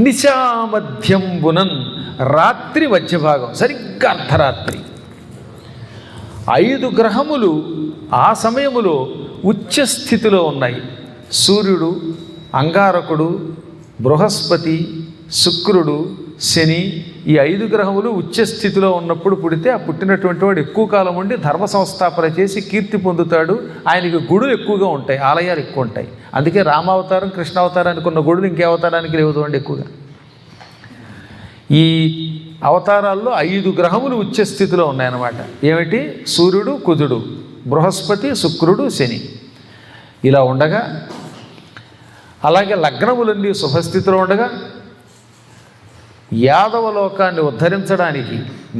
నిశామధ్యంబునన్ రాత్రి మధ్యభాగం, సరిగ్గా అర్ధరాత్రి. 5 గ్రహములు ఆ సమయములో ఉచ్చస్థితిలో ఉన్నాయి. సూర్యుడు, అంగారకుడు, బృహస్పతి, శుక్రుడు, శని, ఈ 5 గ్రహములు ఉచ్చస్థితిలో ఉన్నప్పుడు పుడితే ఆ పుట్టినటువంటి వాడు ఎక్కువ కాలం ఉండి ధర్మ సంస్థాపన చేసి కీర్తి పొందుతాడు. ఆయనకి గుడులు ఎక్కువగా ఉంటాయి, ఆలయాలు ఎక్కువ ఉంటాయి. అందుకే రామావతారం, కృష్ణావతారానికి ఉన్న గుడులు ఇంకే అవతారానికి లేవు చూడండి ఎక్కువగా. ఈ అవతారాల్లో 5 గ్రహములు ఉచ్చస్థితిలో ఉన్నాయన్నమాట. ఏమిటి? సూర్యుడు, కుజుడు, బృహస్పతి, శుక్రుడు, శని. ఇలా ఉండగా అలాగే లగ్నములన్నీ శుభస్థితిలో ఉండగా యాదవ లోకాన్ని ఉద్ధరించడానికి,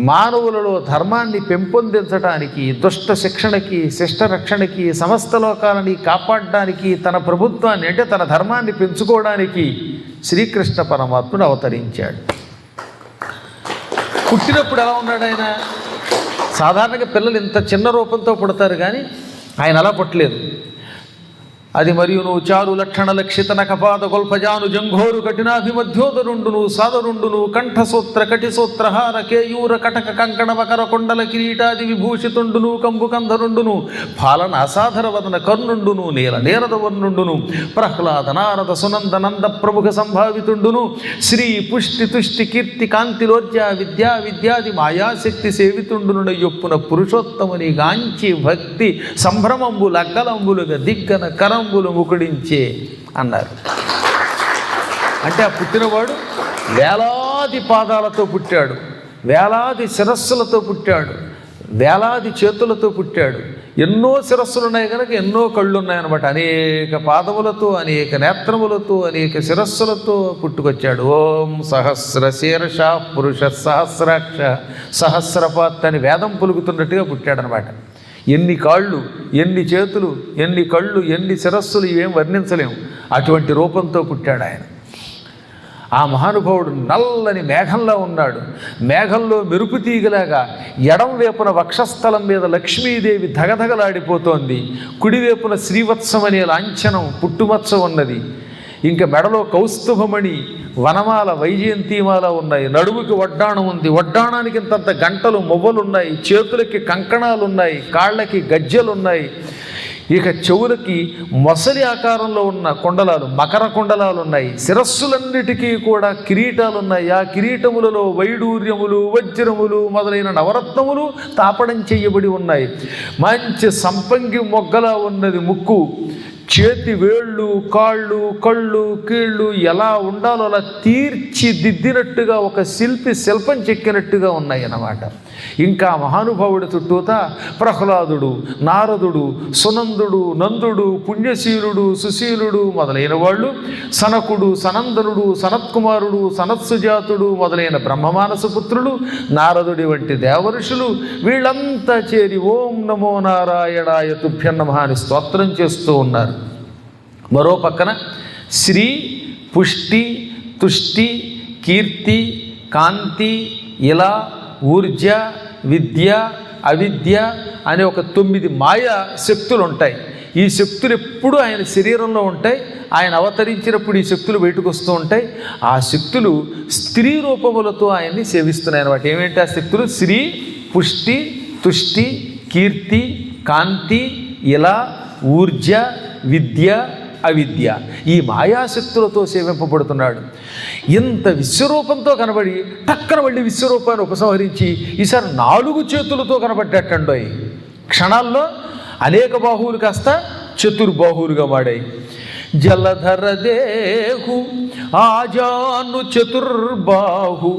మానవులలో ధర్మాన్ని పెంపొందించడానికి, దుష్ట శిక్షణకి, శిష్ట రక్షణకి, సమస్త లోకాలని కాపాడడానికి, తన ప్రభుత్వాన్ని అంటే తన ధర్మాన్ని పెంచుకోవడానికి శ్రీకృష్ణ పరమాత్ముడు అవతరించాడు. పుట్టినప్పుడు ఎలా ఉన్నాడు ఆయన? సాధారణంగా పిల్లలు ఇంత చిన్న రూపంతో పుడతారు, కానీ ఆయన అలా పుట్టలేదు. అది మరియును చారు లక్షణ లక్షిత నఖపాద గొల్పజాను జంఘోరు కఠినాభిమధ్యోదరుండును సాదరుండును కంఠసూత్ర కటిసూత్రహార కేయూర కటక కంకణ మకర కొండల కిరీటాది విభూషితుండును కంబుకంధరుండును పాలన అసాధర వదన కర్ణుండును నీల నీరద వర్ణుండును ప్రహ్లాద నారద సునంద నంద ప్రముఖ సంభావితుండును శ్రీ పుష్టి తుష్టి కీర్తి కాంతిలోర్జ విద్యా విద్యాది మాయాశక్తి సేవితుండును యొప్పున పురుషోత్తముని గాంచి భక్తి సంభ్రమంబు లగ్గలంబులుగా దిగ్గన కరంబులు ముకుడించే అన్నారు. అంటే ఆ పుట్టినవాడు వేలాది పాదాలతో పుట్టాడు, వేలాది శిరస్సులతో పుట్టాడు, వేలాది చేతులతో పుట్టాడు. ఎన్నో శిరస్సులు ఉన్నాయి కనుక ఎన్నో కళ్ళు ఉన్నాయన్నమాట. అనేక పాదములతో, అనేక నేత్రములతో, అనేక శిరస్సులతో పుట్టుకొచ్చాడు. ఓం సహస్ర శీర్ష పురుష సహస్రాక్ష సహస్రపాత్ అని వేదం పలుకుతున్నట్టుగా పుట్టాడనమాట. ఎన్ని కాళ్ళు, ఎన్ని చేతులు, ఎన్ని కళ్ళు, ఎన్ని శిరస్సులు, ఇవేం వర్ణించలేము. అటువంటి రూపంతో పుట్టాడు ఆయన. ఆ మహానుభావుడు నల్లని మేఘంలో ఉన్నాడు. మేఘంలో మెరుపు తీగలాగా ఎడం వైపున వక్షస్థలం మీద లక్ష్మీదేవి ధగధగలాడిపోతోంది. కుడివైపున శ్రీవత్సం అనే లాంఛనం పుట్టుమచ్చ ఉన్నది. ఇంకా మెడలో కౌస్తుభమణి, వనమాల, వైజయంతిమాల ఉన్నాయి. నడుముకి వడ్డాణం ఉంది. వడ్డాణానికి ఇంతంత గంటలు, మొవ్వలున్నాయి. చేతులకి కంకణాలు ఉన్నాయి. కాళ్ళకి గజ్జెలున్నాయి. ఇక చెవులకి మొసలి ఆకారంలో ఉన్న కొండలాలు, మకర కొండలాలు ఉన్నాయి. శిరస్సులన్నిటికీ కూడా కిరీటాలు ఉన్నాయి. ఆ కిరీటములలో వైడూర్యములు, వజ్రములు మొదలైన నవరత్నములు తాపడం చేయబడి ఉన్నాయి. మంచి సంపంగి మొగ్గలా ఉన్నది ముక్కు. చేతి వేళ్ళు, కాళ్ళు, కళ్ళు, కీళ్ళు ఎలా ఉండాలో అలా తీర్చిదిద్దినట్టుగా ఒక శిల్పి శిల్పం చెక్కినట్టుగా ఉన్నాయి అన్నమాట. ఇంకా మహానుభావుడి చుట్టూతా ప్రహ్లాదుడు, నారదుడు, సునందుడు, నందుడు, పుణ్యశీలుడు, సుశీలుడు మొదలైన వాళ్ళు, సనకుడు, సనందనుడు, సనత్కుమారుడు, సనత్సుజాతుడు మొదలైన బ్రహ్మమానస పుత్రులు, నారదుడి వంటి దేవఋషులు వీళ్ళంతా చేరి ఓం నమో నారాయణాయ తుభ్యం నమః అని స్తోత్రం చేస్తూ ఉన్నారు. మరో పక్కన శ్రీ, పుష్టి, తుష్టి, కీర్తి, కాంతి, ఇలా, ఊర్జ, విద్య, అవిద్య అనే ఒక 9 మాయా శక్తులు ఉంటాయి. ఈ శక్తులు ఎప్పుడూ ఆయన శరీరంలో ఉంటాయి. ఆయన అవతరించినప్పుడు ఈ శక్తులు బయటకు వస్తూ ఉంటాయి. ఆ శక్తులు స్త్రీ రూపములతో ఆయన్ని సేవిస్తున్నాయి అన్నమాట. ఏమేంటి ఆ శక్తులు? శ్రీ, పుష్టి, తుష్టి, కీర్తి, కాంతి, ఇలా, ఊర్జ, విద్య, అవిద్య ఈ మాయాశక్తులతో సేవింపబడుతున్నాడు. ఇంత విశ్వరూపంతో కనబడి టక్కన మళ్ళీ విశ్వరూపాన్ని ఉపసంహరించి ఈసారి 4 చేతులతో కనబడ్డట్టండోయ్. క్షణాల్లో అనేక బాహువులు కాస్త చతుర్బాహువులుగా మాడాయి. జలధర దేహు ఆజాను చతుర్బాహు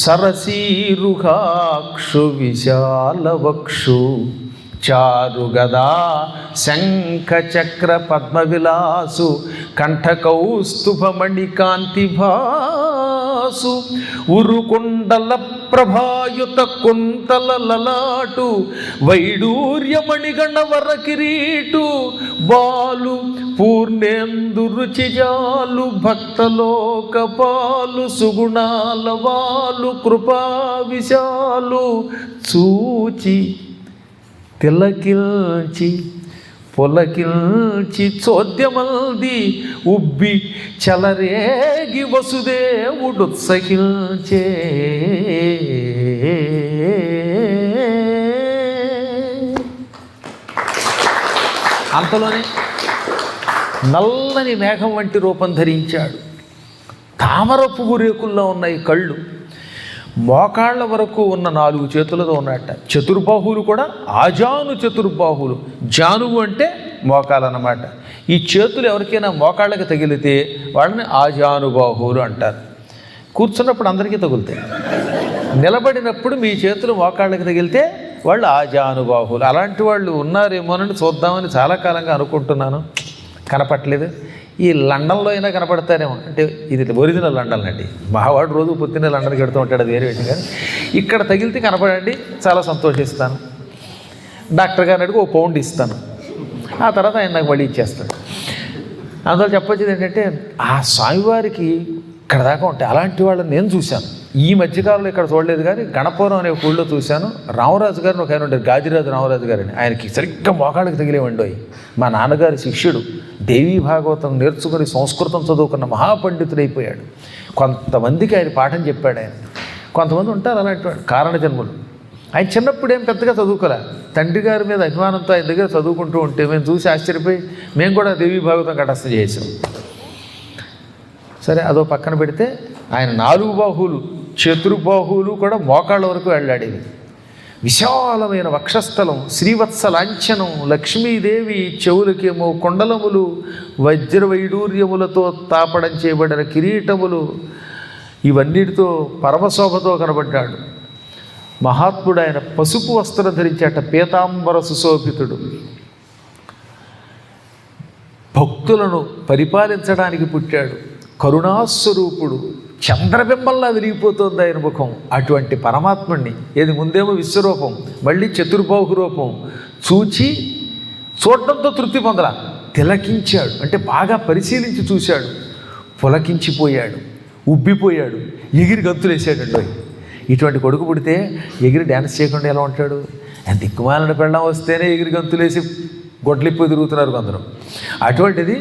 సరసీరుహాక్షు విశాలవక్షు చారు గదా శంఖ చక్ర పద్మవిలాసు కంఠకౌస్తుభమణి కాంతిభాసు ఉరుకుండల ప్రభాయుత కుంతల లలాటు వైడూర్యమణిగణవర కిరీటు బాలు పూర్ణేందు రుచిజాలు భక్తలోక పాలు సుగుణాల వాలు కృపా విశాలు చూచి తిలకిల్చి పొలకిల్చి చోద్యమల్ది ఉబ్బి చలరేగి వసుదేవుడుత్సహిల్చే. అంతలోనే నల్లని మేఘం వంటి రూపం ధరించాడు. తామర పువ్వు రేకుల్లో ఉన్నాయి కళ్ళు. మోకాళ్ళ వరకు ఉన్న 4 చేతులతో ఉన్నట్ట. చతుర్బాహువులు కూడా ఆజాను చతుర్బాహువులు. జానువు అంటే మోకాలన్నమాట. ఈ చేతులు ఎవరికైనా మోకాళ్ళకి తగిలితే వాళ్ళని ఆజానుబాహువులు అంటారు. కూర్చున్నప్పుడు అందరికీ తగులుతాయి. నిలబడినప్పుడు మీ చేతులు మోకాళ్ళకి తగిలితే వాళ్ళు ఆజానుబాహువులు. అలాంటి వాళ్ళు ఉన్నారేమోనని చూద్దామని చాలా కాలంగా అనుకుంటున్నాను, కనపట్లేదు. ఈ లండన్లో అయినా కనపడతారేమో. అంటే ఇది ఒరిజినల్ లండన్ అండి. మావాడు రోజు పొద్దున్నే లండన్కి వెడుతూ ఉంటాడు, అది వేరే విషయం. కానీ ఇక్కడ తగిలితే కనపడండి, చాలా సంతోషిస్తాను. డాక్టర్ గారిని అడిగి 1 పౌండ్ ఇస్తాను. ఆ తర్వాత ఆయన నాకు మళ్ళీ ఇచ్చేస్తాడు. అందువల్ల చెప్పొచ్చేది ఏంటంటే ఆ స్వామివారికి ఇక్కడ దాకా ఉంటాయి. అలాంటి వాళ్ళని నేను చూశాను. ఈ మధ్యకాలంలో ఇక్కడ చూడలేదు, కానీ గణపురం అనే ఊళ్ళో చూశాను. రామరాజు గారిని ఒక ఆయన ఉంటారు, గాదిరాజు రామరాజు గారిని. ఆయనకి సరిగ్గా మోకాళ్ళకి తగిలేవండి. మా నాన్నగారి శిష్యుడు, దేవీ భాగవతం నేర్చుకుని సంస్కృతం చదువుకున్న మహాపండితుడైపోయాడు. కొంతమందికి ఆయన పాఠం చెప్పాడు ఆయన. కొంతమంది ఉంటారు అలాంటి వాడు, కారణ జన్ములు. ఆయన చిన్నప్పుడు ఏం పెద్దగా చదువుకోలే. తండ్రి గారి మీద అభిమానంతో ఆయన దగ్గర చదువుకుంటూ ఉంటే మేము చూసి ఆశ్చర్యపోయి మేము కూడా దేవీ భాగవతం కంఠస్థ చేసాం. సరే, అదో పక్కన పెడితే ఆయన 4 బాహువులు చతుర్బాహువులు కూడా మోకాళ్ళ వరకు వెళ్ళాడేవి. విశాలమైన వక్షస్థలం, శ్రీవత్స లాంఛనం, లక్ష్మీదేవి చెవులకేమో కొండలములు, వజ్రవైడూర్యములతో తాపడం చేయబడిన కిరీటములు, ఇవన్నిటితో పరమశోభతో కనబడ్డాడు. మహాత్ముడు ఆయన పసుపు వస్త్రం ధరించాట, పీతాంబర సుశోభితుడు. భక్తులను పరిపాలించడానికి పుట్టాడు. కరుణాస్వరూపుడు, చంద్రబింబంలా విరిగిపోతుంది ఆయన ముఖం. అటువంటి పరమాత్ముడిని ఏది ముందేమో విశ్వరూపం, మళ్ళీ చతుర్బాహు రూపం చూడటంతో తృప్తి పొందల, తిలకించాడు. అంటే బాగా పరిశీలించి చూశాడు. పులకించిపోయాడు, ఉబ్బిపోయాడు, ఎగిరి గంతులేసాడు. ఇటువంటి కొడుకు పుడితే ఎగిరి డ్యాన్స్ చేయకుండా ఎలా ఉంటాడు? దిక్కుమాలిన పెళ్ళం వస్తేనే ఎగిరి గంతులేసి గొడ్లిప్పు తిరుగుతున్నారు కొందరు. అటువంటిది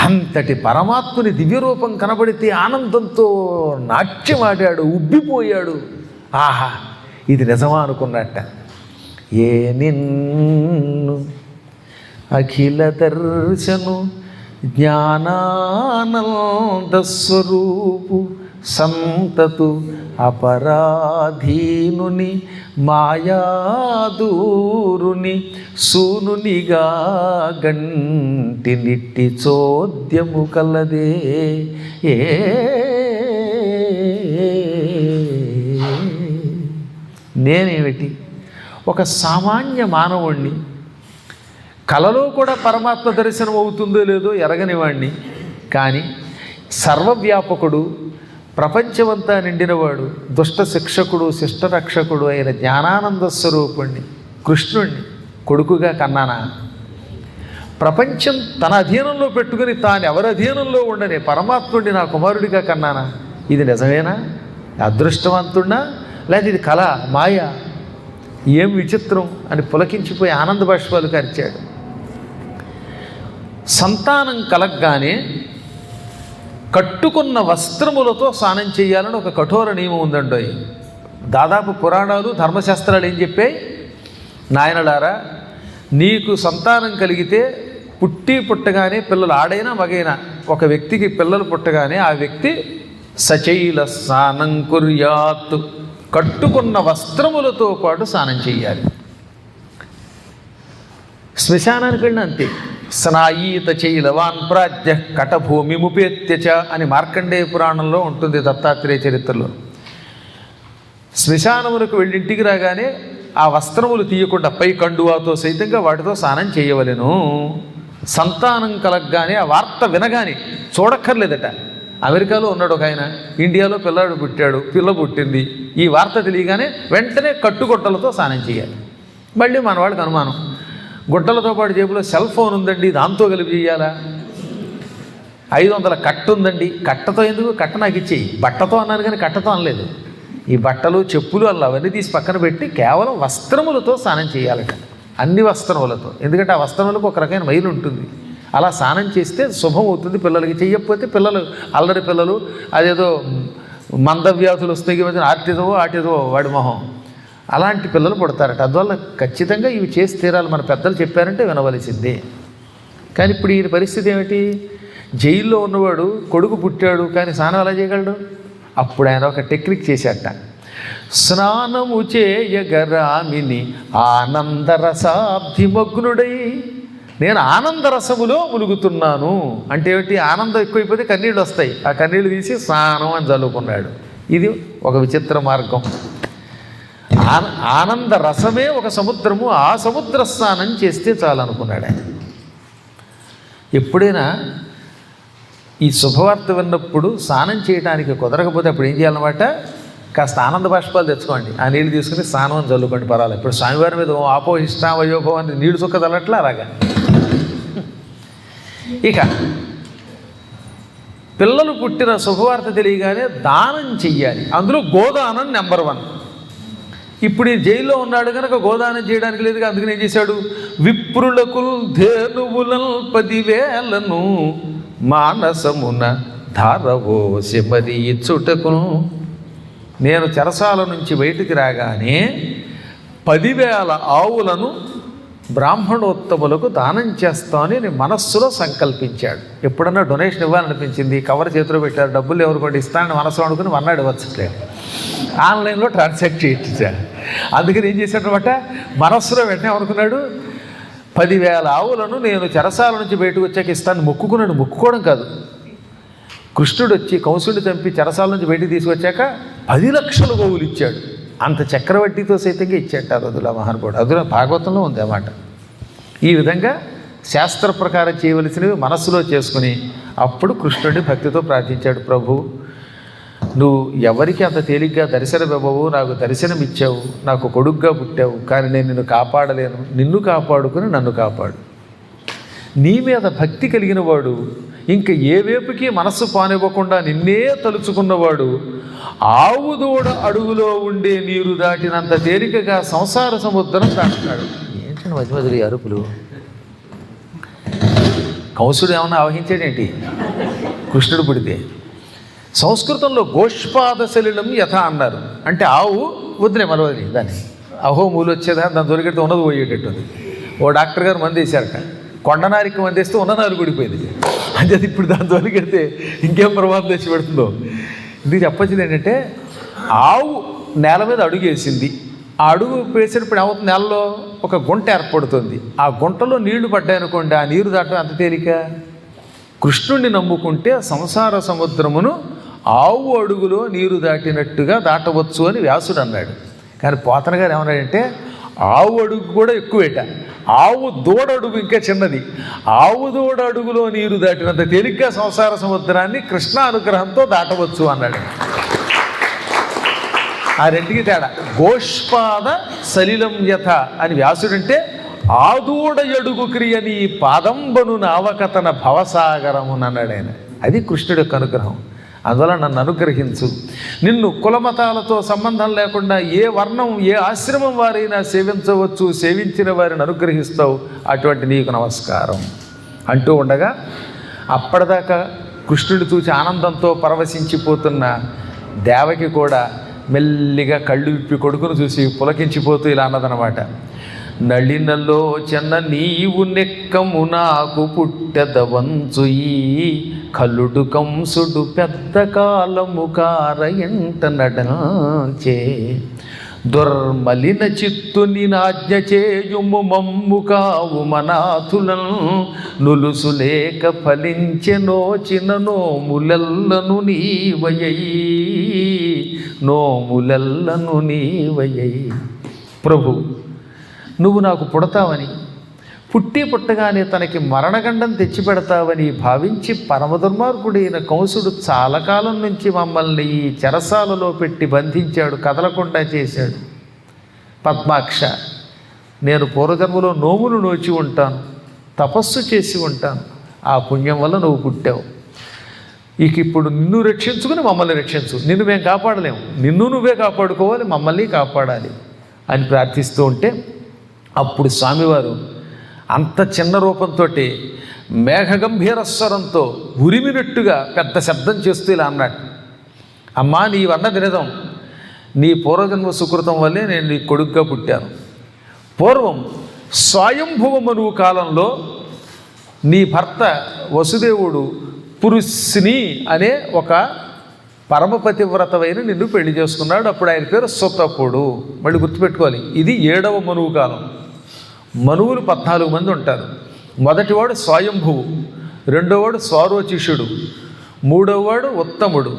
అంతటి పరమాత్ముని దివ్యరూపం కనబడితే ఆనందంతో నాట్యమాడాడు, ఉబ్బిపోయాడు. ఆహా, ఇది నిజమా అనుకున్నట్ట. ఏ నిన్ను అఖిల దర్శను జ్ఞానానంద స్వరూపు సంతతు అపరాధీనుని మాయాదూరుని సూనునిగా గంటి నిట్టి చోద్యము కలదే. నేనేమిటి, ఒక సామాన్య మానవుణ్ణి, కలలో కూడా పరమాత్మ దర్శనం అవుతుందో లేదో ఎరగనివాణ్ణి. కానీ సర్వవ్యాపకుడు, ప్రపంచమంతా నిండినవాడు, దుష్ట శిక్షకుడు, శిష్టరక్షకుడు అయిన జ్ఞానానంద స్వరూపుణ్ణి, కృష్ణుణ్ణి కొడుకుగా కన్నానా? ప్రపంచం తన అధీనంలో పెట్టుకుని తాను ఎవరి అధీనంలో ఉండని పరమాత్ముడిని నా కుమారుడిగా కన్నానా? ఇది నిజమేనా? అదృష్టవంతుడినా లేదా ఇది కళ, మాయ? ఏం విచిత్రం అని పులకించిపోయి ఆనంద బాష్పాలు కార్చాడు. సంతానం కలగ్గానే కట్టుకున్న వస్త్రములతో స్నానం చేయాలని ఒక కఠోర నియమం ఉందండి. దాదాపు పురాణాలు ధర్మశాస్త్రాలు ఏం చెప్పాయి? నాయనలారా, నీకు సంతానం కలిగితే పుట్టగానే పిల్లలు ఆడైనా మగైనా ఒక వ్యక్తికి పిల్లలు పుట్టగానే ఆ వ్యక్తి సచైల స్నానం కుర్యాత్, కట్టుకున్న వస్త్రములతో పాటు స్నానం చేయాలి. శ్మశానానికి వెళ్ళిన అంతే. స్నాయీత చైలవాన్ ప్రాజ్య కటభూమి ముపేత్యచ అని మార్కండేయ పురాణంలో ఉంటుంది, దత్తాత్రేయ చరిత్రలో. శ్మశానములకు వెళ్ళి ఇంటికి రాగానే ఆ వస్త్రములు తీయకుండా పై కండువాతో సైతంగా వాటితో స్నానం చేయవలెను. సంతానం కలగగానే ఆ వార్త వినగానే చూడక్కర్లేదట. అమెరికాలో ఉన్నాడు ఒక ఆయన, ఇండియాలో పిల్లాడు పుట్టాడు, పిల్ల పుట్టింది, ఈ వార్త తెలియగానే వెంటనే కట్టుగొట్టలతో స్నానం చేయాలి. మళ్ళీ మనవాడికి అనుమానం, గుట్టలతో పాటు జేబులో సెల్ ఫోన్ ఉందండి, దాంతో కలిపి చేయాలా? 500 కట్ట ఉందండి, కట్టతో ఎందుకు? కట్ట నాకు ఇచ్చేయి. బట్టతో అన్నాను కానీ కట్టతో అనలేదు. ఈ బట్టలు చెప్పులు అలా అవన్నీ తీసి పక్కన పెట్టి కేవలం వస్త్రములతో స్నానం చేయాలట, అన్ని వస్త్రములతో. ఎందుకంటే ఆ వస్త్రములకు ఒక రకమైన మైలు ఉంటుంది. అలా స్నానం చేస్తే శుభం అవుతుంది పిల్లలకి. చెయ్యకపోతే పిల్లలు అల్లరి పిల్లలు, అదేదో మందవ్యాధులు వస్తాయి మధ్య ఆటిజమో వాడి మొహం, అలాంటి పిల్లలు పుడతారట. అందువల్ల ఖచ్చితంగా ఇవి చేసి తీరాలి. మన పెద్దలు చెప్పారంటే వినవలసిందే. కానీ ఇప్పుడు ఈయన పరిస్థితి ఏమిటి? జైల్లో ఉన్నవాడు కొడుకు పుట్టాడు కానీ స్నానం ఎలా చేయగలడు? అప్పుడు ఆయన ఒక టెక్నిక్ చేశాట. స్నానము చేయగరామిని ఆనందరసాబ్ధిమగ్నుడై, నేను ఆనందరసములో ములుగుతున్నాను అంటే ఏమిటి? ఆనందం ఎక్కువైపోతే కన్నీళ్ళు వస్తాయి, ఆ కన్నీళ్ళు తీసి స్నానం అని చదువుకున్నాడు. ఇది ఒక విచిత్ర మార్గం. ఆనంద రసమే ఒక సముద్రము, ఆ సముద్ర స్నానం చేస్తే చాలనుకున్నాడు ఆయన. ఎప్పుడైనా ఈ శుభవార్త విన్నప్పుడు స్నానం చేయడానికి కుదరకపోతే అప్పుడు ఏం చేయాలన్నమాట? కాస్త ఆనంద బాష్పాలు తెచ్చుకోండి, ఆ నీళ్ళు తీసుకుని స్నానం చల్లుకోండి, పర్వాలేదు. ఇప్పుడు స్వామివారి మీద ఆపో ఇష్టం వయోభవం అని నీళ్ళు చుక్క తల్లట్లా అలాగా. ఇక పిల్లలు పుట్టిన శుభవార్త తెలియగానే దానం చెయ్యాలి. అందులో గోదానం నెంబర్ 1. ఇప్పుడు ఈ జైల్లో ఉన్నాడు కనుక గోదానం చేయడానికి లేదు. అందుకని ఏం చేశాడు? విప్రులకు ధేనువులను 10,000 మానసమున ధారవోసి మరి ఇచ్చుటకును. నేను చెరసాల నుంచి బయటికి రాగానే 10,000 ఆవులను బ్రాహ్మణోత్తములకు దానం చేస్తామని నేను మనస్సులో సంకల్పించాడు. ఎప్పుడన్నా డొనేషన్ ఇవ్వాలనిపించింది, కవర్ చేతిలో పెట్టారు, డబ్బులు ఎవరు కూడా ఇస్తానని మనసు అనుకుని వన్నాడు ఇవ్వచ్చులేదు, ఆన్లైన్లో ట్రాన్సాక్ట్ చేయించాడు. అందుకని ఏం చేశాడనమాట, మనస్సులో వెంటనే అనుకున్నాడు, 10,000 ఆవులను నేను చెరసాల నుంచి బయటకు వచ్చాక ఇస్తాను మొక్కుకున్నాడు. మొక్కుకోవడం కాదు, కృష్ణుడు వచ్చి కంసుడిని చంపి చెరసాల నుంచి బయటికి తీసుకొచ్చాక 10 లక్షల గోవులు ఇచ్చాడు. అంత చక్రవడ్డీతో సైతంగా ఇచ్చాట ఆ రోజుల మహానుభావుడు. అదులో భాగవతంలో ఉంది అన్నమాట. ఈ విధంగా శాస్త్ర ప్రకారం చేయవలసినవి మనస్సులో చేసుకుని అప్పుడు కృష్ణుడిని భక్తితో ప్రార్థించాడు. ప్రభు, నువ్వు ఎవరికి అంత తేలిగ్గా దర్శనమివ్వవు, నాకు దర్శనమిచ్చావు, నాకు కొడుగ్గా పుట్టావు, కానీ నేను నిన్ను కాపాడలేను. నిన్ను కాపాడుకుని నన్ను కాపాడు. నీ మీద భక్తి కలిగిన వాడు, ఇంక ఏ వైపుకి మనస్సు పానివ్వకుండా నిన్నే తలుచుకున్నవాడు ఆవు దూడ అడుగులో ఉండే నీరు దాటినంత తేలికగా సంసార సముద్రం దాటుతాడు. ఏంటండి మధ్య మధ్యలో అరుపులు? కంసుడు ఏమన్నా ఆవహించాడేంటి కృష్ణుడు పుడితే? సంస్కృతంలో గోష్పాద సలిలం యథ అన్నారు. అంటే ఆవు వద్దులే మరవది, దాన్ని అహో మూలు వచ్చేదా, దాని దొరికితే ఉన్నది పోయేటట్టుంది. ఓ డాక్టర్ గారు మంది వేశారట, కొండనారికి మంది వేస్తే ఉన్న నారు గుడిపోయింది. అంటే అది ఇప్పుడు దాని దొరికితే ఇంకేం ప్రమాదం తెచ్చి పెడుతుందో. ఇది చెప్పొచ్చింది ఏంటంటే, ఆవు నేల మీద అడుగు వేసింది, ఆ అడుగు వేసినప్పుడు ఏమవుతుంది, నేలలో ఒక గుంట ఏర్పడుతుంది. ఆ గుంటలో నీళ్లు పడ్డాయనుకోండి, ఆ నీరు దాటడం అంత తేలిక. కృష్ణుడిని నమ్ముకుంటే సంసార సముద్రమును ఆవు అడుగులో నీరు దాటినట్టుగా దాటవచ్చు అని వ్యాసుడు అన్నాడు. కానీ పోతన గారు ఏమన్నాడంటే, ఆవు అడుగు కూడా ఎక్కువేట, ఆవు దూడ అడుగు ఇంకా చిన్నది. ఆవు దూడ అడుగులో నీరు దాటినంత తేలిగ్గా సంసార సముద్రాన్ని కృష్ణ అనుగ్రహంతో దాటవచ్చు అన్నాడు. ఆ రెండుకి తేడా. గోష్పాద సలిలం యథ అని వ్యాసుడంటే, ఆదూడ అడుగు క్రియని పాదంబను నావకతన భవసాగరమునన్నాడు ఆయన. అది కృష్ణుడి యొక్క అనుగ్రహం. అందువల్ల నన్ను అనుగ్రహించు. నిన్ను కులమతాలతో సంబంధం లేకుండా ఏ వర్ణం ఏ ఆశ్రమం వారైనా సేవించవచ్చు, సేవించిన వారిని అనుగ్రహిస్తావు, అటువంటి నీకు నమస్కారం అంటూ ఉండగా అప్పటిదాకా కృష్ణుడి చూసి ఆనందంతో పరవశించిపోతున్న దేవకి కూడా మెల్లిగా కళ్ళు విప్పి కొడుకును చూసి పులకించిపోతూ ఇలా అన్నదనమాట, నళినలోచన నీవు నెక్కము నాకు పుట్టెదవంచు ఈ కలుడు కంసుడు పెద్ద కాలము కారయంట నడచే దుర్మలిన చిత్తుని నాజ్ఞ చేయుము మమ్ము కావు మనాథులను నులుసులేక ఫలించెనోచిన నోములెల్లను నీవయ్యై. ప్రభు, నువ్వు నాకు పుడతావని, పుట్టి పుట్టగానే తనకి మరణగండం తెచ్చిపెడతావని భావించి పరమదుర్మార్గుడైన కంసుడు చాలా కాలం నుంచి మమ్మల్ని ఈ చెరసాలలో పెట్టి బంధించాడు, కదలకుండా చేశాడు. పద్మాక్ష, నేను పూర్వజన్మలో నోములు నోచి ఉంటాను, తపస్సు చేసి ఉంటాను. ఆ పుణ్యం వల్ల నువ్వు పుట్టావు. ఇక ఇప్పుడు నిన్ను రక్షించుకుని మమ్మల్ని రక్షించు. నిన్ను మేము కాపాడలేము, నిన్ను నువ్వే కాపాడుకోవాలి, మమ్మల్ని కాపాడాలి అని ప్రార్థిస్తూ ఉంటే అప్పుడు స్వామివారు అంత చిన్న రూపంతో మేఘగంభీర స్వరంతో ఉరిమినట్టుగా పెద్ద శబ్దం చేస్తూ ఇలా అన్నాడు. అమ్మా, నీవన్నది నిజం. నీ పూర్వజన్మ సుకృతం వల్లే నేను నీ కొడుకుగా పుట్టాను. పూర్వం స్వయంభువ మనువు కాలంలో నీ భర్త వసుదేవుడు పురుస్ని అనే ఒక పరమపతివ్రతమైన నిన్ను పెళ్లి చేసుకున్నాడు. అప్పుడు ఆయన పేరు సుతపుడు. మళ్ళీ గుర్తుపెట్టుకోవాలి, ఇది 7వ మనువు కాలం. మనువులు 14 మంది ఉంటారు. మొదటివాడు స్వయంభువు, రెండోవాడు స్వారోచిషుడు, మూడోవాడు ఉత్తముడు,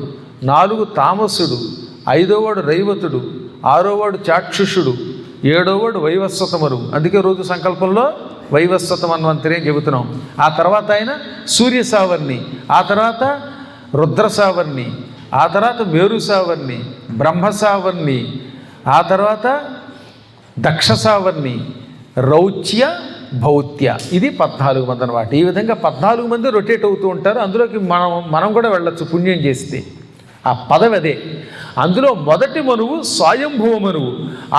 4 తామసుడు, 5వవాడు రైవతుడు, 6వవాడు చాక్షుషుడు, 7వవాడు వైవస్వతమరు. అందుకే రోజు సంకల్పంలో వైవస్వత మన్వంతరి అని చెబుతున్నాం. ఆ తర్వాత ఆయన సూర్యసావర్ణి, ఆ తర్వాత రుద్రసావర్ణి, ఆ తర్వాత మేరుసావర్ణి, బ్రహ్మసావర్ణి, ఆ తర్వాత దక్షసావర్ణి, రౌచ్య, భౌత్య. ఇది 14 మంది అన్నమాట. ఈ విధంగా 14 మంది రొటేట్ అవుతూ ఉంటారు. అందులోకి మనం కూడా వెళ్ళొచ్చు పుణ్యం చేస్తే. ఆ పదవి అదే. అందులో మొదటి మనువు స్వయంభువ మనువు.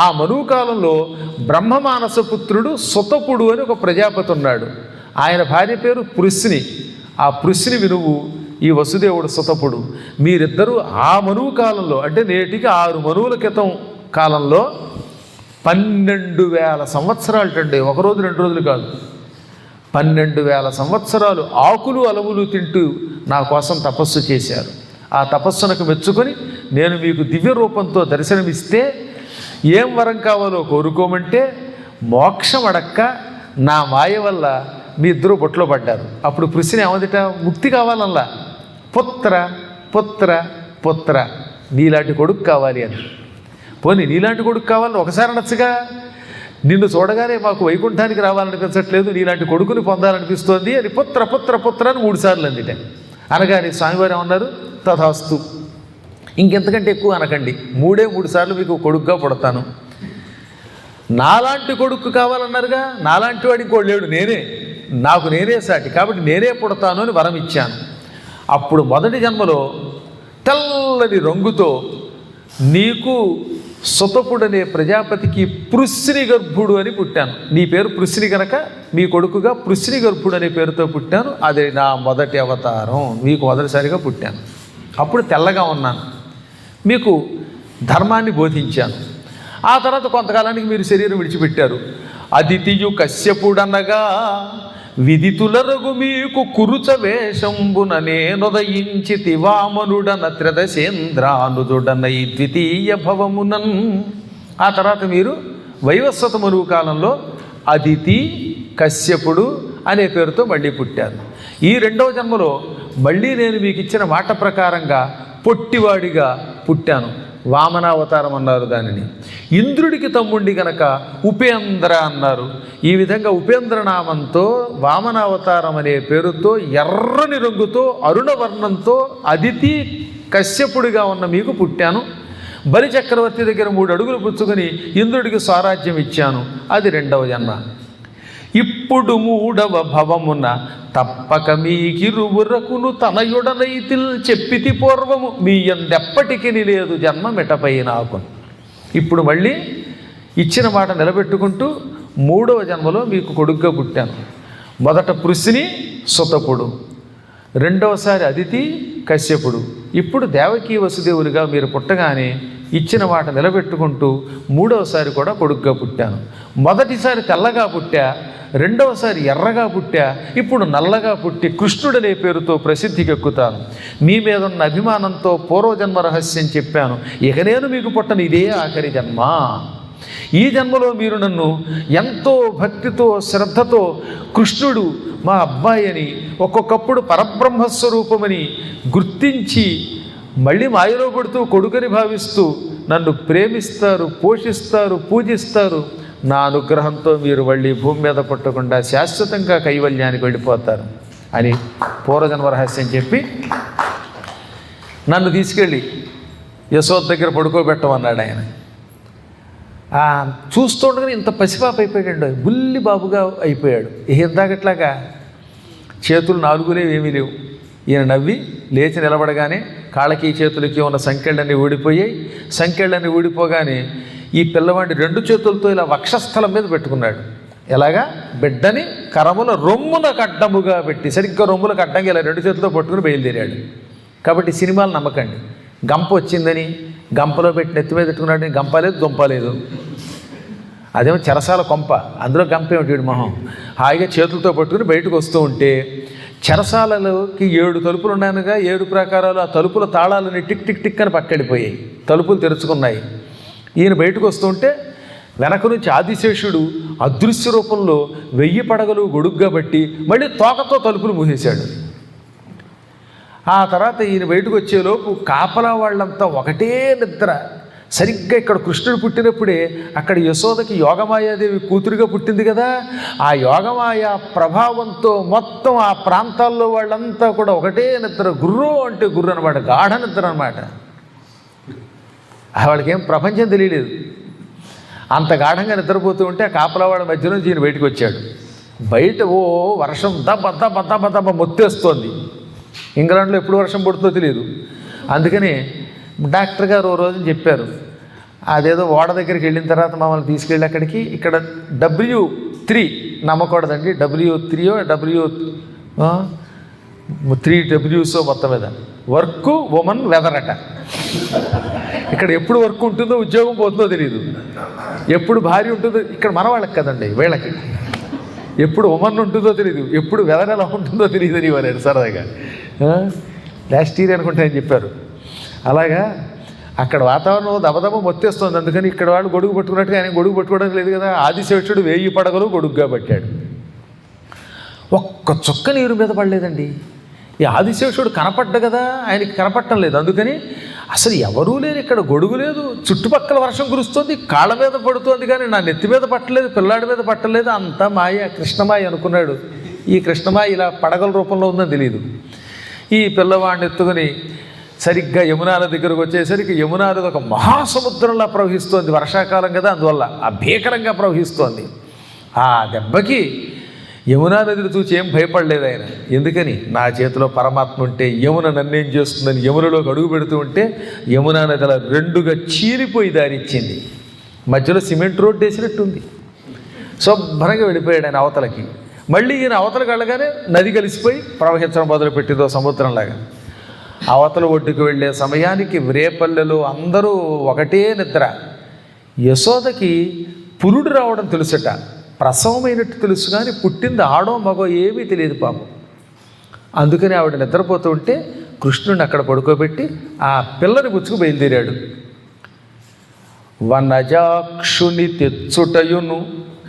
ఆ మనువు కాలంలో బ్రహ్మమానసపుత్రుడు సుతపుడు అని ఒక ప్రజాపతి ఉన్నాడు. ఆయన భార్య పేరు పృశ్ని. ఆ పృశ్ని వినువు ఈ వసుదేవుడు సుతపుడు. మీరిద్దరూ ఆ మనువు కాలంలో, అంటే నేటికి 6 మనువుల క్రితం కాలంలో 12,000 సంవత్సరాలటండి. ఒకరోజు 2 రోజులు కాదు, 12,000 సంవత్సరాలు ఆకులు అలములు తింటూ నా కోసం తపస్సు చేశారు. ఆ తపస్సునకు మెచ్చుకొని నేను మీకు దివ్య రూపంతో దర్శనమిస్తే ఏం వరం కావాలో కోరుకోమంటే మోక్షం అడక్క నా మాయ వల్ల మీ ఇద్దరు బొట్లో పడ్డారు. అప్పుడు పృశ్ని ఏమందిట, ముక్తి కావాలల్లా, పుత్ర పుత్ర పుత్ర, నీలాంటి కొడుకు కావాలి అని. పోనీ నీలాంటి కొడుకు కావాలని ఒకసారి అనొచ్చుగా. నిన్ను చూడగానే మాకు వైకుంఠానికి రావాలనిపించట్లేదు, నీలాంటి కొడుకుని పొందాలనిపిస్తోంది అని పుత్ర పుత్ర పుత్ర అని 3 సార్లు అందిట. అనగానే స్వామివారు ఏమన్నారు, తథాస్తు, ఇంకెంతకంటే ఎక్కువ అనకండి, 3 సార్లు మీకు కొడుకుగా పుడతాను. నాలాంటి కొడుకు కావాలన్నారుగా, నాలాంటి వాడికి కూడా లేడు, నాకు నేనే సాటి, కాబట్టి నేనే పుడతాను అని వరం ఇచ్చాను. అప్పుడు మొదటి జన్మలో తెల్లని రంగుతో నీకు సుతపుడనే ప్రజాపతికి పృశ్ని గర్భుడు అని పుట్టాను. నీ పేరు పృశ్ని కనుక మీ కొడుకుగా పృశ్ని గర్భుడు అనే పేరుతో పుట్టాను. అది నా మొదటి అవతారం, మీకు మొదటిసారిగా పుట్టాను. అప్పుడు తెల్లగా ఉన్నాను, మీకు ధర్మాన్ని బోధించాను. ఆ తర్వాత కొంతకాలానికి మీరు శరీరం విడిచిపెట్టారు. అదితియు కశ్యపుడనగా విదితులరగు మీకు కురుచ వేషంబున నేనుదయించితి వామనుడన త్రిదశేంద్రానుజుడనై ద్వితీయ భవమునన్. ఆ తర్వాత మీరు వైవస్వత మనువు కాలంలో అదితి కశ్యపుడు అనే పేరుతో మళ్ళీ పుట్టారు. ఈ 2వ జన్మలో మళ్ళీ నేను మీకు ఇచ్చిన మాట ప్రకారంగా పొట్టివాడిగా పుట్టాను. వామనావతారం అన్నారు దానిని. ఇంద్రుడికి తమ్ముండి కనుక ఉపేంద్ర అన్నారు. ఈ విధంగా ఉపేంద్రనామంతో వామనావతారం అనే పేరుతో ఎర్రని రంగుతో అరుణవర్ణంతో అదితి కశ్యపుడిగా ఉన్న మీకు పుట్టాను. బలి చక్రవర్తి దగ్గర 3 అడుగులు పుచ్చుకొని ఇంద్రుడికి స్వరాజ్యం ఇచ్చాను. అది 2వ జన్మ. ఇప్పుడు 3వ భవమున తప్పక మీకిరువురకును తనయుడనైతిల్ చెప్పితి పూర్వము మీ ఎందెప్పటికి లేదు జన్మ మిటపై నాకు. ఇప్పుడు మళ్ళీ ఇచ్చిన మాట నిలబెట్టుకుంటూ 3వ జన్మలో మీకు కొడుగ్గా పుట్టాను. మొదట పృశ్ని సుతపుడు, 2వసారి అదితి కశ్యపుడు, ఇప్పుడు దేవకీ వసుదేవులుగా మీరు పుట్టగానే ఇచ్చిన మాట నిలబెట్టుకుంటూ మూడవసారి కూడా కొడుకుగా పుట్టాను. మొదటిసారి తెల్లగా పుట్టా, రెండవసారి ఎర్రగా పుట్టా, ఇప్పుడు నల్లగా పుట్టి కృష్ణుడనే పేరుతో ప్రసిద్ధికెక్కుతాను. మీ మీద ఉన్న అభిమానంతో పూర్వజన్మ రహస్యం చెప్పాను. ఇక నేను మీకు పుట్టను, ఇదే ఆఖరి జన్మ. ఈ జన్మలో మీరు నన్ను ఎంతో భక్తితో శ్రద్ధతో కృష్ణుడు మా అబ్బాయి అని, ఒక్కొక్కప్పుడు పరబ్రహ్మస్వరూపమని గుర్తించి మళ్ళీ మాయలో పడుతూ కొడుకని భావిస్తూ నన్ను ప్రేమిస్తారు, పోషిస్తారు, పూజిస్తారు. నా అనుగ్రహంతో మీరు మళ్ళీ భూమి మీద పుట్టకుండా శాశ్వతంగా కైవల్యానికి వెళ్ళిపోతారు అని పూర్వజన్మ రహస్యం చెప్పి నన్ను తీసుకెళ్ళి యశోద దగ్గర పడుకోబెట్టమన్నాడు ఆయన. చూస్తుండగానే ఇంత పసిపాప అయిపోయాడు, బుల్లి బాబుగా అయిపోయాడు. ఇందాకట్లాగా చేతులు నాలుగులేవు, ఏమీ లేవు. ఈయన నవ్వి లేచి నిలబడగానే కాళ్ళకి చేతులకి ఉన్న సంకెళ్ళన్నీ ఊడిపోయాయి. సంకెళ్ళన్నీ ఊడిపోగానే ఈ పిల్లవాడిని రెండు చేతులతో ఇలా వక్షస్థలం మీద పెట్టుకున్నాడు. ఎలాగా? బిడ్డని కరముల రొమ్మున కడ్డముగా పెట్టి, సరిగ్గా రొమ్ములకు అడ్డంగా ఇలా రెండు చేతులతో పట్టుకుని బయలుదేరాడు. కాబట్టి సినిమాలు నమ్మకండి. గంప వచ్చిందని గంపలో పెట్టి నెత్తి మీద పెట్టుకున్నాడు. గంప లేదు, దుంప లేదు. అదేమో చెరసాల కొంప, అందులో గంప ఏమిటి వీడి మొహం. హాయిగా చేతులతో పట్టుకుని బయటకు వస్తూ ఉంటే చెరసాలలోకి 7 తలుపులు ఉన్నాయనగా 7 ప్రాకారాలు. ఆ తలుపుల తాళాలని టిక్ టిక్ టిక్ అని పక్కడిపోయాయి, తలుపులు తెరుచుకున్నాయి. ఈయన బయటకు వస్తుంటే వెనక నుంచి ఆదిశేషుడు అదృశ్య రూపంలో 1000 పడగలు గొడుగ్గా బట్టి మళ్ళీ తోకతో తలుపులు మూసేశాడు. ఆ తర్వాత ఈయన బయటకు వచ్చేలోపు కాపలా వాళ్ళంతా ఒకటే నిద్ర. సరిగ్గా ఇక్కడ కృష్ణుడు పుట్టినప్పుడే అక్కడ యశోదకి యోగమాయాదేవి కూతురుగా పుట్టింది కదా. ఆ యోగమాయ ప్రభావంతో మొత్తం ఆ ప్రాంతాల్లో వాళ్ళంతా కూడా ఒకటే నిద్ర. గుర్రు అంటే గుర్రు అనమాట, గాఢ నిద్ర అనమాట. వాళ్ళకేం ప్రపంచం తెలియలేదు. అంత గాఢంగా నిద్రపోతూ ఉంటే ఆ కాపలా వాళ్ళ మధ్యలో ఈయన బయటకు వచ్చాడు. బయట వర్షం దబ్బ దబ్బ దబ్బ దబ్బ మొత్తేస్తోంది. ఇంగ్లాండ్లో ఎప్పుడు వర్షం పడుతుందో తెలియదు. అందుకని డాక్టర్ గారు ఓ రోజున చెప్పారు, అదేదో ఓడ దగ్గరికి వెళ్ళిన తర్వాత మమ్మల్ని తీసుకెళ్ళి అక్కడికి, ఇక్కడ W3 నమ్మకూడదండి, W3 3Ws మొత్తం మీద వర్క్, ఉమెన్, వెదర్ అట. ఇక్కడ ఎప్పుడు వర్క్ ఉంటుందో ఉద్యోగం పోతుందో తెలియదు, ఎప్పుడు భార్య ఉంటుందో. ఇక్కడ మన వాళ్ళకి కదండి, వీళ్ళకి ఎప్పుడు ఉమెన్ ఉంటుందో తెలియదు, ఎప్పుడు వెదర్ ఎలా ఉంటుందో తెలియదు అని వారు సరదాగా. లాస్ట్ ఇయర్ అనుకుంటే అని చెప్పారు. అలాగా అక్కడ వాతావరణం దబదబ మొత్తేస్తుంది. అందుకని ఇక్కడ వాళ్ళు గొడుగు పట్టుకున్నట్టుగా ఆయన గొడుగు పట్టుకోవడం లేదు కదా. ఆదిశేషుడు 1000 పడగలు గొడుగుగా పట్టాడు. ఒక్క చుక్క నీరు మీద పడలేదండి. ఈ ఆదిశేషుడు కనపడ్డ కదా, ఆయనకి కనపడటం లేదు. అందుకని అసలు ఎవరూ లేరు, ఇక్కడ గొడుగు లేదు, చుట్టుపక్కల వర్షం కురుస్తుంది, కాళ్ళ మీద పడుతుంది, కానీ నా నెత్తి మీద పట్టలేదు, పిల్లాడి మీద పట్టలేదు. అంతా మాయ, కృష్ణమాయ అనుకున్నాడు. ఈ కృష్ణమాయ ఇలా పడగల రూపంలో ఉందని తెలియదు. ఈ పిల్లవాడిని ఎత్తుకుని సరిగ్గా యమునా నది దగ్గరకు వచ్చేసరికి యమునా నది ఒక మహాసముద్రంలా ప్రవహిస్తోంది. వర్షాకాలం కదా, అందువల్ల ఆ భీకరంగా ప్రవహిస్తోంది. ఆ దెబ్బకి యమునా నదిని చూసి ఏం భయపడలేదు ఆయన. ఎందుకని? నా చేతిలో పరమాత్మ ఉంటే యమున నన్నేం చేస్తుందని యమునలోకి అడుగు పెడుతూ ఉంటే యమునా నది అలా 2గా చీలిపోయి దారిచ్చింది. మధ్యలో సిమెంట్ రోడ్డు వేసినట్టుంది. శుభ్రంగా వెళ్ళిపోయాడు ఆయన అవతలకి. మళ్ళీ ఈయన అవతలకు వెళ్ళగానే నది కలిసిపోయి ప్రవహించడం మొదలుపెట్టిందో సముద్రంలాగా. అవతల ఒడ్డుకు వెళ్ళే సమయానికి రేపల్లెలో అందరూ ఒకటే నిద్ర. యశోదకి పురుడు రావడం తెలుసట, ప్రసవమైనట్టు తెలుసు, కానీ పుట్టింది ఆడో మగో ఏమీ తెలియదు పాపం. అందుకని ఆవిడ నిద్రపోతూ ఉంటే కృష్ణుడిని అక్కడ పడుకోబెట్టి ఆ పిల్లని పుచ్చుకు బయలుదేరాడు. వనజాక్షుని తెచ్చుటయును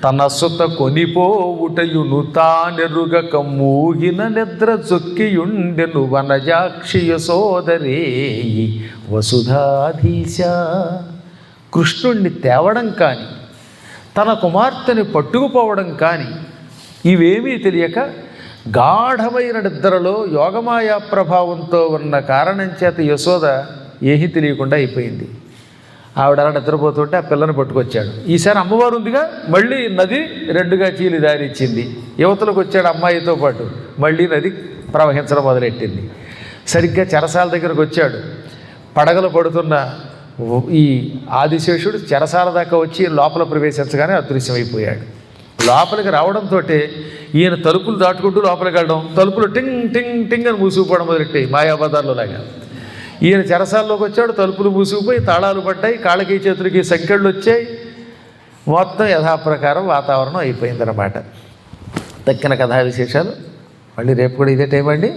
తన సుత కొనిపోవుటయును తానెరుగక మూగిన నిద్ర చొక్కియుండెను వనజాక్షి యశోదరేయి వసుధాధీశ. కృష్ణుణ్ణి తేవడం కానీ తన కుమార్తెని పట్టుకుపోవడం కానీ ఇవేమీ తెలియక గాఢమైన నిద్రలో యోగమాయా ప్రభావంతో ఉన్న కారణం చేత యశోద ఏమీ తెలియకుండా అయిపోయింది. ఆవిడ అలా నిద్రపోతుంటే ఆ పిల్లని పట్టుకొచ్చాడు. ఈసారి అమ్మవారు ఉందిగా, మళ్ళీ నది 2గా చీలి దారిచ్చింది. యువతలకు వచ్చాడు అమ్మాయితో పాటు. మళ్ళీ నది ప్రవహించడం మొదలెట్టింది. సరిగ్గా చెరసాల దగ్గరకు వచ్చాడు. పడగలు పడుతున్న ఈ ఆదిశేషుడు చెరసాల దాకా వచ్చి లోపల ప్రవేశించగానే అదృశ్యమైపోయాడు. లోపలికి రావడంతో ఈయన తలుపులు దాటుకుంటూ లోపలికి వెళ్ళడం, తలుపులు టింగ్ టింగ్ టింగ్ అని మూసుకుపోవడం మొదలెట్టాయి మాయాబజార్లో లాగా. ఈయన చెరసాల్లోకి వచ్చాడు, తలుపులు మూసుకుపోయి తాళాలు పడ్డాయి, కాళ్ళకి చేతులకి సంకెళ్ళు వచ్చాయి, మొత్తం యథాప్రకారం వాతావరణం అయిపోయిందన్నమాట. దక్కిన కథా విశేషాలు మళ్ళీ రేపు కూడా ఇదే టైం అండి.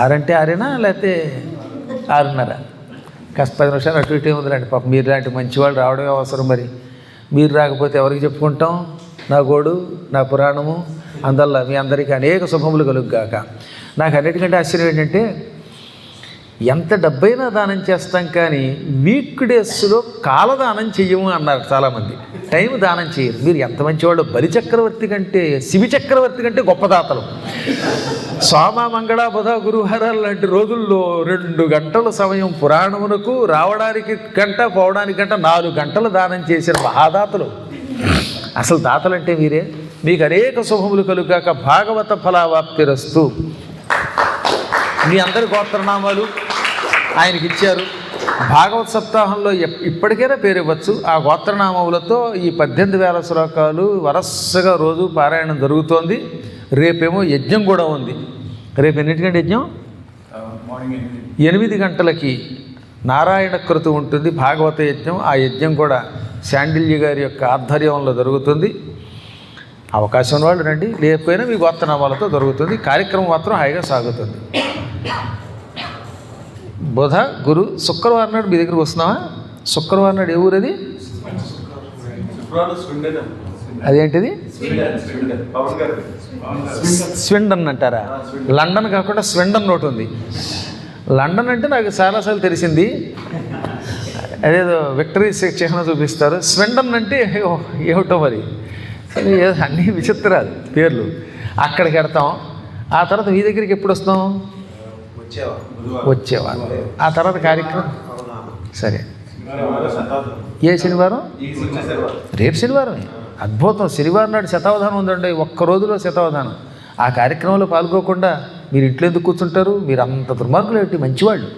6 అంటే 6 లేకపోతే 6:30, కాస్త 10 నిమిషాలు అటు ఇటే ఉందిలేండి. పాపం మీరు లాంటి మంచివాళ్ళు రావడమే అవసరం. మరి మీరు రాకపోతే ఎవరికి చెప్పుకుంటాం? నా గోడు, నా పురాణము అందల్లా మీ అందరికీ అనేక శుభములు కలుగుగాక. నాకు అన్నిటికంటే ఆశ్చర్యం ఏంటంటే, ఎంత డబ్బైనా దానం చేస్తాం కానీ వీక్ డేస్లో కాలదానం చెయ్యము అన్నారు చాలామంది. టైం దానం చేయరు. మీరు ఎంత మంచివాళ్ళు. బలిచక్రవర్తి కంటే, శివి చక్రవర్తి కంటే గొప్ప దాతలు. సోమ మంగళ బుధ గురువారాలు లాంటి రోజుల్లో 2 గంటల సమయం పురాణమునకు రావడానికి గంట, పోవడానికి గంట, 4 గంటలు దానం చేసిన మహాదాతలు. అసలు దాతలంటే మీరే. మీకు అనేక శుభములు కలుగాక. భాగవత ఫలావాప్తిరస్తు. మీ అందరి గోత్రనామాలు ఆయనకి ఇచ్చారు. భాగవత సప్తాహంలో ఇప్పటికైనా పేరు ఇవ్వచ్చు. ఆ గోత్రనామములతో ఈ 18,000 శ్లోకాలు వరసగా రోజు పారాయణం జరుగుతోంది. రేపేమో యజ్ఞం కూడా ఉంది. రేపు ఎన్నింటికంటే యజ్ఞం? 8 గంటలకి నారాయణ కృతి ఉంటుంది, భాగవత యజ్ఞం. ఆ యజ్ఞం కూడా శాండిల్య గారి యొక్క ఆధ్వర్యంలో జరుగుతుంది. అవకాశం ఉన్న వాళ్ళు రండి. లేకపోయినా మీ గోత్రనామాలతో జరుగుతుంది. కార్యక్రమం మాత్రం హాయిగా సాగుతుంది. బుధ గురు శుక్రవారం నాడు మీ దగ్గరికి వస్తున్నావా? శుక్రవారం నాడు ఏ ఊరది? అదేంటిది? స్వెండన్ అంటారా? లండన్ కాకుండా స్వెండన్ ఒకటి ఉంది. లండన్ అంటే నాకు చాలాసార్లు తెలిసింది, అదేదో విక్టరీ చిహ్నం చూపిస్తారు. స్వెండన్ అంటే ఏమిటో మరి, అన్నీ విచిత్రాలు పేర్లు. అక్కడికి వెడతాం. ఆ తర్వాత మీ దగ్గరికి ఎప్పుడు వస్తాం? వచ్చేవారు. ఆ తర్వాత కార్యక్రమం సరే. ఏ శనివారం? రేపు శనివారమే. అద్భుతం. శనివారం నాడు శతావధానం ఉందండి. ఒక్క రోజులో శతావధానం. ఆ కార్యక్రమంలో పాల్గొకుండా మీరు ఇంట్లో ఎందుకు కూర్చుంటారు? మీరు అంత దుర్మార్గులు ఏంటి? మంచివాళ్ళు,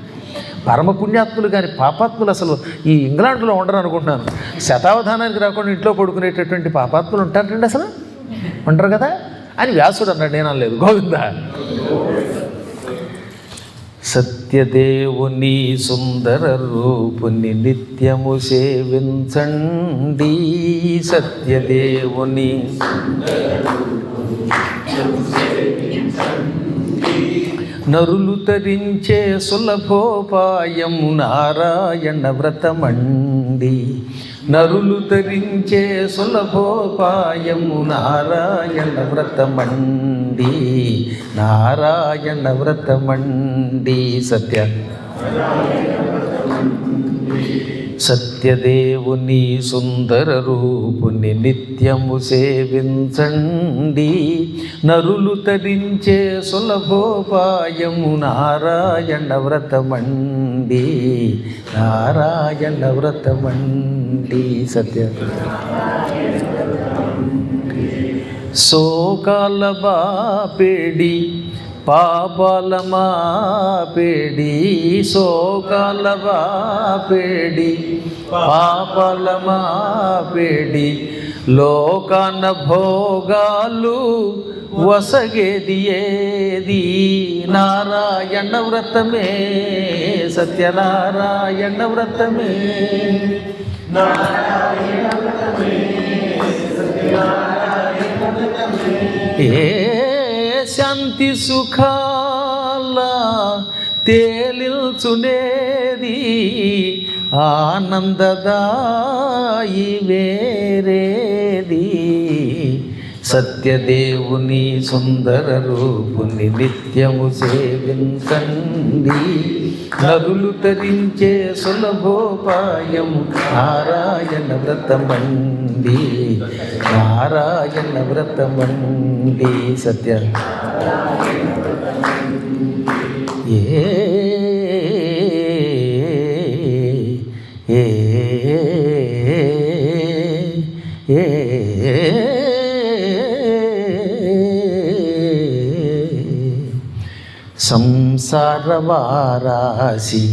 పరమ పుణ్యాత్ములు. కానీ పాపాత్ములు అసలు ఈ ఇంగ్లాండ్లో ఉండరు అనుకుంటున్నాను. శతావధానానికి రాకుండా ఇంట్లో పడుకునేటటువంటి పాపాత్ములు ఉంటారండి. అసలు ఉండరు కదా అని వ్యాసుడు అన్నాడు, నేను అనలేదు. గోవింద. సత్యదేవుని సుందర రూపుని నిత్యము సేవించండి. సత్యదేవుని నరులు తరించే సులభోపాయం నారాయణ వ్రతమండి. నరులు తరించే సులభోపాయము నారాయణ వ్రతమండి. నారాయణ వ్రతమండి. సత్యదేవుని సుందర రూపుని నిత్యము సేవించండి. నరులు తరించే సులభోపాయము నారాయణ వ్రతమండి. నారాయణ వ్రతమండి. సత్య శోకాల బాపేడి పాపాల మాపేడి. శోకాల బాపేడి పాపాల మాపేడి. లోకాన భోగాలు వసగేది ఏది? నారాయణ వ్రతమే. సత్యనారాయణ వ్రతమే. నారాయణ వ్రతమే. సత్యనారాయణ వ్రతమే. ఏ శాంతి సుఖాల తేలిల్చునేది? ఆనందదాయి వేరేది? సత్యదేవుని సుందర రూపుని నిత్యము సేవించండి. నరులు తరించే సులభోపాయము నారాయణ వ్రతమండి. నారాయణ వ్రతమండి. సత్య ఏ ఏ ఏ సంసార వారాసి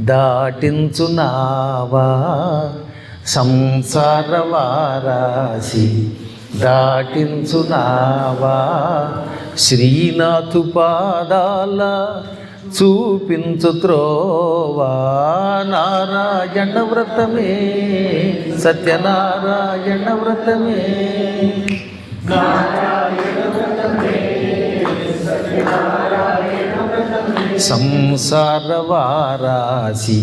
దాటించునావా? సంసార వారాసి దాటించునావా? శ్రీనాథు పాదాల చూపించు త్రోవా నారాయణ వ్రతమే సత్యనారాయణ వ్రతమే సంసార వారాసి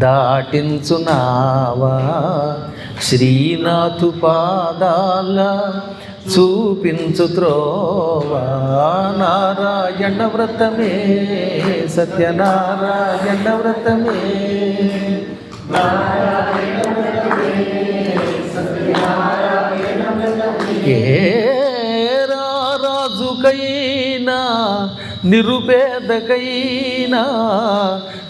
దాటించునావా శ్రీనాథు పాదాల చూపించు త్రోవా నారాయణ వ్రతమే సత్యనారాయణ వ్రతమే ఏ రాజుకైనా నిరుపేదకైనా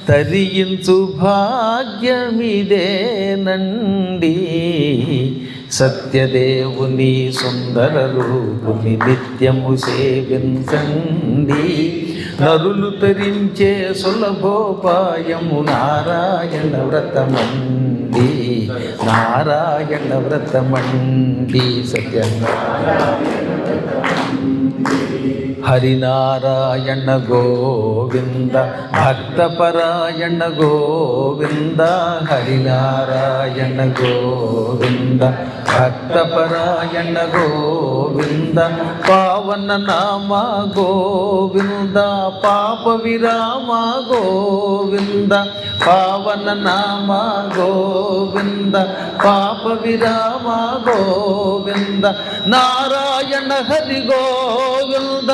తరించు భాగ్యమిదేనండి సత్యదేవుని సుందర రూపుని నిత్యము సేవించండి నరులు తరించే సులభోపాయము నారాయణ వ్రతమండి నారాయణ వ్రతమండి సత్యనారాయణ హరినారాయణ గోవింద భక్తపరాయణ గోవింద హరినారాయణ గోవింద భక్తపరాయణ గోవింద పావన నామ గోవింద పాప విరామ గోవింద పావన నామ గోవింద పాప విరామ గోవింద నారాయణ హరి గోవింద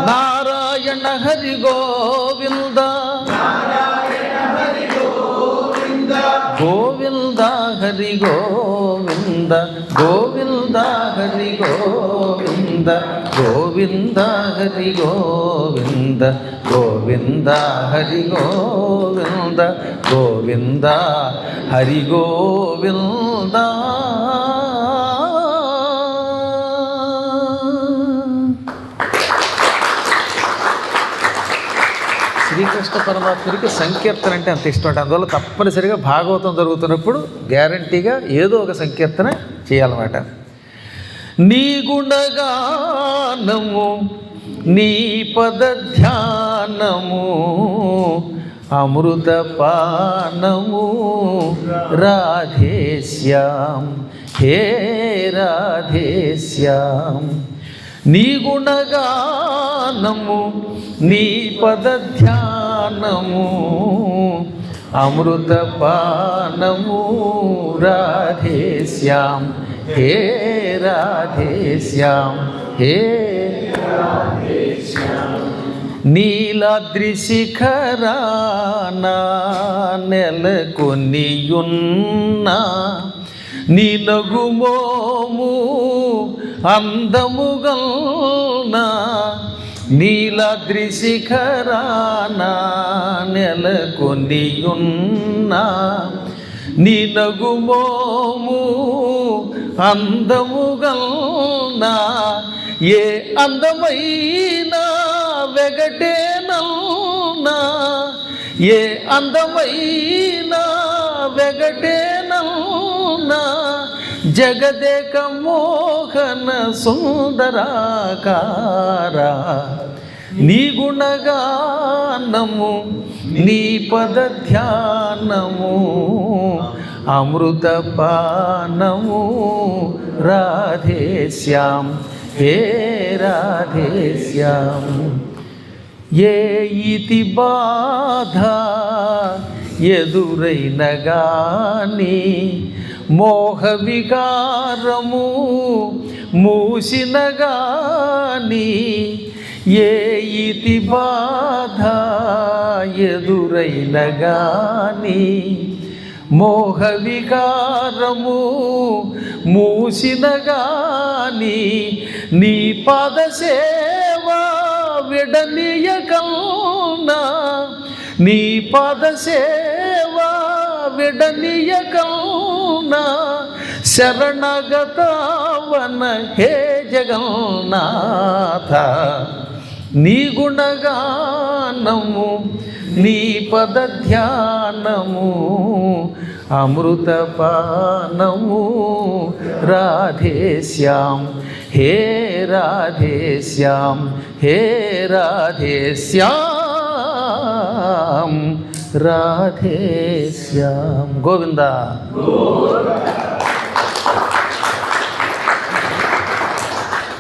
నారాయణ హరి గోవింద గోవింద హరి గోవింద గోవింద హరి గోవింద గోవింద హరి గోవింద గోవింద హరి గోవింద గోవింద హరి గోవింద శ్రీకృష్ణ పరమాత్ముడికి సంకీర్తన అంటే అంత ఇష్టం అంటే అందువల్ల తప్పనిసరిగా భాగవతం జరుగుతున్నప్పుడు గ్యారంటీగా ఏదో ఒక సంకీర్తన చేయాలన్నమాట. నీ గుణగానము నీ పద ధ్యానము అమృతపానము రాధేశ్యాం హే రాధేశ్యాం నీ గుణగానము నీ పద ధ్యానము అమృతపానము రాధేశ్యాం హే రాధేశ్యాం హే నీలాద్రి శిఖరాన నెలకొనియున్నా నీ నగుమోము అందముగల్నా నీలాద్రి శిఖరాన నెలకొనియున్నా నీ నగుమోము అందముగల్నా ఏ అందమైన వెగటేనల్నా ఏ అందమైన వెగటేనల్నా జగదేక మోహన సుందరాకార నీ గుణగానము నీ పద ధ్యానము అమృతపానము రాధేశ్యాం హే రాధేశ్యాం ఏ ఇతి బాధ ఎదురైన గాని మోహ వికారము మూసిన గాని ఏ ఇతి బాధ ఎదురైన గాని మోహ వికారము మూసిన గాని నీ పాద సేవా విడనీయకల్నా నీ పాద సేవా విడనీయకల్నా శరణగతవన హే జగన్నాథ నీ గుణగానము నీ పద ధ్యానము అమృతపానము రాధేశ్యాం హే రాధే శ్యామ్, హే రాధే శ్యామ్, రాధే శ్యామ్. గోవిందా.